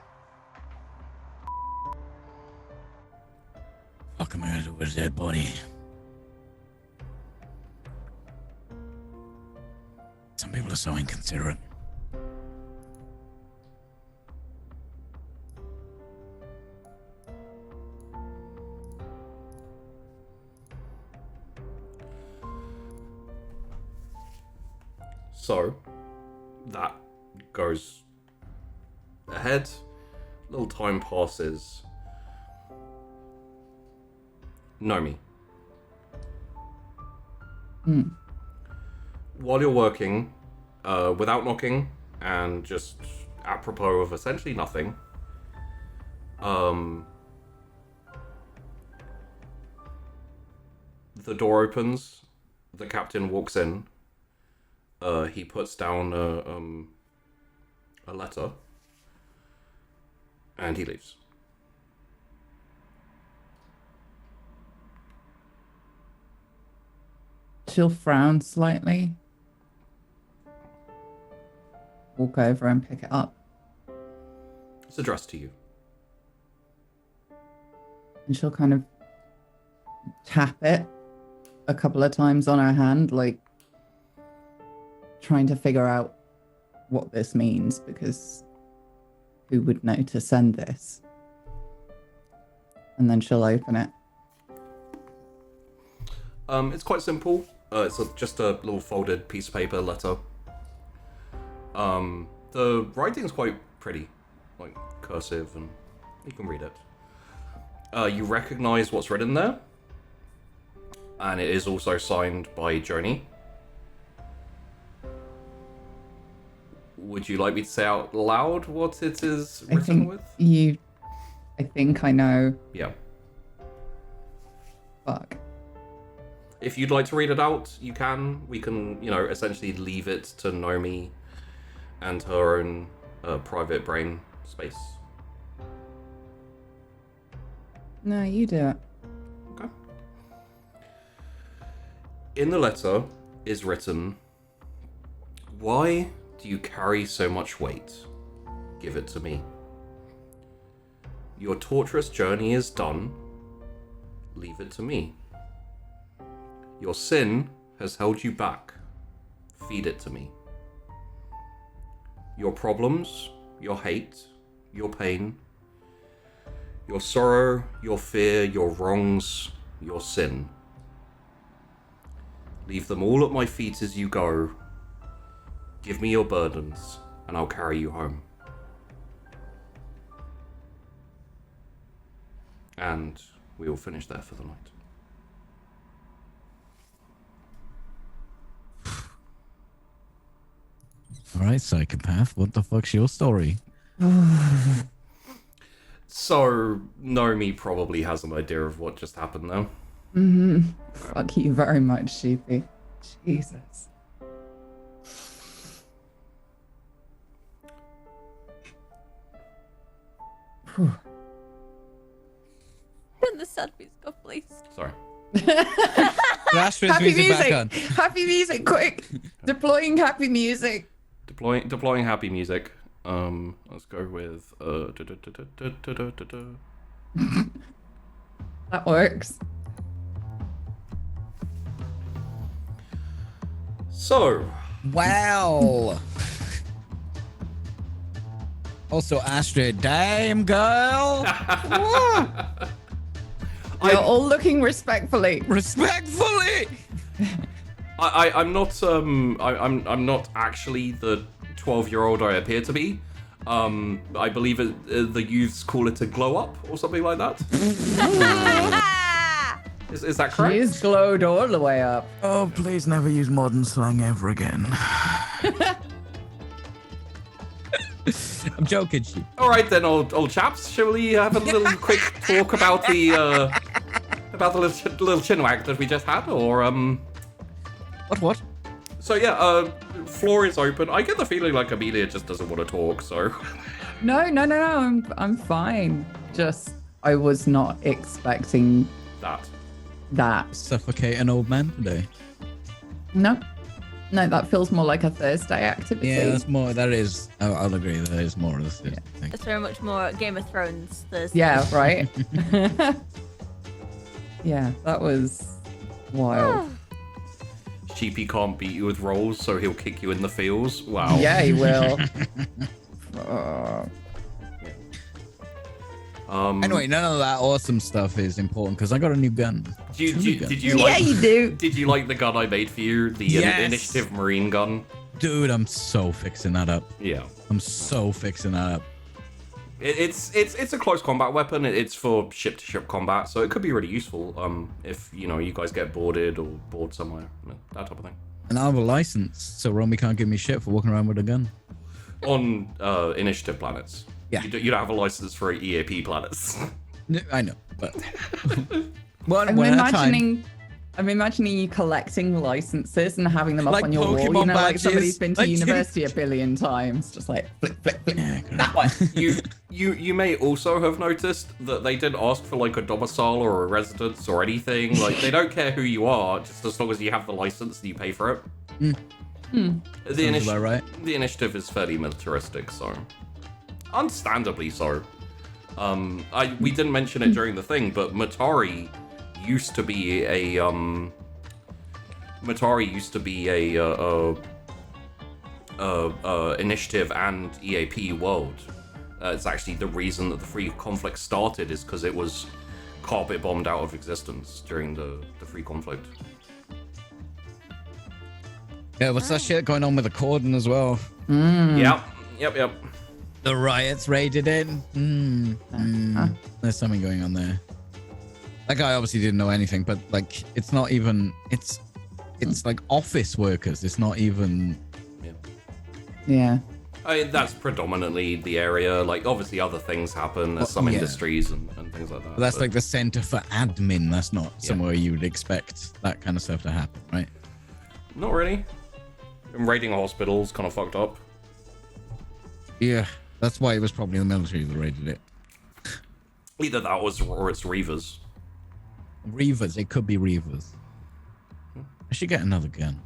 Fuck am I gonna do with a dead body? Some people are so inconsiderate. So, that goes ahead. A little time passes. Nomi. While you're working, without knocking, and just apropos of essentially nothing, the door opens, the captain walks in, he puts down a letter, and he leaves. She'll frown slightly. Walk over and pick it up. It's addressed to you. And she'll kind of tap it a couple of times on her hand, like trying to figure out what this means, because who would know to send this? And then she'll open it. It's quite simple. It's just a little folded piece of paper letter. The writing's quite pretty, like cursive, and you can read it. You recognize what's written there, and it is also signed by Joni. Would you like me to say out loud what it is written with? I think I know. Yeah. Fuck. If you'd like to read it out, you can. We can, essentially leave it to Nomi and her own private brain space. No, you do it. Okay. In the letter is written, "Why do you carry so much weight? Give it to me. Your torturous journey is done. Leave it to me. Your sin has held you back. Feed it to me. Your problems, your hate, your pain, your sorrow, your fear, your wrongs, your sin. Leave them all at my feet as you go. Give me your burdens, and I'll carry you home." And we will finish there for the night. Alright, psychopath, what the fuck's your story? So, Nomi probably has an idea of what just happened, though. Fuck you very much, Sheepy. Jesus. Whew. Turn the sad music off, please. Sorry. Astrid's Happy music music! back on. Happy music, quick! Deploying happy music. Deploying happy music. Let's go with That works. So, Wow. Also, Astrid, damn girl. You're all looking respectfully. Respectfully. I'm not actually the 12-year-old I appear to be. I believe the youths call it a glow up or something like that. Is that correct? She's glowed all the way up. Oh, please never use modern slang ever again. I'm joking, she. All right then, old chaps. Shall we have a little quick talk about the little chinwag that we just had, or What? So yeah, floor is open. I get the feeling like Amelia just doesn't want to talk. So No. I'm fine. Just I was not expecting that. Suffocate an old man today. No, that feels more like a Thursday activity. Yeah, that's more. That is. I'll agree. That is more of this thing. It's very much more Game of Thrones Thursday. Yeah, right. Yeah, that was wild. Sheepy can't beat you with rolls, so he'll kick you in the feels. Wow. Yeah, he will. Anyway, none of that awesome stuff is important because I got a new gun. Did you Yeah, like? you do. Did you like the gun I made for you? The Yes. Initiative Marine gun. Dude, I'm so fixing that up. Yeah. I'm so fixing that up. It's a close combat weapon. It's for ship to ship combat, so it could be really useful. If you guys get boarded or bored somewhere, that type of thing. And I have a license, so Romy can't give me shit for walking around with a gun. On initiative planets. Yeah. You don't have a license for EAP planets. I know, but I'm imagining you collecting licenses and having them up Like on your wall. You Pokemon know, like somebody's badges. been to Like- university a billion times. Just like flick, flick, flick. Yeah, That one. You may also have noticed that they didn't ask for like a domicile or a residence or anything. Like they don't care who you are, just as long as you have the license and you pay for it. Sounds about right. The initiative is fairly militaristic, so understandably so. We didn't mention it during the thing, but Matari used to be a initiative and EAP world. It's actually the reason that the free conflict started is because it was carpet bombed out of existence during the free conflict. Yeah, what's that shit going on with the cordon as well? Yep. The riots raided in. There's something going on there. That guy obviously didn't know anything, but like, it's not even. It's like office workers. It's not even. Yeah. I mean, that's predominantly the area. Like, obviously, other things happen. There's some yeah. industries and things like that. But that's like the center for admin. That's not somewhere you would expect that kind of stuff to happen, right? Not really. And raiding a hospital is kind of fucked up. Yeah, that's why it was probably the military that raided it. Either that or it's Reavers. Reavers. It could be Reavers. I should get another gun.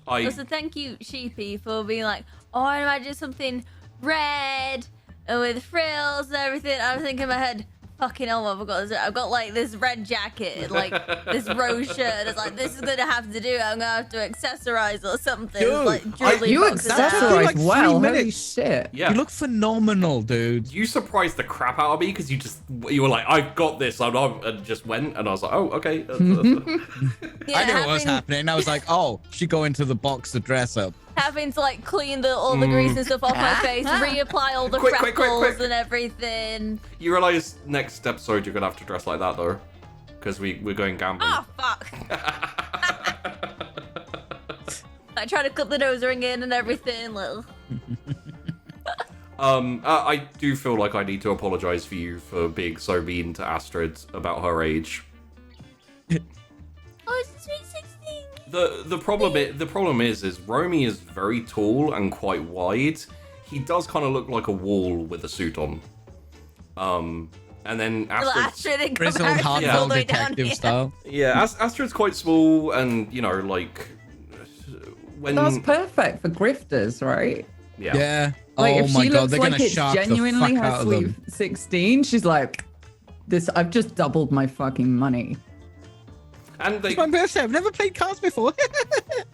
Also, thank you, Sheepy, for being like, oh, I imagine something red and with frills and everything. I was thinking in my head, fucking hell, I've got like this red jacket and like this rose shirt. It's like, this is gonna have to do. I'm gonna have to accessorize or something. Dude, like, jewelry You boxes out. accessorize like 3 well. Holy minutes. shit. Yeah. You look phenomenal, dude. You surprised the crap out of me because you were like, I've got this, and just went, and I was like, oh, okay. Yeah, I knew what was happening. I was like, oh, she go into the box to dress up. Having to like clean all the grease and stuff off my face, reapply all the Quick, freckles and everything. You realize next episode you're gonna have to dress like that though, because we're going gambling. Oh fuck! I try to clip the nose ring in and everything. Little. I do feel like I need to apologize for you for being so mean to Astrid about her age. Oh, it's Sweet 16. The problem is Romy is very tall and quite wide. He does kind of look like a wall with a suit on. And then Astrid in Grizzled comparison all hardboiled the way down detective here. style. Yeah, Astrid's quite small, and like when That's perfect for grifters, right? Yeah. Like Oh if my she god, looks they're like gonna it's shark the genuinely fuck her out of sweet them. 16, she's like, this. I've just doubled my fucking money. and they It's my birthday. I've never played cards before.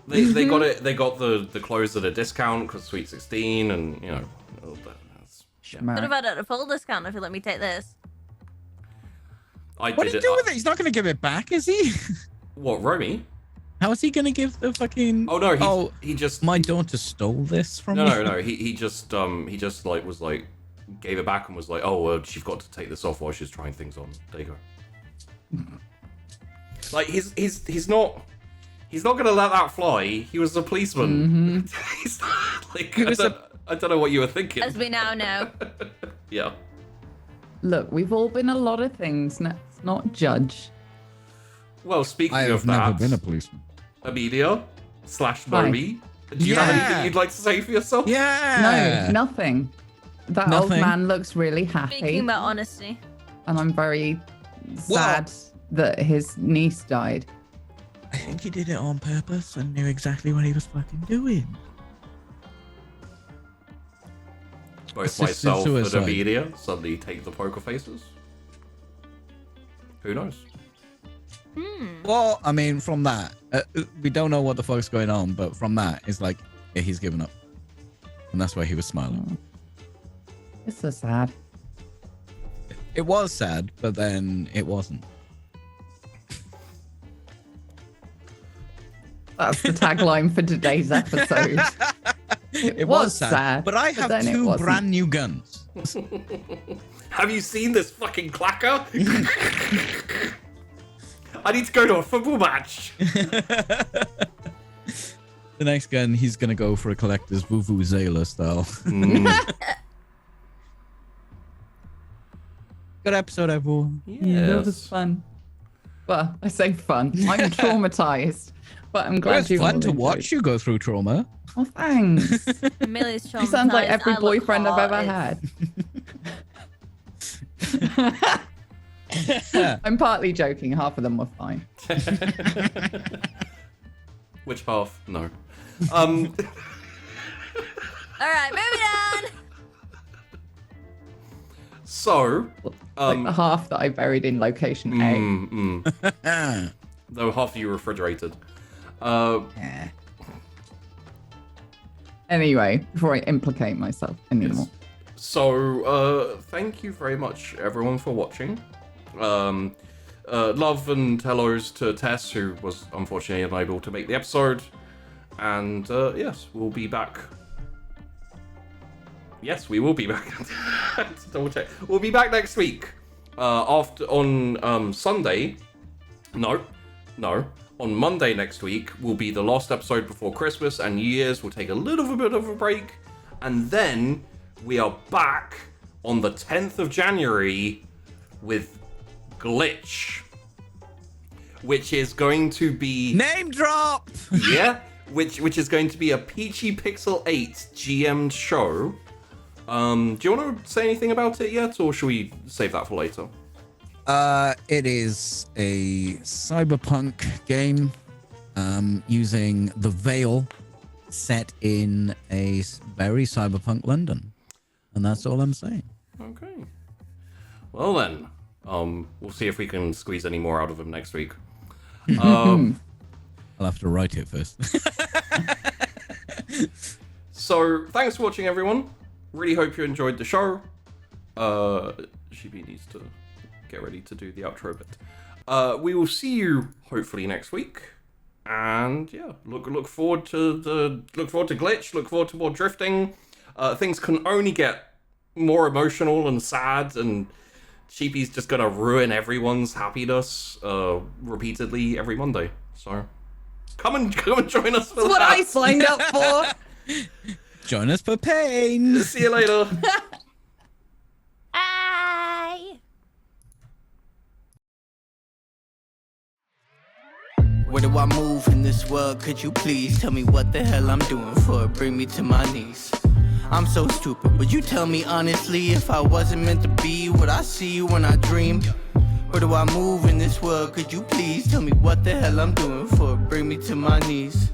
they got it. They got the clothes at a discount because Sweet 16, and that's, Schmack. What about at a full discount if you let me take this? What do you do with it? He's not gonna give it back, is he? What, Romy? How is he gonna give the fucking? Oh no, he just My daughter stole this from me. no. He just like was like gave it back and was like, oh well, she's got to take this off while she's trying things on. There you go. Like he's not gonna let that fly. He was a policeman. He's like I don't know what you were thinking. As we now know. Yeah. Look, we've all been a lot of things. Let's not judge. Well, speaking I of have that, never been a policeman. Amelia / Nomi, do you have Yeah. anything you'd like to say for yourself? Yeah. No, nothing. That old Nothing. man looks really happy, Speaking about honesty. and I'm very sad that his niece died. I think he did it on purpose and knew exactly what he was fucking doing. Both Assisted myself and suicide. Amelia suddenly take the poker faces. Who knows? Well, I mean, from that, we don't know what the fuck's going on, but from that, it's like, yeah, he's given up. And that's why he was smiling. It's so sad. It was sad, but then it wasn't. That's the tagline for today's episode. It was sad, but I have then it two wasn't. brand new guns. Have you seen this fucking clacker? I need to go to a football match. The next gun, he's gonna go for a collector's Vuvuzela style. Good episode, everyone. Yeah, that was fun. Well, I say fun. I'm traumatized, but I'm glad It's you fun all to enjoyed. watch you go through trauma. Oh, thanks. Amelia's You sound like traumatized. every I look boyfriend I've hot. ever had. I'm partly joking. Half of them were fine. Which half? No. All right, moving on. So, Like the half that I buried in location A. though half of you refrigerated. Anyway, before I implicate myself anymore. So, thank you very much, everyone, for watching. Love and hellos to Tess, who was unfortunately unable to make the episode. And, yes, we'll be back. Yes, we will be back. Double check. We'll be back next week. On Sunday. No. On Monday next week will be the last episode before Christmas and New Year's. We'll take a little bit of a break. And then we are back on the 10th of January with Glitch. Which is going to be... Name drop! Yeah, which is going to be a Peachy Pixel 8 GM'd show. Do you want to say anything about it yet, or should we save that for later? It is a cyberpunk game using the Veil set in a very cyberpunk London. And that's all I'm saying. Okay. Well then, we'll see if we can squeeze any more out of him next week. I'll have to write it first. So, thanks for watching, everyone. Really hope you enjoyed the show. Shibi needs to get ready to do the outro bit. We will see you hopefully next week. And yeah, look forward to Glitch. Look forward to more drifting. Things can only get more emotional and sad, and Sheepy's just gonna ruin everyone's happiness repeatedly every Monday. So come and join us for That's what that. I signed up for. Join us for pain! See you later. Bye. do I move in this world? Could you please tell me what the hell I'm doing for it? Bring me to my knees. I'm so stupid, would you tell me honestly if I wasn't meant to be what I see when I dream? Where do I move in this world? Could you please tell me what the hell I'm doing for it? Bring me to my knees.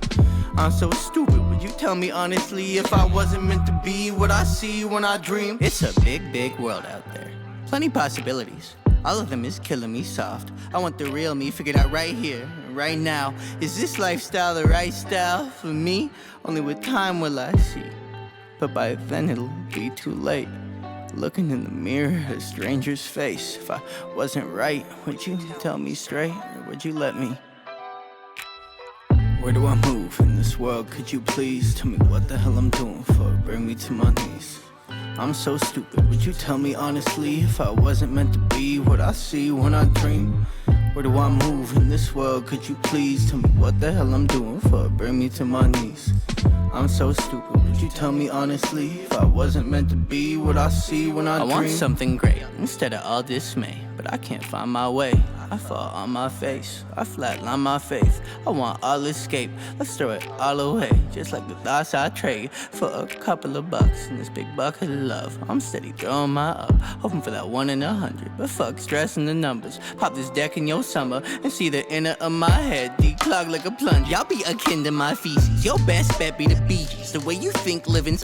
I'm so stupid, would you tell me honestly if I wasn't meant to be what I see when I dream? It's a big, big world out there. Plenty possibilities. All of them is killing me soft. I want the real me figured out right here, right now. Is this lifestyle the right style for me? Only with time will I see. But by then it'll be too late. Looking in the mirror at a stranger's face. If I wasn't right, would you tell me straight, or would you let me? Where do I move in this world? Could you please tell me what the hell I'm doing for it? Bring me to my knees. I'm so stupid, would you tell me honestly if I wasn't meant to be what I see when I dream? Where do I move in this world? Could you please tell me what the hell I'm doing for it? Bring me to my knees. I'm so stupid, would you tell me honestly if I wasn't meant to be what I see when I dream? I want something great instead of all dismay, but I can't find my way. I fall on my face, I flatline my faith. I want all escape, let's throw it all away. Just like the thoughts I trade for a couple of bucks in this big bucket of love. I'm steady throwing my up, hoping for that 1 in 100. But fuck stressing the numbers, pop this deck in your summer and see the inner of my head declog like a plunge. Y'all be akin to my feces, your best bet be the Bee Gees. The way you think living's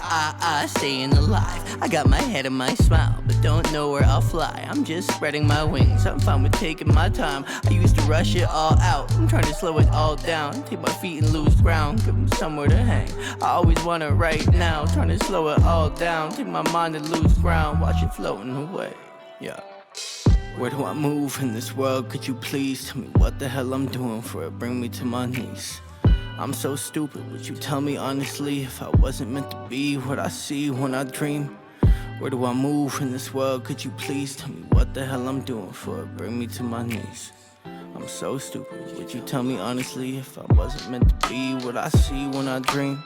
staying alive. I got my head and my smile, but don't know where I'll fly. I'm just spreading my wings, I'm fine with taking my time. I used to rush it all out, I'm trying to slow it all down. Take my feet and lose ground, give them somewhere to hang. I always want it right now, trying to slow it all down. Take my mind and lose ground, watch it floating away, yeah. Where do I move in this world? Could you please tell me what the hell I'm doing for it? Bring me to my knees. I'm so stupid, would you tell me honestly if I wasn't meant to be what I see when I dream? Where do I move in this world? Could you please tell me what the hell I'm doing for it? Bring me to my knees. I'm so stupid, would you tell me honestly if I wasn't meant to be what I see when I dream?